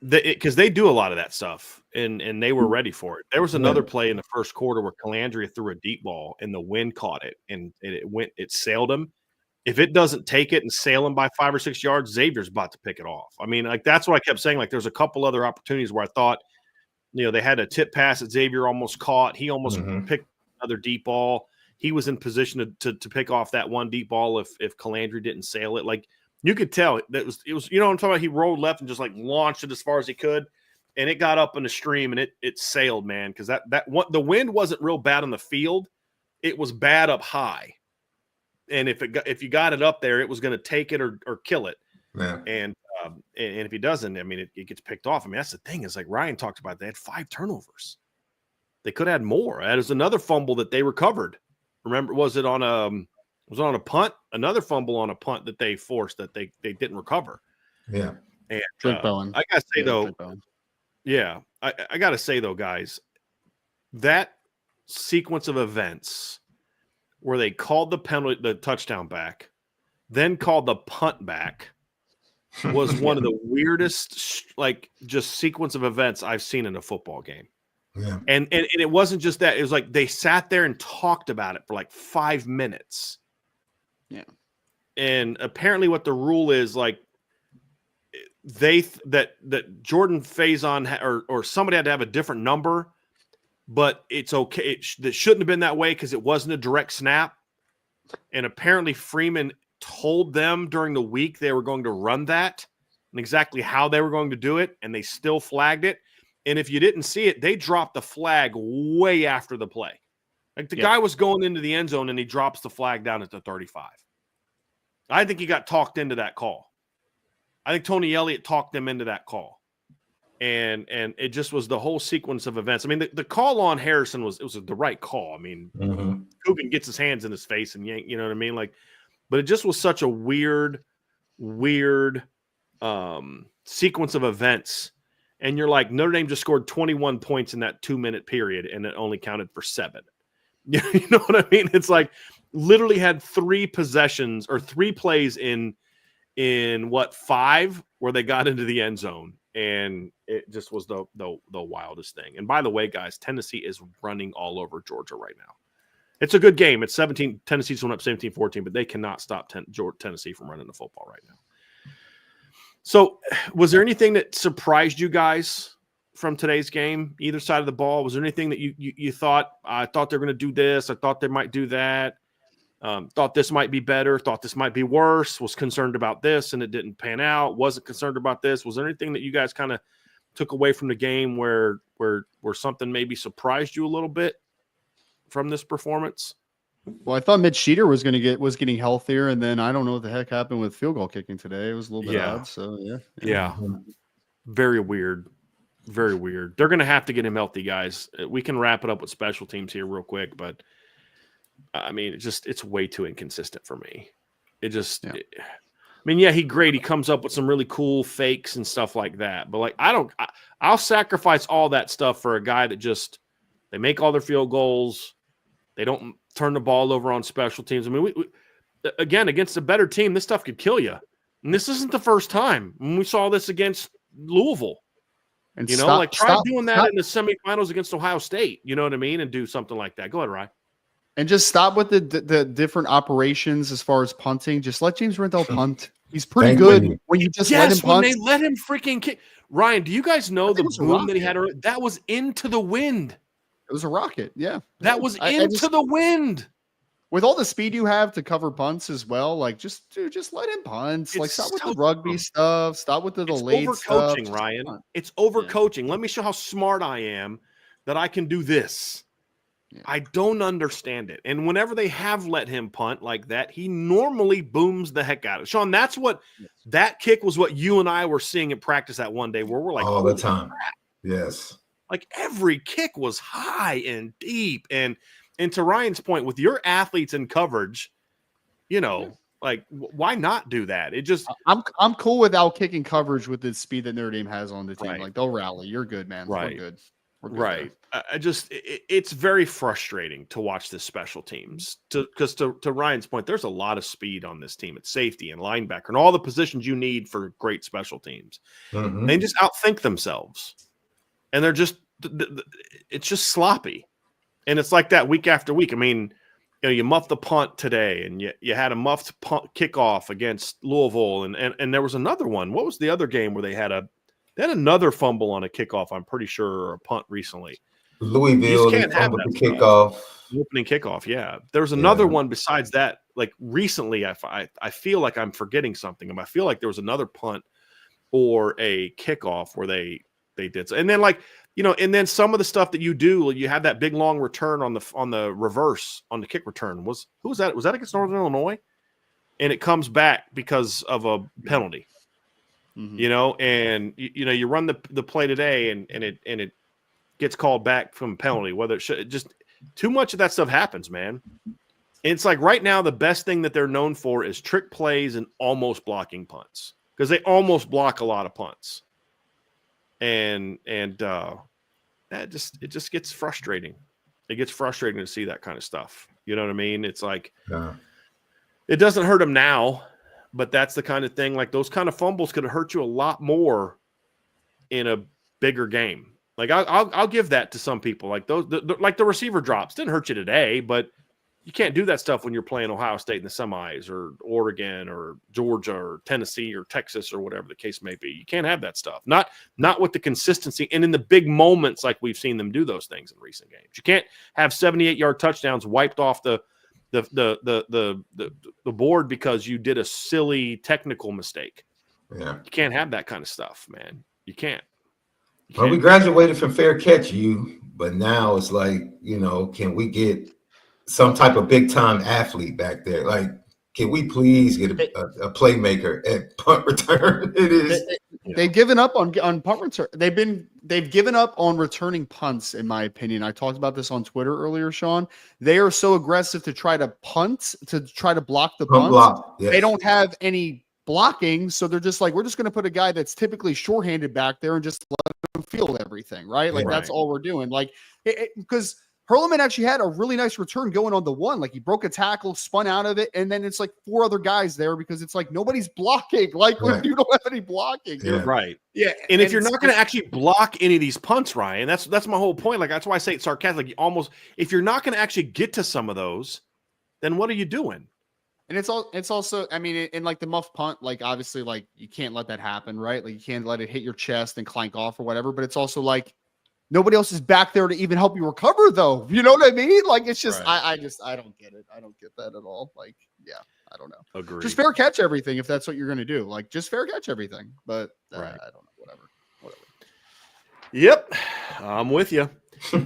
Because they do a lot of that stuff, and they were ready for it. There was another play in the first quarter where Calandria threw a deep ball, and the wind caught it, and it sailed him. If it doesn't take it and sail him by 5 or 6 yards, Xavier's about to pick it off. I mean, like that's what I kept saying. Like there's a couple other opportunities where I thought, they had a tip pass that Xavier almost caught. He almost picked another deep ball. He was in position to pick off that one deep ball if Calandria didn't sail it. Like you could tell it was what I'm talking about. He rolled left and just like launched it as far as he could, and it got up in the stream and it sailed, man. Because the wind wasn't real bad on the field, it was bad up high. And if you got it up there, it was going to take it or kill it. Yeah. And if he doesn't, I mean, it gets picked off. I mean, that's the thing is like Ryan talked about. They had 5 turnovers. They could have had more. That was another fumble that they recovered. Remember, was it on a punt? Another fumble on a punt that they forced that they didn't recover. Yeah. And Drake Bowen. I gotta say though, I gotta say though, guys, that sequence of events where they called the touchdown back, then called the punt back, was one of the weirdest, like, just sequence of events I've seen in a football game. Yeah. And it wasn't just that. It was like they sat there and talked about it for like 5 minutes. Yeah. And apparently what the rule is, like, that Jordan Faison or somebody had to have a different number, but it's okay. That shouldn't have been that way because it wasn't a direct snap. And apparently Freeman told them during the week they were going to run that and exactly how they were going to do it, and they still flagged it. And if you didn't see it, they dropped the flag way after the play. Like the guy was going into the end zone and he drops the flag down at the 35. I think he got talked into that call. I think Tony Elliott talked him into that call. And it just was the whole sequence of events. I mean, the call on Harrison was the right call. I mean, Coogan gets his hands in his face and yank, you know what I mean? Like, but it just was such a weird sequence of events. And you're like, Notre Dame just scored 21 points in that 2-minute period, and it only counted for 7. You know what I mean? It's like literally had 3 possessions or 3 plays in what, 5 where they got into the end zone. And it just was the wildest thing. And by the way, guys, Tennessee is running all over Georgia right now. It's a good game. It's 17. Tennessee's went up 17-14, but they cannot stop Tennessee from running the football right now. So was there anything that surprised you guys from today's game, either side of the ball? Was there anything that you thought, I thought they were going to do this, I thought they might do that, thought this might be better, thought this might be worse, was concerned about this and it didn't pan out, wasn't concerned about this? Was there anything that you guys kind of took away from the game where something maybe surprised you a little bit from this performance? Well, I thought Mitch Sheeter was getting healthier, and then I don't know what the heck happened with field goal kicking today. It was a little bit odd. So yeah. Very weird. Very weird. They're going to have to get him healthy, guys. We can wrap it up with special teams here real quick, but I mean, it's way too inconsistent for me. He great. He comes up with some really cool fakes and stuff like that, but like I'll sacrifice all that stuff for a guy that just they make all their field goals. They don't turn the ball over on special teams. I mean, we again, against a better team, this stuff could kill you. And this isn't the first time. When we saw this against Louisville. And try doing that in the semifinals against Ohio State. You know what I mean? And do something like that. Go ahead, Ryan. And just stop with the different operations as far as punting. Just let James Rendell punt. He's pretty good when you just let him punt. When they let him freaking kick. Ryan, do you guys know the boom that he had? That was into the wind. It was a rocket, yeah. That was into the wind. With all the speed you have to cover punts as well, like just let him punt. Like stop with the rugby stuff. Stop with the delayed stuff. It's overcoaching, Ryan. It's overcoaching. Let me show how smart I am that I can do this. Yeah. I don't understand it. And whenever they have let him punt like that, he normally booms the heck out of it. Sean, that's what that kick was what you and I were seeing in practice that one day where we're like, all the time. Yes. Like every kick was high and deep. And to Ryan's point, with your athletes in coverage, like why not do that? It just I'm cool without kicking coverage with the speed that Notre Dame has on the team. Right. Like they'll rally. You're good, man. Right. We're good. Right. It's very frustrating to watch the special teams because to Ryan's point, there's a lot of speed on this team at safety and linebacker and all the positions you need for great special teams. Mm-hmm. They just outthink themselves. And they're just – it's just sloppy. And it's like that week after week. I mean, you muffed the punt today, and you had a muffed punt kickoff against Louisville, and there was another one. What was the other game where they had another fumble on a kickoff, I'm pretty sure, or a punt recently? Louisville, they fumbled the kickoff. The opening kickoff, yeah. There's another one besides that. Like recently, I feel like I'm forgetting something. I feel like there was another punt or a kickoff where they did so. And then and then some of the stuff that you do, you have that big long return on the reverse on the kick return. Who was that? Was that against Northern Illinois? And it comes back because of a penalty. Mm-hmm. And you run the play today and it gets called back from a penalty. Whether it should just too much of that stuff happens, man. It's like right now the best thing that they're known for is trick plays and almost blocking punts because they almost block a lot of punts. And it just gets frustrating. It gets frustrating to see that kind of stuff. You know what I mean? It's like it doesn't hurt them now, but that's the kind of thing. Like those kind of fumbles could hurt you a lot more in a bigger game. Like I'll give that to some people. Like like the receiver drops didn't hurt you today, but you can't do that stuff when you're playing Ohio State in the semis or Oregon or Georgia or Tennessee or Texas or whatever the case may be. You can't have that stuff. Not with the consistency and in the big moments like we've seen them do those things in recent games. You can't have 78-yard touchdowns wiped off the board because you did a silly technical mistake. Yeah. You can't have that kind of stuff, man. You can't. Well, we graduated from fair catch, but now it's like, can we get some type of big time athlete back there? Like, can we please get a playmaker at punt return? It is. They've given up on punt return. They've given up on returning punts, in my opinion. I talked about this on Twitter earlier, Sean. They are so aggressive to try to punt, to try to block the punts. Block, yes. They don't have any blocking, so they're just like, we're just going to put a guy that's typically shorthanded back there and just let him field everything, right? Like that's all we're doing. Like because Hurleman actually had a really nice return going on the one. Like he broke a tackle, spun out of it, and then it's like 4 other guys there because it's like nobody's blocking. Like when you don't have any blocking. Yeah. Right. Yeah. And if you're not going to actually block any of these punts, Ryan, that's my whole point. Like that's why I say it's sarcastic. Like if you're not going to actually get to some of those, then what are you doing? And it's also, I mean, in like the muff punt, like obviously like you can't let that happen, right? Like you can't let it hit your chest and clank off or whatever, but it's also like nobody else is back there to even help you recover though. You know what I mean? Like it's just, I don't get it. I don't get that at all. Like, yeah, I don't know. Agreed. Just fair catch everything if that's what you're going to do. Like just fair catch everything, but I don't know, whatever. Yep. I'm with you.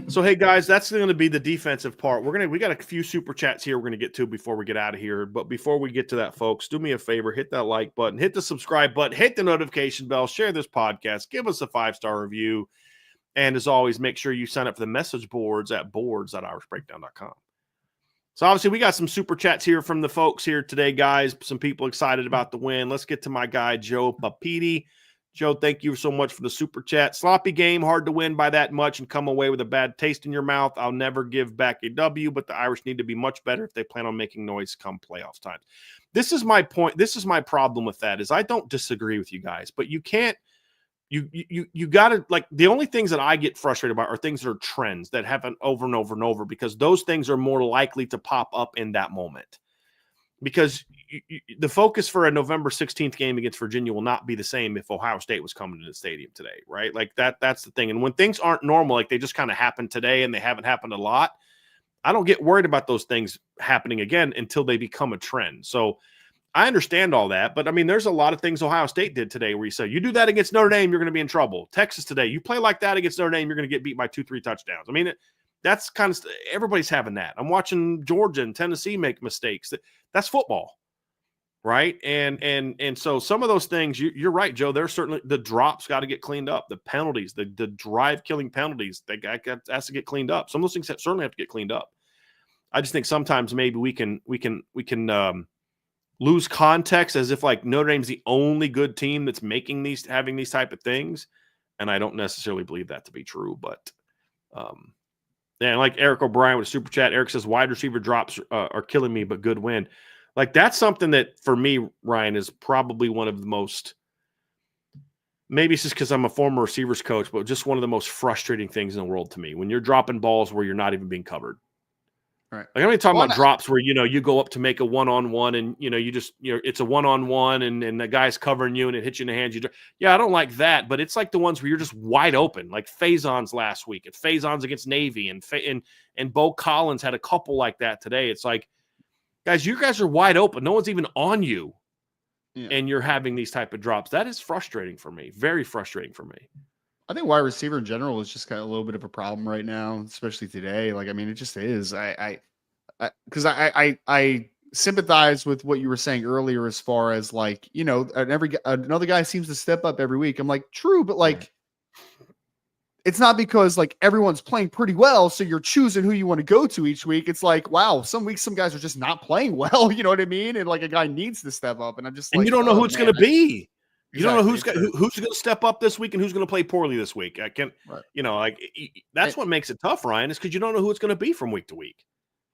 So, hey guys, that's going to be the defensive part. We got a few super chats here we're going to get to before we get out of here. But before we get to that, folks, do me a favor, hit that like button, hit the subscribe button, hit the notification bell, share this podcast, give us a 5-star review. And as always, make sure you sign up for the message boards at boards.irishbreakdown.com. So obviously we got some super chats here from the folks here today, guys. Some people excited about the win. Let's get to my guy, Joe Papiti. Joe, thank you so much for the super chat. Sloppy game, hard to win by that much and come away with a bad taste in your mouth. I'll never give back a W, but the Irish need to be much better if they plan on making noise come playoffs time. This is my point. This is my problem with that is I don't disagree with you guys, but you can't, you got to, like, the only things that I get frustrated about are things that are trends that happen over and over and over, because those things are more likely to pop up in that moment. Because the focus for a November 16th game against Virginia will not be the same if Ohio State was coming to the stadium today, right? Like that's the thing. And when things aren't normal, like they just kind of happen today and they haven't happened a lot, I don't get worried about those things happening again until they become a trend. So I understand all that, but I mean, there's a lot of things Ohio State did today where you say, you do that against Notre Dame, you're going to be in trouble. Texas today, you play like that against Notre Dame, you're going to get beat by 2-3 touchdowns. I mean, that's kind of everybody's having that. I'm watching Georgia and Tennessee make mistakes. That's football, right? And so some of those things, you're right, Joe. There's certainly the drops got to get cleaned up. The penalties, the drive-killing penalties, has to get cleaned up. Some of those things certainly have to get cleaned up. I just think sometimes maybe we can lose context as if like Notre Dame's the only good team that's having these type of things, and I don't necessarily believe that to be true, but. And like Eric O'Brien with a super chat, Eric says wide receiver drops are killing me, but good win. Like that's something that for me, Ryan, is probably one of the most, maybe it's just because I'm a former receivers coach, but just one of the most frustrating things in the world to me when you're dropping balls where you're not even being covered. Right. Like I'm only talking about drops where, you go up to make a one-on-one and, it's a one-on-one and the guy's covering you and it hits you in the hands. I don't like that, but it's like the ones where you're just wide open, like Faison's last week and Faison's against Navy and Bo Collins had a couple like that today. It's like, guys, you guys are wide open. No one's even on you. Yeah. And you're having these type of drops. That is frustrating for me. Very frustrating for me. I think wide receiver in general is just got a little bit of a problem right now, especially today. Like, I mean, it just is. Because I sympathize with what you were saying earlier, as far as like, another guy seems to step up every week. I'm like, true, but like, it's not because like everyone's playing pretty well, so you're choosing who you want to go to each week. It's like, wow, some weeks some guys are just not playing well. You know what I mean? And like a guy needs to step up, and I'm just like, and you don't know who it's going to be. You don't know who's going to step up this week and who's going to play poorly this week. I can't, that's what makes it tough, Ryan, is because you don't know who it's going to be from week to week.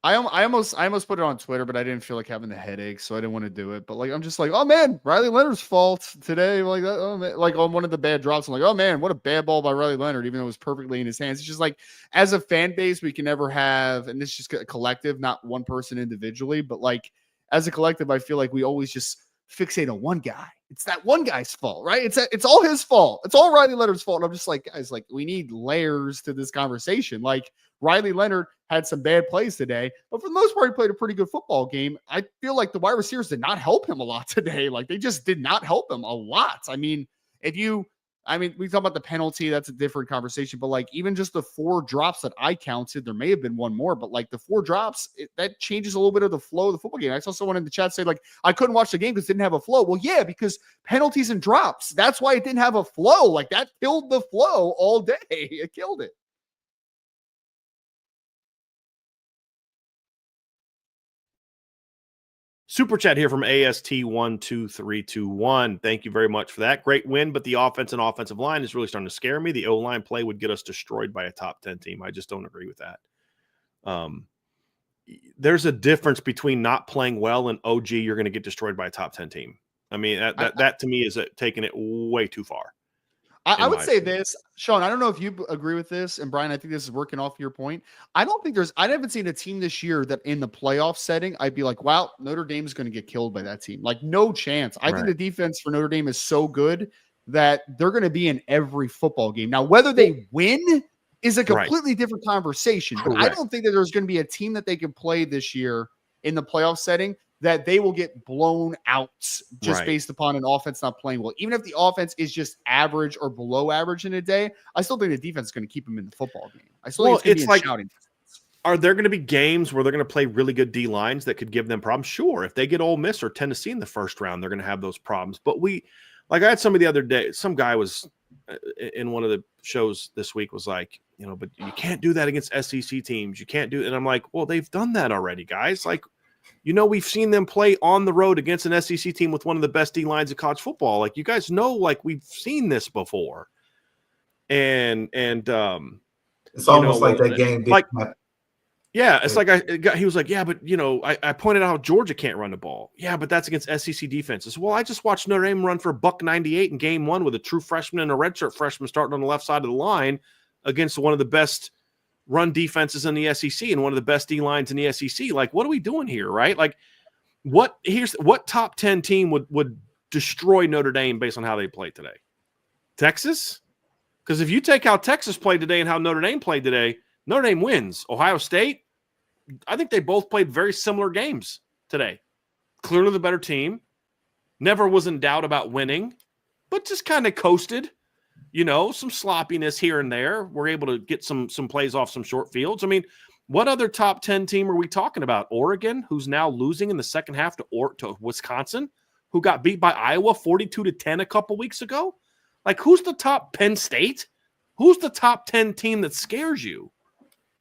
I almost put it on Twitter, but I didn't feel like having the headache, so I didn't want to do it. But like, I'm just like, oh man, Riley Leonard's fault today. Like that, oh man, like on one of the bad drops, I'm like, oh man, what a bad ball by Riley Leonard, even though it was perfectly in his hands. It's just like, as a fan base, we can never have, and this is just a collective, not one person individually, but like as a collective, I feel like we always just fixate on one guy. It's that one guy's fault, right? It's all his fault. It's all Riley Leonard's fault. And I'm just like, guys, like we need layers to this conversation. Like Riley Leonard had some bad plays today, but for the most part, he played a pretty good football game. I feel like the wide receivers did not help him a lot today. Like they just did not help him a lot. I mean, if you I mean, we talk about the penalty, that's a different conversation, but like even just the 4 drops that I counted, there may have been one more, but like the 4 drops, that changes a little bit of the flow of the football game. I saw someone in the chat say like, I couldn't watch the game because it didn't have a flow. Well, yeah, because penalties and drops, that's why it didn't have a flow. Like that killed the flow all day. It killed it. Super chat here from AST12321. Thank you very much for that. Great win, but the offense and offensive line is really starting to scare me. The O-line play would get us destroyed by a top 10 team. I just don't agree with that. There's a difference between not playing well and, oh, gee, you're going to get destroyed by a top 10 team. I mean, that to me is taking it way too far. I would say this, Sean, I don't know if you agree with this, and Brian, I think this is working off your point. I haven't seen a team this year that in the playoff setting, I'd be like, wow, Notre Dame is going to get killed by that team. Like, no chance. I think the defense for Notre Dame is so good that they're going to be in every football game. Now, whether they win is a completely different conversation. But I don't think that there's going to be a team that they can play this year in the playoff setting that they will get blown out just based upon an offense not playing well. Even if the offense is just average or below average in a day, I still think the defense is going to keep them in the football game. I still think it's going to be shouting. Are there going to be games where they're going to play really good D lines that could give them problems? Sure. If they get Ole Miss or Tennessee in the first round, they're going to have those problems. But I had somebody the other day, some guy was in one of the shows this week was like, but you can't do that against SEC teams. You can't do it. And I'm like, well, they've done that already, guys. Like, we've seen them play on the road against an SEC team with one of the best D lines of college football. Like, you guys know, like, we've seen this before. And it's almost like that game. Yeah, it's like he was like, yeah, but I pointed out how Georgia can't run the ball. Yeah, but that's against SEC defenses. Well, I just watched Notre Dame run for $198 in game 1 with a true freshman and a redshirt freshman starting on the left side of the line against one of the best run defenses in the SEC and one of the best D lines in the SEC. Like, what are we doing here, right? Like, what top 10 team would destroy Notre Dame based on how they played today? Texas? Because if you take how Texas played today and how Notre Dame played today, Notre Dame wins. Ohio State, I think they both played very similar games today. Clearly the better team. Never was in doubt about winning, but just kind of coasted. Some sloppiness here and there. We're able to get some plays off some short fields. I mean, what other top 10 team are we talking about? Oregon, who's now losing in the second half to Wisconsin, who got beat by Iowa 42-10 a couple weeks ago? Like, who's the top Penn State? Who's the top 10 team that scares you?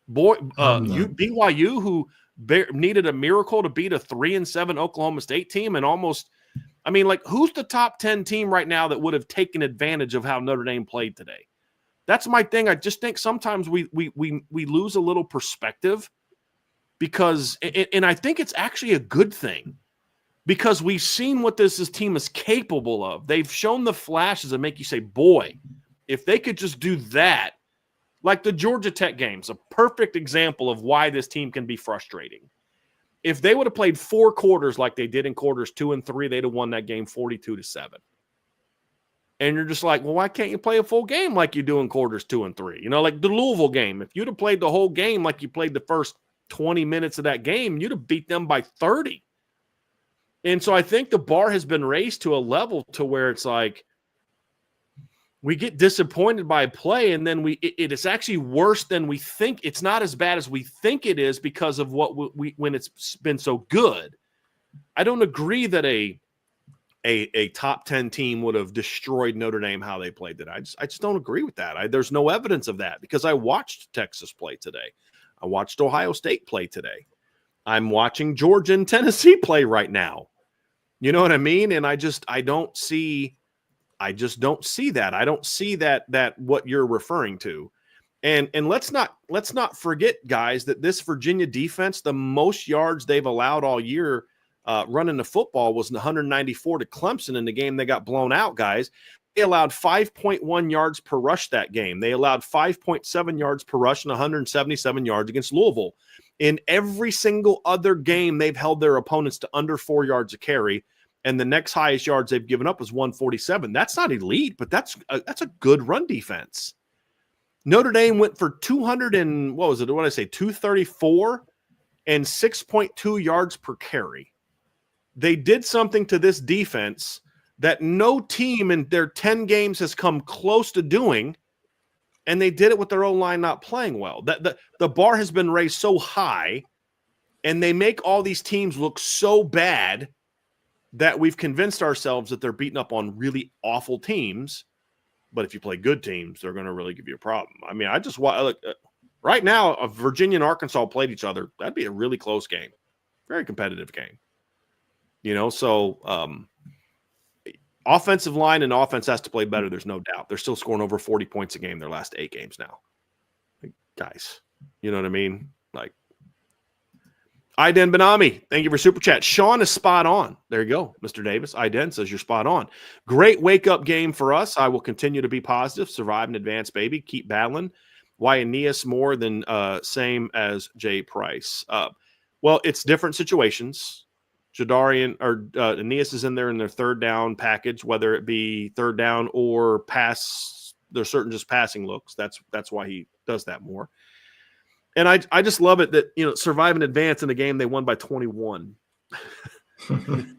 BYU, who needed a miracle to beat a 3-7 Oklahoma State team and almost – I mean, like, who's the top 10 team right now that would have taken advantage of how Notre Dame played today? That's my thing. I just think sometimes we lose a little perspective because, and I think it's actually a good thing because we've seen what this team is capable of. They've shown the flashes that make you say, boy, if they could just do that, like the Georgia Tech game's a perfect example of why this team can be frustrating. If they would have played 4 quarters like they did in quarters 2 and 3, they'd have won that game 42-7. And you're just like, well, why can't you play a full game like you do in quarters 2 and 3? Like the Louisville game. If you'd have played the whole game like you played the first 20 minutes of that game, you'd have beat them by 30. And so I think the bar has been raised to a level to where it's like we get disappointed by play, and then it is actually worse than we think. It's not as bad as we think it is because of what when it's been so good. I don't agree that a top 10 team would have destroyed Notre Dame how they played today. I just don't agree with that. There's no evidence of that because I watched Texas play today. I watched Ohio State play today. I'm watching Georgia and Tennessee play right now. You know what I mean? And I just don't see that. I don't see that what you're referring to. And let's not forget, guys, that this Virginia defense, the most yards they've allowed all year running the football was 194 to Clemson in the game they got blown out, guys. They allowed 5.1 yards per rush that game. They allowed 5.7 yards per rush and 177 yards against Louisville. In every single other game, they've held their opponents to under 4 yards a carry. And the next highest yards they've given up was 147. That's not elite, but that's a good run defense. Notre Dame went for 234 and 6.2 yards per carry. They did something to this defense that no team in their 10 games has come close to doing, and they did it with their own line not playing well. The bar has been raised so high, and they make all these teams look so bad that we've convinced ourselves that they're beating up on really awful teams. But if you play good teams, they're going to really give you a problem. I mean, I just look right now, if Virginia and Arkansas played each other, that'd be a really close game, very competitive game. So offensive line and offense has to play better. There's no doubt. They're still scoring over 40 points a game their last 8 games now. Guys, you know what I mean? Like, Iden Benami, thank you for Super Chat. Sean is spot on. There you go, Mr. Davis. Iden says you're spot on. Great wake-up game for us. I will continue to be positive, survive and advance, baby. Keep battling. Why Aeneas more than same as Jay Price? Well, it's different situations. Jadarian or Aeneas is in there in their third down package, whether it be third down or pass. There's certain just passing looks. That's why he does that more. And I just love it that, survive and advance in a game they won by 21. You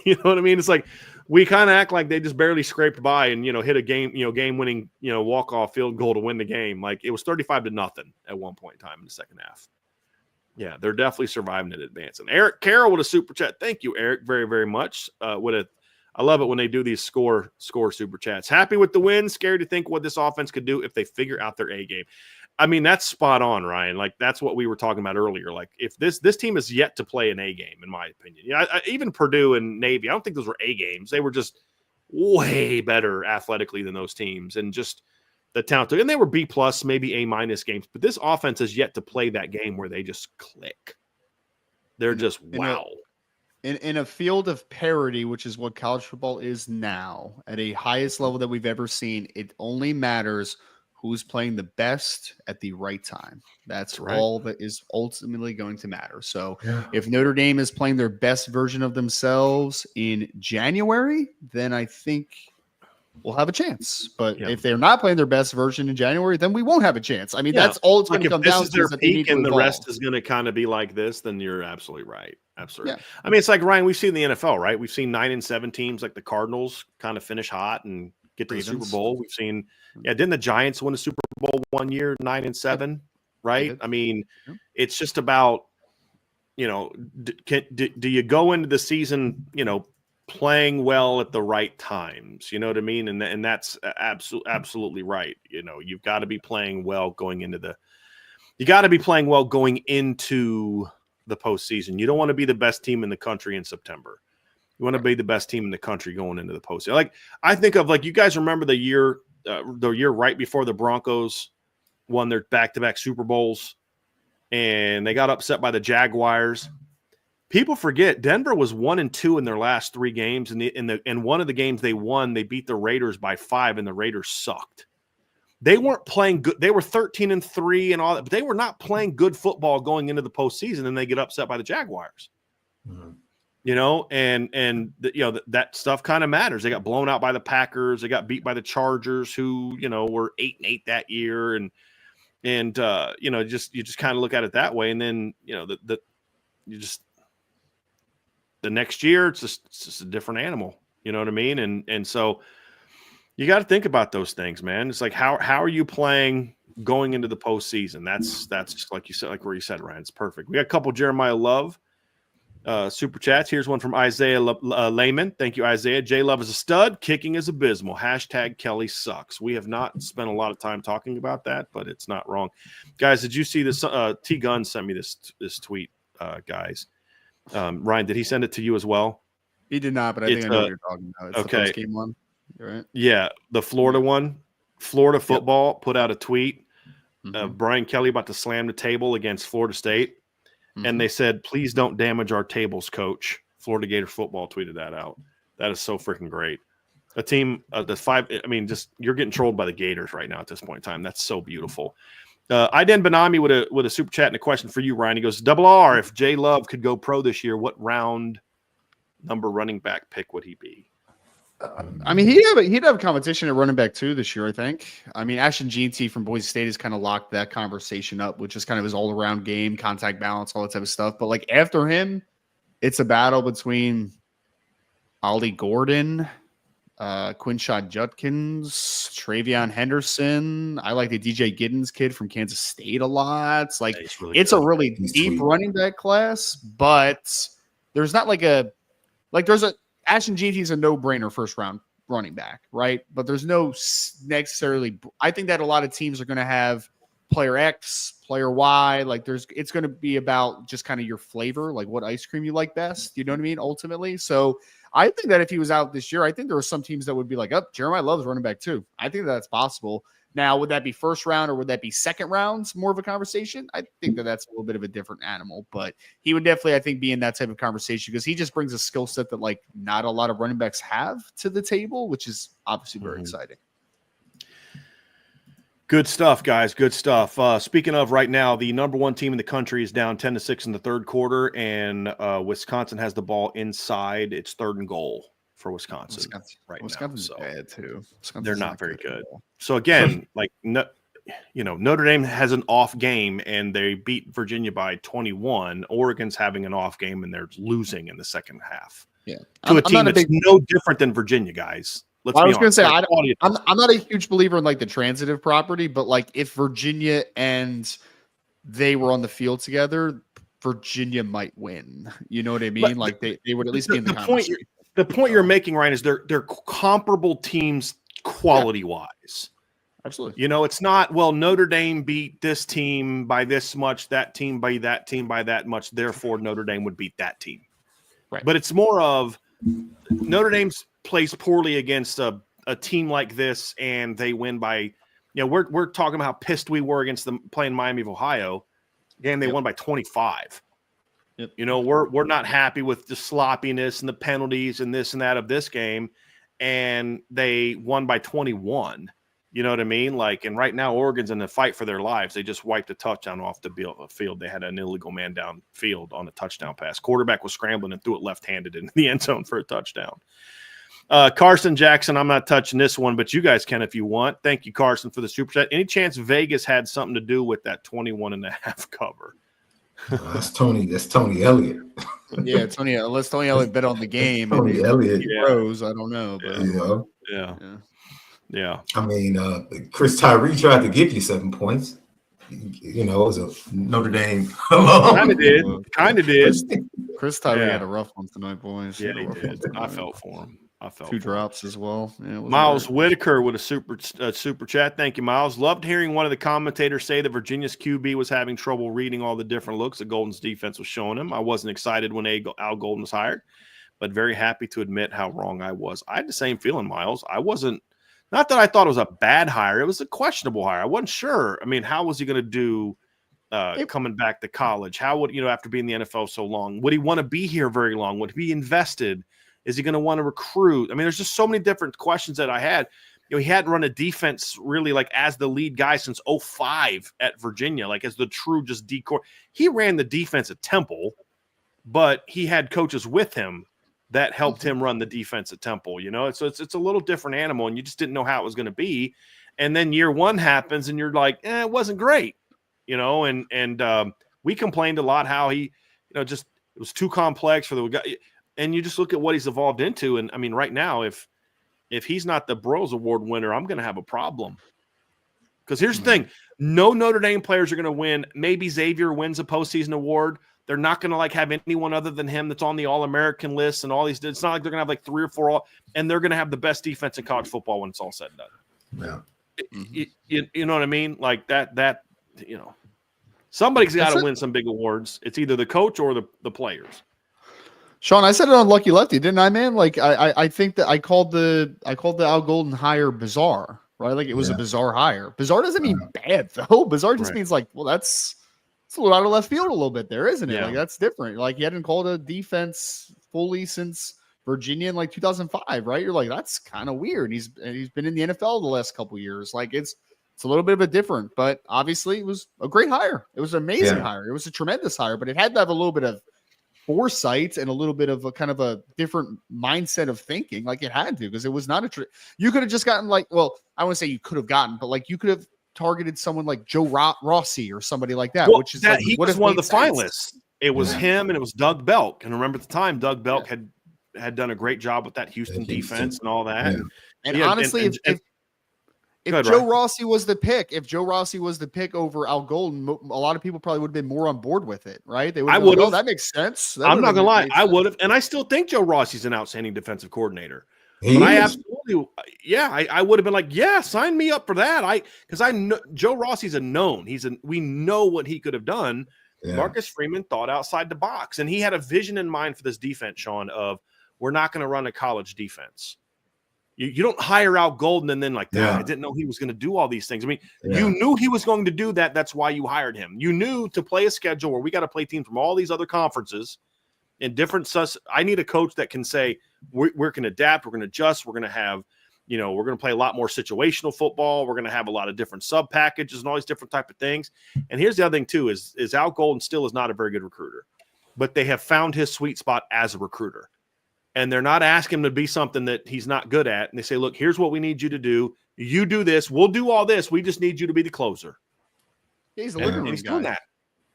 know what I mean? It's like we kind of act like they just barely scraped by and, hit a game-winning, walk-off field goal to win the game. Like it was 35-0 at one point in time in the second half. Yeah, they're definitely surviving and advancing. Eric Carroll with a super chat. Thank you, Eric, very, very much. I love it when they do these score super chats. Happy with the win. Scared to think what this offense could do if they figure out their A game. I mean, that's spot on, Ryan. Like that's what we were talking about earlier. Like if this team is yet to play an A game, in my opinion. Even Purdue and Navy, I don't think those were A games. They were just way better athletically than those teams, and just the talent. And they were B plus, maybe A- games. But this offense has yet to play that game where they just click. They're just wow. In a field of parity, which is what college football is now, at a highest level that we've ever seen, it only matters who's playing the best at the right time. That's right. All that is ultimately going to matter. So if Notre Dame is playing their best version of themselves in January, then I think we'll have a chance. But if they're not playing their best version in January, then we won't have a chance. I mean, that's all it's going to come down to. If this is their peak and the rest is going to kind of be like this, then you're absolutely right. Absolutely. Yeah. I mean, it's like, Ryan, we've seen the NFL, right? We've seen 9-7 teams like the Cardinals kind of finish hot and get to the Super Bowl. We've seen, didn't the Giants win the Super Bowl one year, 9-7, right? I mean, it's just about, do you go into the season, playing well at the right times? You know what I mean? And that's absolutely right. You've got to be playing well going into the postseason. You don't want to be the best team in the country in September. You want to be the best team in the country going into the postseason. Like I think of, like, you guys remember the year right before the Broncos won their back-to-back Super Bowls, and they got upset by the Jaguars. People forget Denver was 1-2 in their last 3 games, and in one of the games they won, they beat the Raiders by 5, and the Raiders sucked. They weren't playing good. They were 13-3 and all that, but they were not playing good football going into the postseason, and they get upset by the Jaguars. Mm-hmm. That stuff kind of matters. They got blown out by the Packers. They got beat by the Chargers, who, were 8-8 that year. And you just kind of look at it that way. And then, the next year, it's just a different animal. You know what I mean? And so you got to think about those things, man. It's like, how are you playing going into the postseason? That's just like you said, like where you said, Ryan, it's perfect. We got a couple Jeremiah Love super chats. Here's one from Isaiah Lehman. Thank you, Isaiah. J Love is a stud. Kicking is abysmal. # Kelly sucks. We have not spent a lot of time talking about that, but it's not wrong. Guys, did you see this? T Gunn sent me this tweet, guys. Ryan, did he send it to you as well? He did not, but I think I know what you're talking about. It's the post game one. Right? Yeah, the Florida one. Florida football put out a tweet. Brian Kelly about to slam the table against Florida State. And they said, please don't damage our tables, coach. Florida Gator football tweeted that out. That is so freaking great. A team, you're getting trolled by the Gators right now at this point in time. That's so beautiful. Iden Benami with a super chat and a question for you, Ryan. He goes, R, if J Love could go pro this year, what round number running back pick would he be? He'd have competition at running back 2 this year, I think. I mean, Ashton Jeanty from Boise State has kind of locked that conversation up, which is kind of his all-around game, contact balance, all that type of stuff. But, like, after him, it's a battle between Ollie Gordon, Quinshot Judkins, Travion Henderson. I like the DJ Giddens kid from Kansas State a lot. It's like it's a really deep running back class, but there's not there's Ashton Jeanty's a no-brainer first round running back, right? But there's no necessarily. I think that a lot of teams are going to have player X, player Y. It's going to be about just kind of your flavor, like what ice cream you like best. You know what I mean? Ultimately, so. I think that if he was out this year, I think there were some teams that would be like, oh, Jeremiah Love's running back too. I think that's possible. Now, would that be first round or would that be second rounds? More of a conversation? I think that that's a little bit of a different animal, but he would definitely, I think, be in that type of conversation because he just brings a skill set that like not a lot of running backs have to the table, which is obviously very exciting. Good stuff, guys. Good stuff. Speaking of right now, the number one team in the country is down 10-6 in the third quarter, and Wisconsin has the ball inside its 3rd and goal for Wisconsin right now. Wisconsin's bad too. They're not very good. So again, Notre Dame has an off game, and they beat Virginia by 21. Oregon's having an off game, and they're losing in the second half. Yeah, to a team that's no different than Virginia, guys. I was going to say, I'm not a huge believer in like the transitive property, but like if Virginia and they were on the field together, Virginia might win. You know what I mean? But like they would at least be in the conversation. The point you're making, Ryan, is they're comparable teams quality wise. Absolutely. You know, it's not, well, Notre Dame beat this team by this much, that team by that much, therefore Notre Dame would beat that team. Right. But it's more of Notre Dame's plays poorly against a team like this, and they win by, we're talking about how pissed we were against them playing Miami of Ohio. Game they won by 25. Yep. We're not happy with the sloppiness and the penalties and this and that of this game, and they won by 21. You know what I mean? And right now Oregon's in the fight for their lives. They just wiped a touchdown off the field. They had an illegal man down field on a touchdown pass. Quarterback was scrambling and threw it left-handed in the end zone for a touchdown. Carson Jackson, I'm not touching this one, but you guys can if you want. Thank you, Carson, for the super chat. Any chance Vegas had something to do with that 21.5 cover? That's Tony Elliott. Yeah, unless Tony Elliott bet on the game. Tony Elliott. Rose, I don't know. But. Yeah. I mean, Chris Tyree tried to give you 7 points. It was a Notre Dame. Kind of did. Chris Tyree had a rough one tonight, boys. Yeah, he did. I felt for him. Two drops as well. Yeah, Miles Whitaker with a super chat. Thank you, Miles. Loved hearing one of the commentators say that Virginia's QB was having trouble reading all the different looks that Golden's defense was showing him. I wasn't excited when Al Golden was hired, but very happy to admit how wrong I was. I had the same feeling, Miles. I wasn't. Not that I thought it was a bad hire. It was a questionable hire. I wasn't sure. I mean, how was he going to do coming back to college? How would, after being in the NFL so long, would he want to be here very long? Would he be invested? Is he going to want to recruit? I mean, there's just so many different questions that I had. He hadn't run a defense really as the lead guy since 2005 at Virginia, as the true just decor. He ran the defense at Temple, but he had coaches with him that helped him run the defense at Temple, So it's a little different animal, and you just didn't know how it was going to be. And then year one happens, and you're like, it wasn't great, And we complained a lot how he, just it was too complex for the guy. And you just look at what he's evolved into, and I mean, right now, if he's not the Broyles Award winner, I'm going to have a problem. Because here's the thing: no Notre Dame players are going to win. Maybe Xavier wins a postseason award. They're not going to have anyone other than him that's on the All-American list and all these. It's not like they're going to have 3 or 4 and they're going to have the best defense in college football when it's all said and done. Yeah. You know what I mean? Somebody's got to win some big awards. It's either the coach or the players. Sean, I said it on Lucky Lefty, didn't I, man? I think that I called the Al Golden hire bizarre, right? It was a bizarre hire. Bizarre doesn't mean bad though. Bizarre just means that's a little out of left field a little bit there, isn't it? Yeah. That's different. He hadn't called a defense fully since Virginia in 2005, right? You're that's kind of weird. He's been in the NFL the last couple of years. It's a little bit of a different, but obviously it was a great hire. It was an amazing hire. It was a tremendous hire, but it had to have a little bit of foresight and a little bit of a kind of a different mindset of thinking. It had to, because it was not you could have just gotten I wouldn't say you could have gotten, but you could have targeted someone like Joe Rossi or somebody like that, which is he was one of the finalists. It was him and it was Doug Belk. And remember at the time, Doug Belk had had done a great job with that Houston defense and all that. Yeah. And Yeah, honestly, if Joe Rossi was the pick, over Al Golden, a lot of people probably would have been more on board with it, right? They would have. Oh, that makes sense. I'm not gonna lie, I would have, and I still think Joe Rossi's an outstanding defensive coordinator. I absolutely, I would have been like, yeah, sign me up for that. Because I know Joe Rossi's a known. We know what he could have done. Yeah. Marcus Freeman thought outside the box, and he had a vision in mind for this defense, Sean, of we're not going to run a college defense. You don't hire Al Golden and then like, I didn't know he was going to do all these things. I mean, you knew he was going to do that. That's why you hired him. You knew to play a schedule where we got to play teams from all these other conferences and different. I need a coach that can say, we're going to adapt. We're going to adjust. We're going to have, we're going to play a lot more situational football. We're going to have a lot of different sub packages and all these different type of things. And here's the other thing too, is Al Golden still is not a very good recruiter, but they have found his sweet spot as a recruiter. And they're not asking him to be something that he's not good at. And they say, look, here's what we need you to do. You do this. We'll do all this. We just need you to be the closer. Yeah, he's a living room he's guy. Doing that.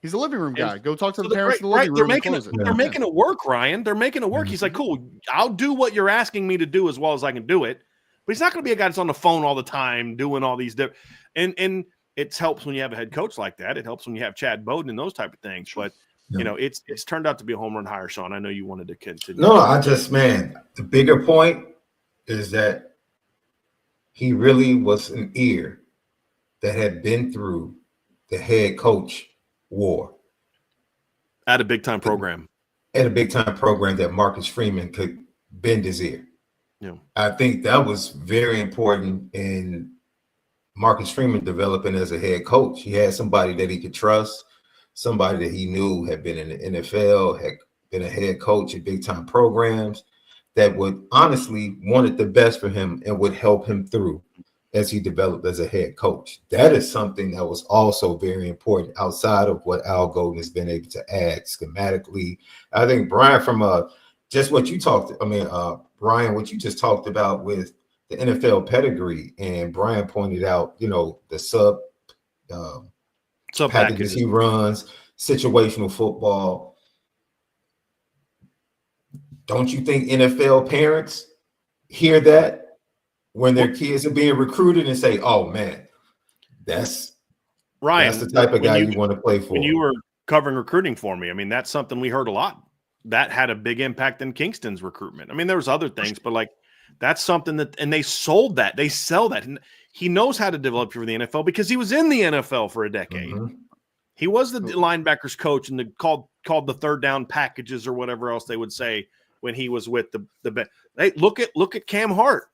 He's a living room guy. Go talk to the parents in the living room. They're making it work, Ryan. They're making it work. He's like, cool, I'll do what you're asking me to do as well as I can do it. But he's not going to be a guy that's on the phone all the time doing all these different. And it helps when you have a head coach like that. It helps when you have Chad Bowden and those type of things. But it's turned out to be a home run hire, Sean. I know you wanted to continue. No, the bigger point is that he really was an ear that had been through the head coach war at a big time program. At a big time program that Marcus Freeman could bend his ear. Yeah. I think that was very important in Marcus Freeman developing as a head coach. He had somebody that he could trust, somebody that he knew had been in the NFL, had been a head coach at big time programs, that would honestly wanted the best for him and would help him through as he developed as a head coach. That is something that was also very important outside of what Al Golden has been able to add schematically. I think Brian, from just what you talked, Brian, what you just talked about with the NFL pedigree, and Brian pointed out, the sub packages he runs, situational football. Don't you think NFL parents hear that when their kids are being recruited and say, oh man, that's Ryan, that's the type of guy you want to play for? When you were covering recruiting for me, I mean, that's something we heard a lot. That had a big impact in Kingston's recruitment. I mean, there was other things, but like that's something that, and they sold that. They sell that. And he knows how to develop for the NFL because he was in the NFL for a decade. Mm-hmm. He was the linebackers coach and called the third down packages or whatever else they would say when he was with the hey, look at Cam Hart.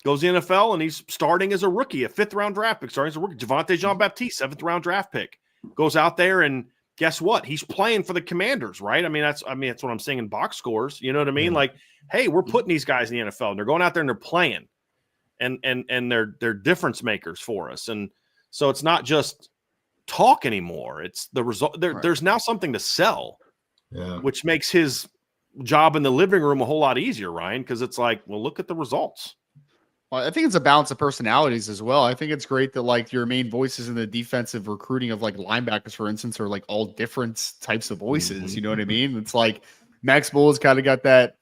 Goes to the NFL and he's starting as a rookie, a 5th round draft pick, starting as a rookie. Javonte Jean-Baptiste, 7th round draft pick, goes out there and guess what? He's playing for the Commanders, right? I mean, that's what I'm saying in box scores. You know what I mean? Like, hey, we're putting these guys in the NFL and they're going out there and they're playing and they're difference makers for us. And so it's not just talk anymore. It's the result. There's now something to sell, which makes his job in the living room a whole lot easier, Ryan, because it's like, well, look at the results. Well, I think it's a balance of personalities as well. I think it's great that like your main voices in the defensive recruiting of like linebackers, for instance, are like all different types of voices. Mm-hmm. You know what I mean? It's like Max Bull's kind of got that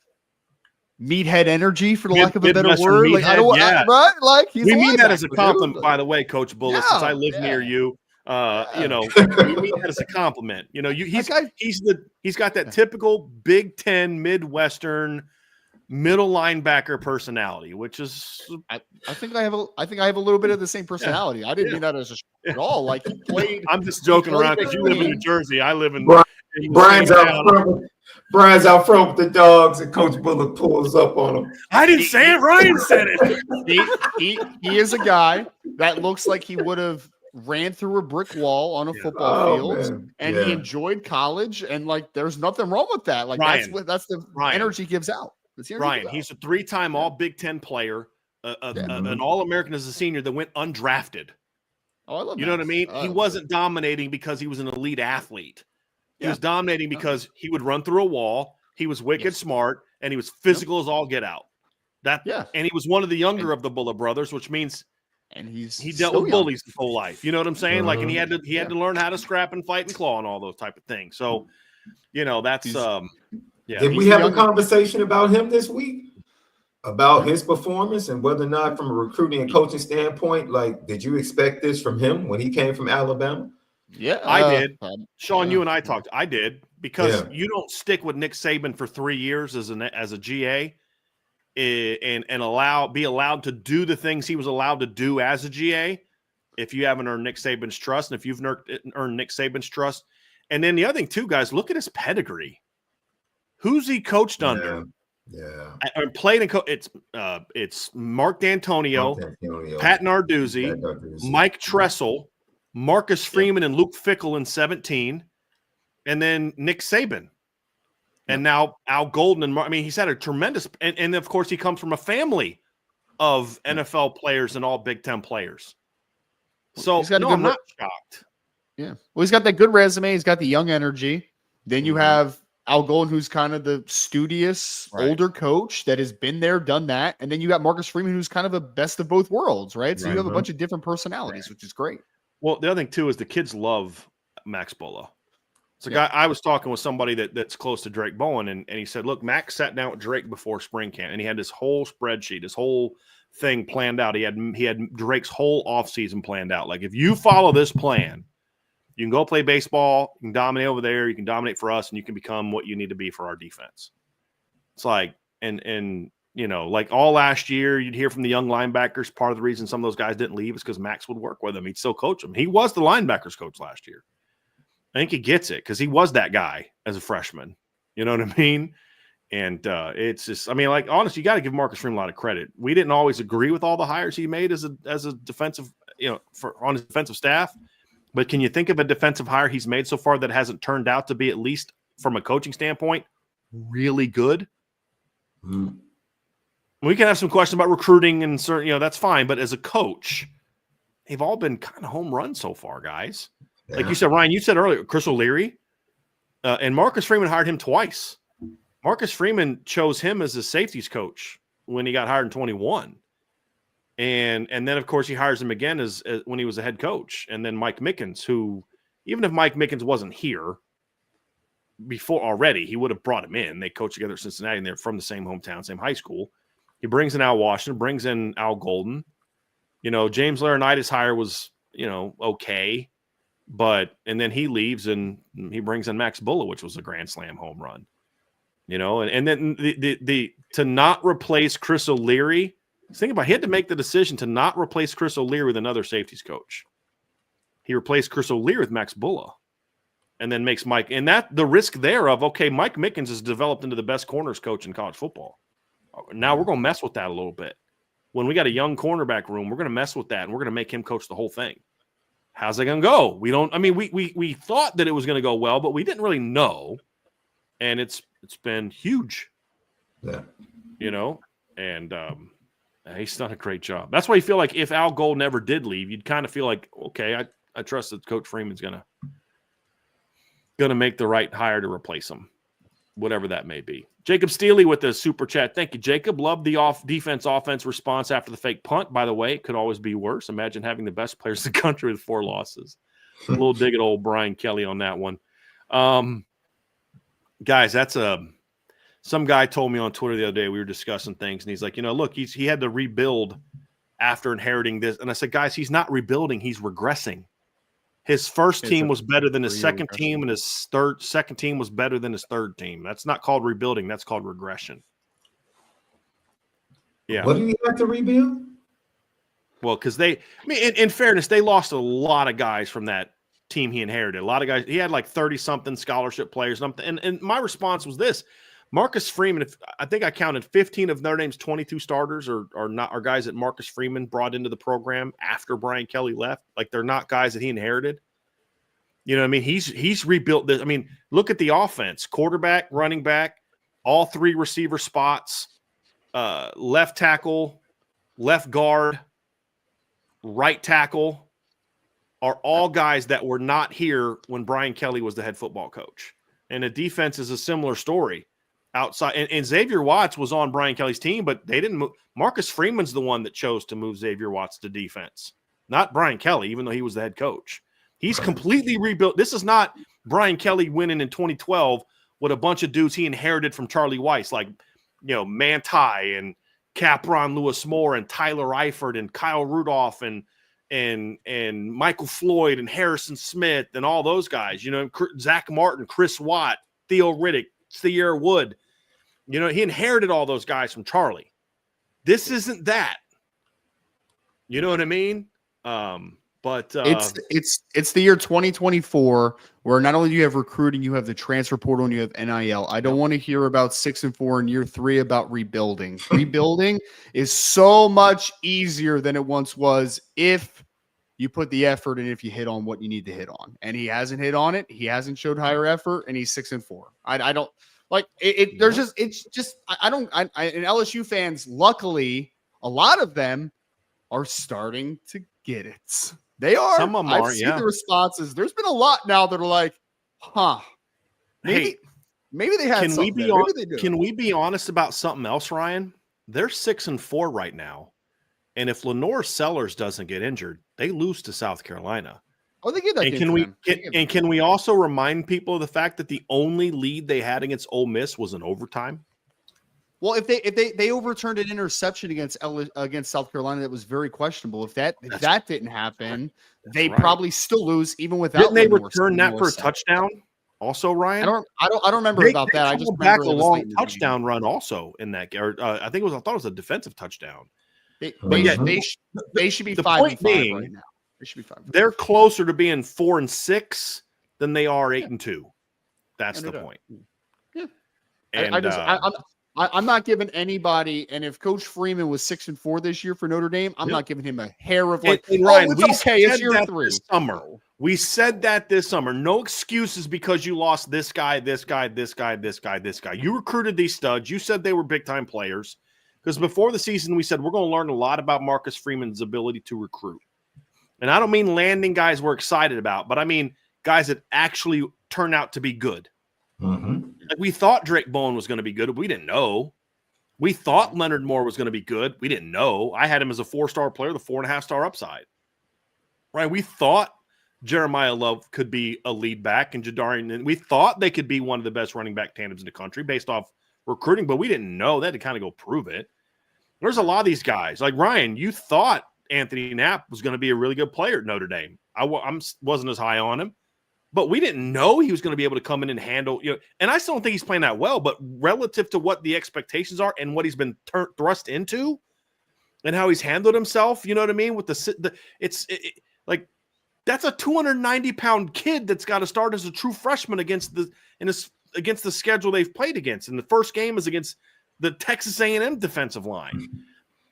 meathead energy, for the lack of a better word. Like, right? Like we mean that as a compliment, by the way, Coach Bull. Since I live near you, we mean that as a compliment. You know, he's got that typical Big Ten Midwestern middle linebacker personality, which is I think I have a little bit of the same personality. Yeah. I didn't mean that as a at all. Like he played. I'm just joking around because you live in New Jersey. I live in Brian's out front with the dogs, and Coach Bullock pulls up on him. I didn't say it. Ryan said it. He is a guy that looks like he would have ran through a brick wall on a football field, and he enjoyed college, and like there's nothing wrong with that. Like Ryan, that's the energy he gives out. Ryan, he's a 3-time All Big Ten player, an All-American as a senior that went undrafted. Oh, I love you know what I mean? He wasn't dominating because he was an elite athlete. He was dominating because he would run through a wall. He was wicked smart, and he was physical as all get out. And he was one of the younger of the Bullock brothers, which means he dealt with bullies his whole life. You know what I'm saying? Like, and he had to learn how to scrap and fight and claw and all those type of things. So, you know, that's Yeah, Did we he's have a young. conversation about him this week? About his performance and whether or not, from a recruiting and coaching standpoint, like, did you expect this from him when he came from Alabama? Yeah, I did. Sean, yeah. you and I talked. I did, because Yeah. you don't stick with Nick Saban for 3 years as a GA and be allowed to do the things he was allowed to do as a GA if you haven't earned Nick Saban's trust, and if you've earned Nick Saban's trust. And then the other thing too, guys, look at his pedigree. Who's he coached under? Yeah. And played and it's Mark D'Antonio, Pat Narduzzi, Mike Tressel, Marcus Freeman, and Luke Fickell in 17, and then Nick Saban. And now Al Golden. And I mean, he's had a tremendous – and, of course, he comes from a family of NFL players and all Big Ten players. So, I'm not shocked. Yeah. Well, he's got that good resume. He's got the young energy. Then you have Al Golden, who's kind of the studious, older coach that has been there, done that. And then you got Marcus Freeman, who's kind of a best of both worlds, right? So you have a bunch of different personalities, which is great. Well, the other thing, too, is the kids love Max Bullough. It's a guy. I was talking with somebody that's close to Drake Bowen, and he said, look, Max sat down with Drake before spring camp, and he had this whole spreadsheet, this whole thing planned out. He had Drake's whole offseason planned out. Like, if you follow this plan, you can go play baseball, you can dominate over there, you can dominate for us, and you can become what you need to be for our defense. It's like, and like all last year, you'd hear from the young linebackers, part of the reason some of those guys didn't leave is because Max would work with them. He'd still coach them. He was the linebackers coach last year. I think he gets it because he was that guy as a freshman. You know what I mean? And it's just, I mean, like, honestly, you got to give Marcus Freeman a lot of credit. We didn't always agree with all the hires he made as a defensive, on his defensive staff. But can you think of a defensive hire he's made so far that hasn't turned out to be, at least from a coaching standpoint, really good? Mm-hmm. We can have some questions about recruiting and certain, that's fine. But as a coach, they've all been kind of home runs so far, guys. Yeah. Like you said, Ryan, you said earlier, Chris O'Leary, and Marcus Freeman hired him twice. Marcus Freeman chose him as his safeties coach when he got hired in 21. And then, of course, he hires him again as when he was a head coach. And then Mike Mickens, who, even if Mike Mickens wasn't here before already, he would have brought him in. They coached together at Cincinnati, and they're from the same hometown, same high school. He brings in Al Washington, brings in Al Golden. James Laurinaitis' hire was, okay. And then he leaves and he brings in Max Bullough, which was a grand slam home run. And then the to not replace Chris O'Leary. Think about it, he had to make the decision to not replace Chris O'Leary with another safeties coach. He replaced Chris O'Leary with Max Bullough, and then makes Mike. And that the risk there of, okay, Mike Mickens has developed into the best corners coach in college football. Now we're going to mess with that a little bit. When we got a young cornerback room, we're going to mess with that, and we're going to make him coach the whole thing. How's it going to go? We don't. I mean, we thought that it was going to go well, but we didn't really know, and it's been huge. Yeah, and he's done a great job. That's why you feel like if Al Golden never did leave, you'd kind of feel like, okay, I trust that Coach Freeman's gonna make the right hire to replace him, whatever that may be. Jacob Steely with the super chat. Thank you, Jacob. Love the offense response after the fake punt. By the way, it could always be worse. Imagine having the best players in the country with 4 losses. A little dig at old Brian Kelly on that one. Guys, that's some guy told me on Twitter the other day, we were discussing things, and he's like, look, he had to rebuild after inheriting this. And I said, guys, he's not rebuilding, he's regressing. His first team was better than his second team, and his second team was better than his third team. That's not called rebuilding. That's called regression. Yeah. What do you have to rebuild? Well, because in fairness, they lost a lot of guys from that team he inherited. A lot of guys. He had like 30-something scholarship players. And my response was this. Marcus Freeman, I think I counted 15 of Notre Dame's 22 starters are guys that Marcus Freeman brought into the program after Brian Kelly left. Like, they're not guys that he inherited. You know what I mean? He's rebuilt this. I mean, look at the offense. Quarterback, running back, all 3 receiver spots, left tackle, left guard, right tackle are all guys that were not here when Brian Kelly was the head football coach. And the defense is a similar story. Outside and Xavier Watts was on Brian Kelly's team, but they didn't move. Marcus Freeman's the one that chose to move Xavier Watts to defense, not Brian Kelly, even though he was the head coach. He's completely rebuilt. This is not Brian Kelly winning in 2012 with a bunch of dudes he inherited from Charlie Weiss, like, Manti and Capron Lewis Moore and Tyler Eifert and Kyle Rudolph and Michael Floyd and Harrison Smith and all those guys, Zach Martin, Chris Watt, Theo Riddick, Sierra Wood. He inherited all those guys from Charlie. This isn't that. You know what I mean? But it's the year 2024 where not only do you have recruiting, you have the transfer portal and you have NIL. I don't want to hear about 6-4 in year 3 about rebuilding. Rebuilding is so much easier than it once was if you put the effort and if you hit on what you need to hit on. And he hasn't hit on it. He hasn't showed higher effort, and he's 6-4. I don't like it. There's just and LSU fans, luckily, a lot of them are starting to get it. They are. Some of them I've are, seen yeah. the responses. There's been a lot now that are like, maybe they had can we something be there. on, Maybe they do. Can we be honest about something else, Ryan? They're 6-4 right now. And if Lenore Sellers doesn't get injured, they lose to South Carolina. Oh, they get that. And can we also remind people of the fact that the only lead they had against Ole Miss was in overtime? Well, if they overturned an interception against South Carolina, that was very questionable. If that didn't happen, they probably still lose even without. Didn't they return that for a touchdown? Also, Ryan, I don't remember about that. I just back remember a long touchdown run also in that game. I thought it was a defensive touchdown. They should be 5-5 right now. They should be 5. They're closer to being 4-6 than they are 8-2. That's the point. Yeah, and I'm not giving anybody. And if Coach Freeman was 6-4 this year for Notre Dame, I'm not giving him a hair of like. Ryan, it's year 3. This summer. We said that this summer. No excuses because you lost this guy, this guy, this guy, this guy, this guy. You recruited these studs. You said they were big time players. Because before the season, we said we're going to learn a lot about Marcus Freeman's ability to recruit. And I don't mean landing guys we're excited about, but I mean guys that actually turn out to be good. Mm-hmm. Like we thought Drake Bowen was going to be good. We didn't know. We thought Leonard Moore was going to be good. We didn't know. I had him as a 4-star player, the 4.5-star upside. Right? We thought Jeremiah Love could be a lead back and Jadarian. And we thought they could be one of the best running back tandems in the country based off recruiting, but we didn't know. They had to kind of go prove it. There's a lot of these guys. Like Ryan, you thought Anthony Knapp was going to be a really good player at Notre Dame. I wasn't as high on him, but we didn't know he was going to be able to come in and handle, and I still don't think he's playing that well, but relative to what the expectations are and what he's been thrust into and how he's handled himself, you know what I mean? With like that's a 290-pound kid that's got to start as a true freshman against the schedule they've played against. And the first game is against the Texas A&M defensive line.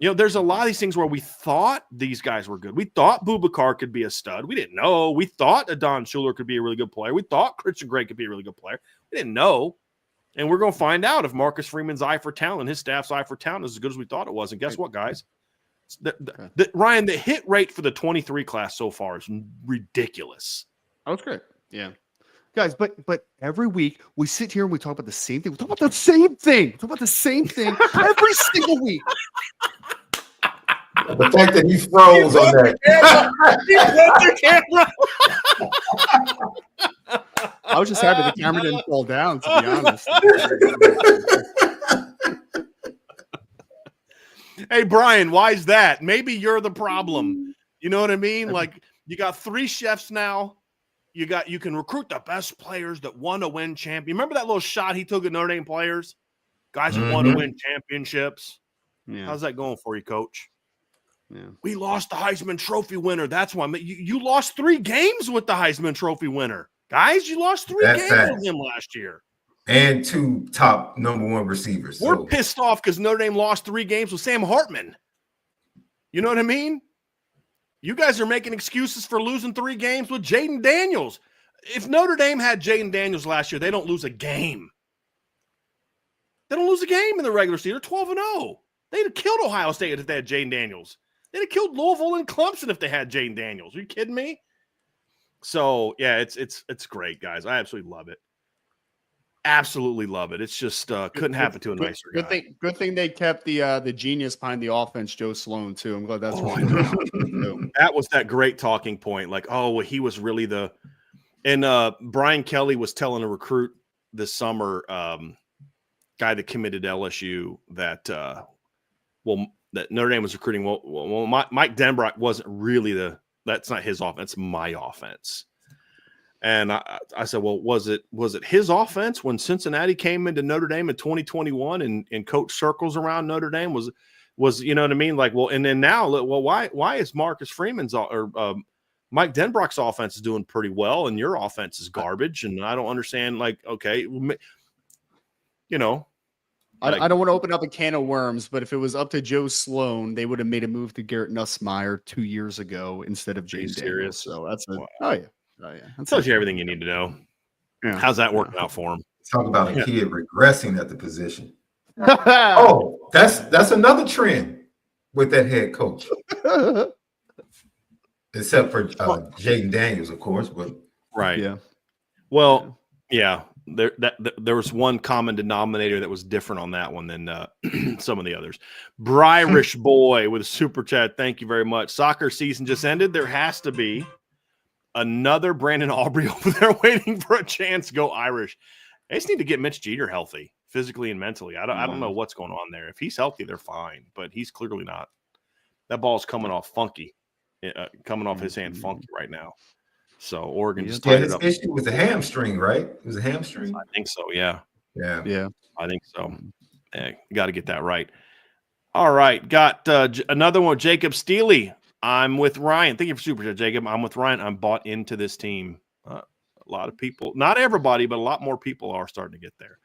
There's a lot of these things where we thought these guys were good. We thought Boubacar could be a stud. We didn't know. We thought Adon Schuler could be a really good player. We thought Christian Gray could be a really good player. We didn't know. And we're going to find out if Marcus Freeman's eye for talent, his staff's eye for talent is as good as we thought it was. And guess what, guys? Ryan, the hit rate for the 23 class so far is ridiculous. That was great. Yeah. Guys, but every week we sit here and we talk about the same thing. We talk about the same thing. We talk about the same thing every single week. The fact that you froze on that. I was just happy the camera didn't fall down, to be honest. Hey, Brian, why is that? Maybe you're the problem. You know what I mean? Like, you got 3 chefs now. You can recruit the best players that want to win champion. Remember that little shot he took at Notre Dame players? Guys that want to win championships. Yeah. How's that going for you, Coach? Yeah. We lost the Heisman Trophy winner. That's why you lost 3 games with the Heisman Trophy winner. Guys, you lost 3 games with him last year. And 2 top number 1 receivers. We're pissed off because Notre Dame lost 3 games with Sam Hartman. You know what I mean? You guys are making excuses for losing 3 games with Jaden Daniels. If Notre Dame had Jaden Daniels last year, they don't lose a game. They don't lose a game in the regular season. They're 12-0. They'd have killed Ohio State if they had Jaden Daniels. They'd have killed Louisville and Clemson if they had Jaden Daniels. Are you kidding me? So, yeah, it's great, guys. I absolutely love it. Absolutely love it. It's just couldn't happen to a nicer guy. Good thing they kept the genius behind the offense, Joe Sloan, too. I'm glad that's why. That was that great talking point. Like, oh, well, he was really and Brian Kelly was telling a recruit this summer, guy that committed to LSU that that Notre Dame was recruiting. Well, Mike Denbrock wasn't really that's not his offense, my offense. And I said, well, was it his offense when Cincinnati came into Notre Dame in 2021 and coached circles around Notre Dame? Was you know what I mean? Like, well, and then now, well, why is Marcus Freeman's or Mike Denbrock's offense is doing pretty well and your offense is garbage? And I don't understand. Like, okay, you know. I don't want to open up a can of worms, but if it was up to Joe Sloan, they would have made a move to Garrett Nussmeier 2 years ago instead of James Daniels. So that's wow. Oh yeah. That tells you everything you need to know. Yeah. How's that working out for him? Talk about a kid regressing at the position. Oh, that's another trend with that head coach. Except for Jaden Daniels, of course, but right. Yeah. Well, yeah. There was one common denominator that was different on that one than some of the others. Bryrish Boy with a super chat. Thank you very much. Soccer season just ended. There has to be another Brandon Aubrey over there waiting for a chance to go Irish. They just need to get Mitch Jeter healthy, physically and mentally. I don't know what's going on there. If he's healthy, they're fine, but he's clearly not. That ball's coming off funky, coming off his hand funky right now. So Oregon just tied it up. His issue was a hamstring, right? It was a hamstring. I think so. Yeah. Yeah. I think so. Yeah, got to get that right. All right, got another one. Jacob Steely. I'm with Ryan. Thank you for super chat, Jacob. I'm with Ryan. I'm bought into this team. A lot of people, not everybody, but a lot more people are starting to get there.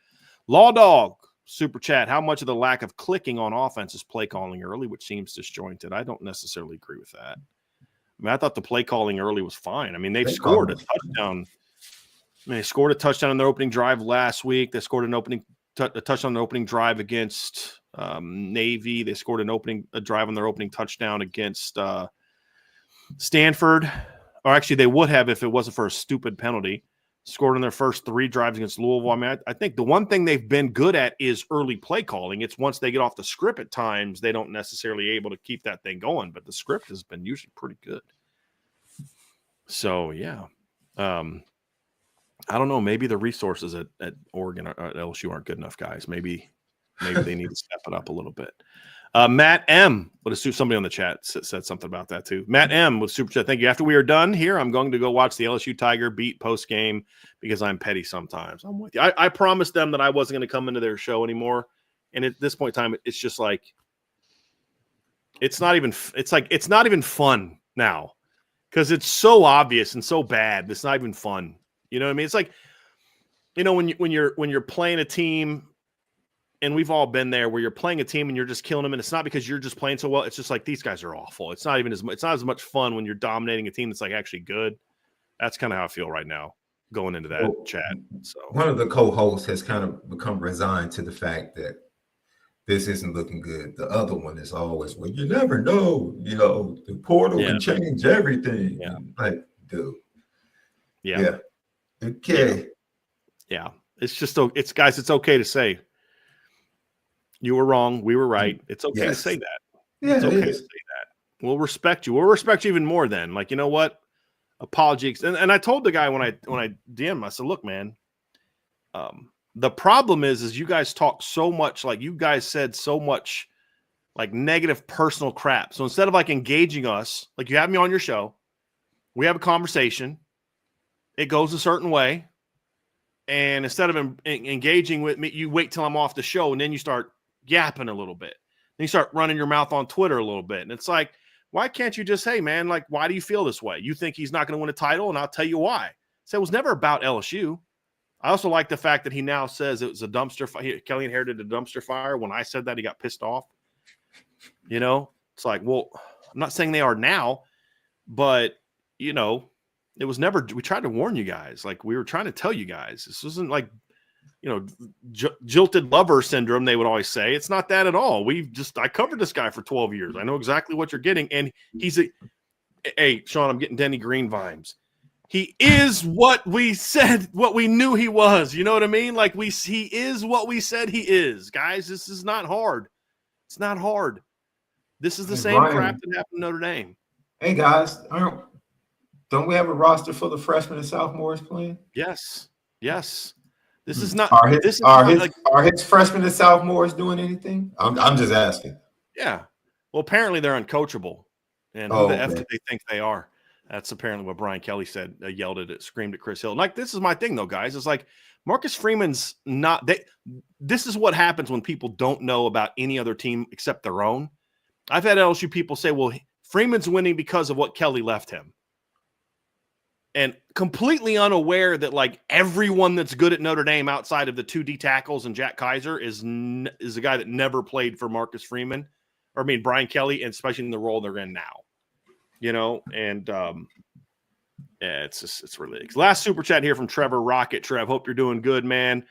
Law Dog, super chat. How much of the lack of clicking on offense is play calling early, which seems disjointed? I don't necessarily agree with that. I mean, I thought the play calling early was fine. I mean, they've scored a touchdown. I mean, they scored a touchdown in their opening drive last week. They scored a touchdown on the opening drive against Navy. They scored a drive on their opening touchdown against Stanford. Or actually, they would have if it wasn't for a stupid penalty. Scored on their first 3 drives against Louisville. I mean, I think the one thing they've been good at is early play calling. It's once they get off the script at times, they don't necessarily able to keep that thing going. But the script has been usually pretty good. So, yeah. I don't know. Maybe the resources at Oregon or at LSU aren't good enough, guys. Maybe they need to step it up a little bit. Matt M. Somebody on the chat said something about that too. Matt M. with super chat. Thank you. After we are done here, I'm going to go watch the LSU Tiger beat post game because I'm petty sometimes. I'm with you. I promised them that I wasn't going to come into their show anymore, and at this point in time, it's just like it's not even fun now because it's so obvious and so bad. It's not even fun. You know what I mean? It's like, you know, when you're playing a team. And we've all been there where you're playing a team and you're just killing them. And it's not because you're just playing so well. It's just like, these guys are awful. It's not as much fun when you're dominating a team that's like actually good. That's kind of how I feel right now going into that chat. So one of the co-hosts has kind of become resigned to the fact that this isn't looking good. The other one is always, well, you never know, you know, the portal can change everything. Yeah. Like, dude. Yeah. Okay. Yeah. It's just, guys, it's okay to say, you were wrong. We were right. It's okay to say that. Yeah, it's okay to say that. We'll respect you. We'll respect you even more then. Like, you know what? Apologies. And I told the guy when I DM'd him, I said, look, man, the problem is you guys talk so much, like you guys said so much like negative personal crap. So instead of like engaging us, like you have me on your show, we have a conversation. It goes a certain way. And instead of engaging with me, you wait till I'm off the show and then you start yapping a little bit. Then you start running your mouth on Twitter a little bit. And it's like, why can't you just, hey, man, like, why do you feel this way? You think he's not going to win a title? And I'll tell you why. So it was never about LSU. I also like the fact that he now says it was a dumpster fire. Kelly inherited a dumpster fire. When I said that, he got pissed off. You know, it's like, well, I'm not saying they are now, but, you know, it was never, we tried to warn you guys. Like, we were trying to tell you guys. This wasn't like, you know, jilted lover syndrome, they would always say. It's not that at all. I covered this guy for 12 years. I know exactly what you're getting. And hey, Sean, I'm getting Denny Green vibes. He is what we said, what we knew he was. You know what I mean? Like he is what we said he is. Guys, this is not hard. It's not hard. This is the same crap that happened to Notre Dame. Hey, guys, don't we have a roster for the freshmen and sophomores playing? Yes. This is not. Are his freshmen and sophomores doing anything? I'm just asking. Yeah. Well, apparently they're uncoachable, and who the f do they think they are? That's apparently what Brian Kelly said. Screamed at Chris Hill. Like, this is my thing, though, guys. It's like Marcus Freeman's not. This is what happens when people don't know about any other team except their own. I've had LSU people say, "Well, Freeman's winning because of what Kelly left him," and completely unaware that like everyone that's good at Notre Dame outside of the 2D tackles and Jack Kaiser is a guy that never played for Marcus Freeman, or I mean Brian Kelly, and especially in the role they're in now. And it's really last super chat here from Trevor Rocket. Trev, hope you're doing good, man.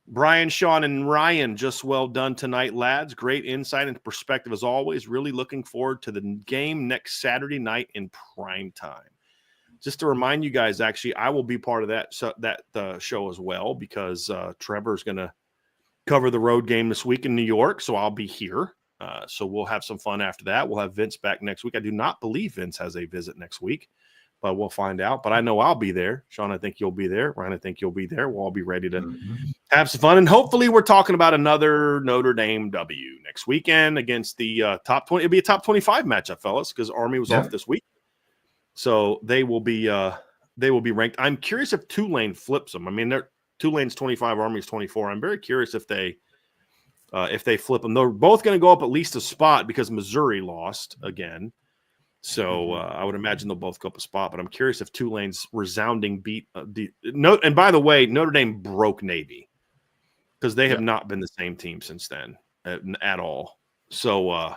Brian, Sean, and Ryan, just well done tonight, lads. Great insight and perspective as always. Really looking forward to the game next Saturday night in prime time. Just to remind you guys, actually, I will be part of that show as well, because Trevor's going to cover the road game this week in New York, so I'll be here. So we'll have some fun after that. We'll have Vince back next week. I do not believe Vince has a visit next week, but we'll find out. But I know I'll be there. Sean, I think you'll be there. Ryan, I think you'll be there. We'll all be ready to have some fun. And hopefully we're talking about another Notre Dame W next weekend against the top 20. It'll be a top 25 matchup, fellas, because Army was off this week. So they will be ranked. I'm curious if Tulane flips them. I mean, Tulane's 25, Army's 24. I'm very curious if they flip them. They're both going to go up at least a spot because Missouri lost again. So I would imagine they'll both go up a spot. But I'm curious if Tulane's resounding beat. And by the way, Notre Dame broke Navy because they have not been the same team since then at all. So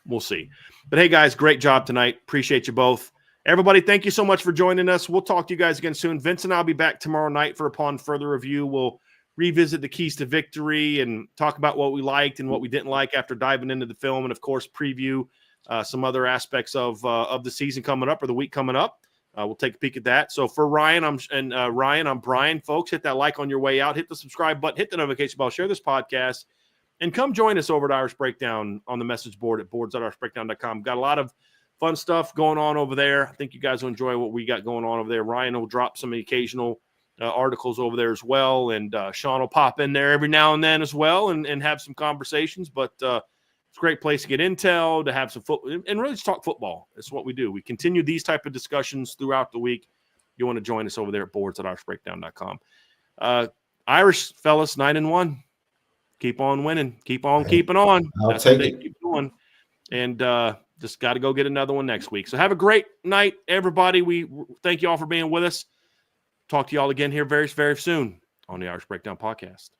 we'll see. But hey, guys, great job tonight. Appreciate you both. Everybody, thank you so much for joining us. We'll talk to you guys again soon. Vince and I'll be back tomorrow night for Upon Further Review. We'll revisit the keys to victory and talk about what we liked and what we didn't like after diving into the film, and of course preview some other aspects of the season coming up or the week coming up. We'll take a peek at that. So for Ryan, I'm Brian. Folks, hit that like on your way out, hit the subscribe button, hit the notification bell, share this podcast, and come join us over at Irish Breakdown on the message board at boards.irishbreakdown.com. Got a lot of fun stuff going on over there. I think you guys will enjoy what we got going on over there. Ryan will drop some occasional articles over there as well, and Sean will pop in there every now and then as well and have some conversations. But it's a great place to get intel, to have some football, and really just talk football. It's what we do. We continue these type of discussions throughout the week. You want to join us over there at boards.irishbreakdown.com. Irish fellas, 9-1. Keep on winning. Keep on keeping on. That's take it. Keep going. And just got to go get another one next week. So have a great night, everybody. We thank you all for being with us. Talk to you all again here very, very soon on the Irish Breakdown Podcast.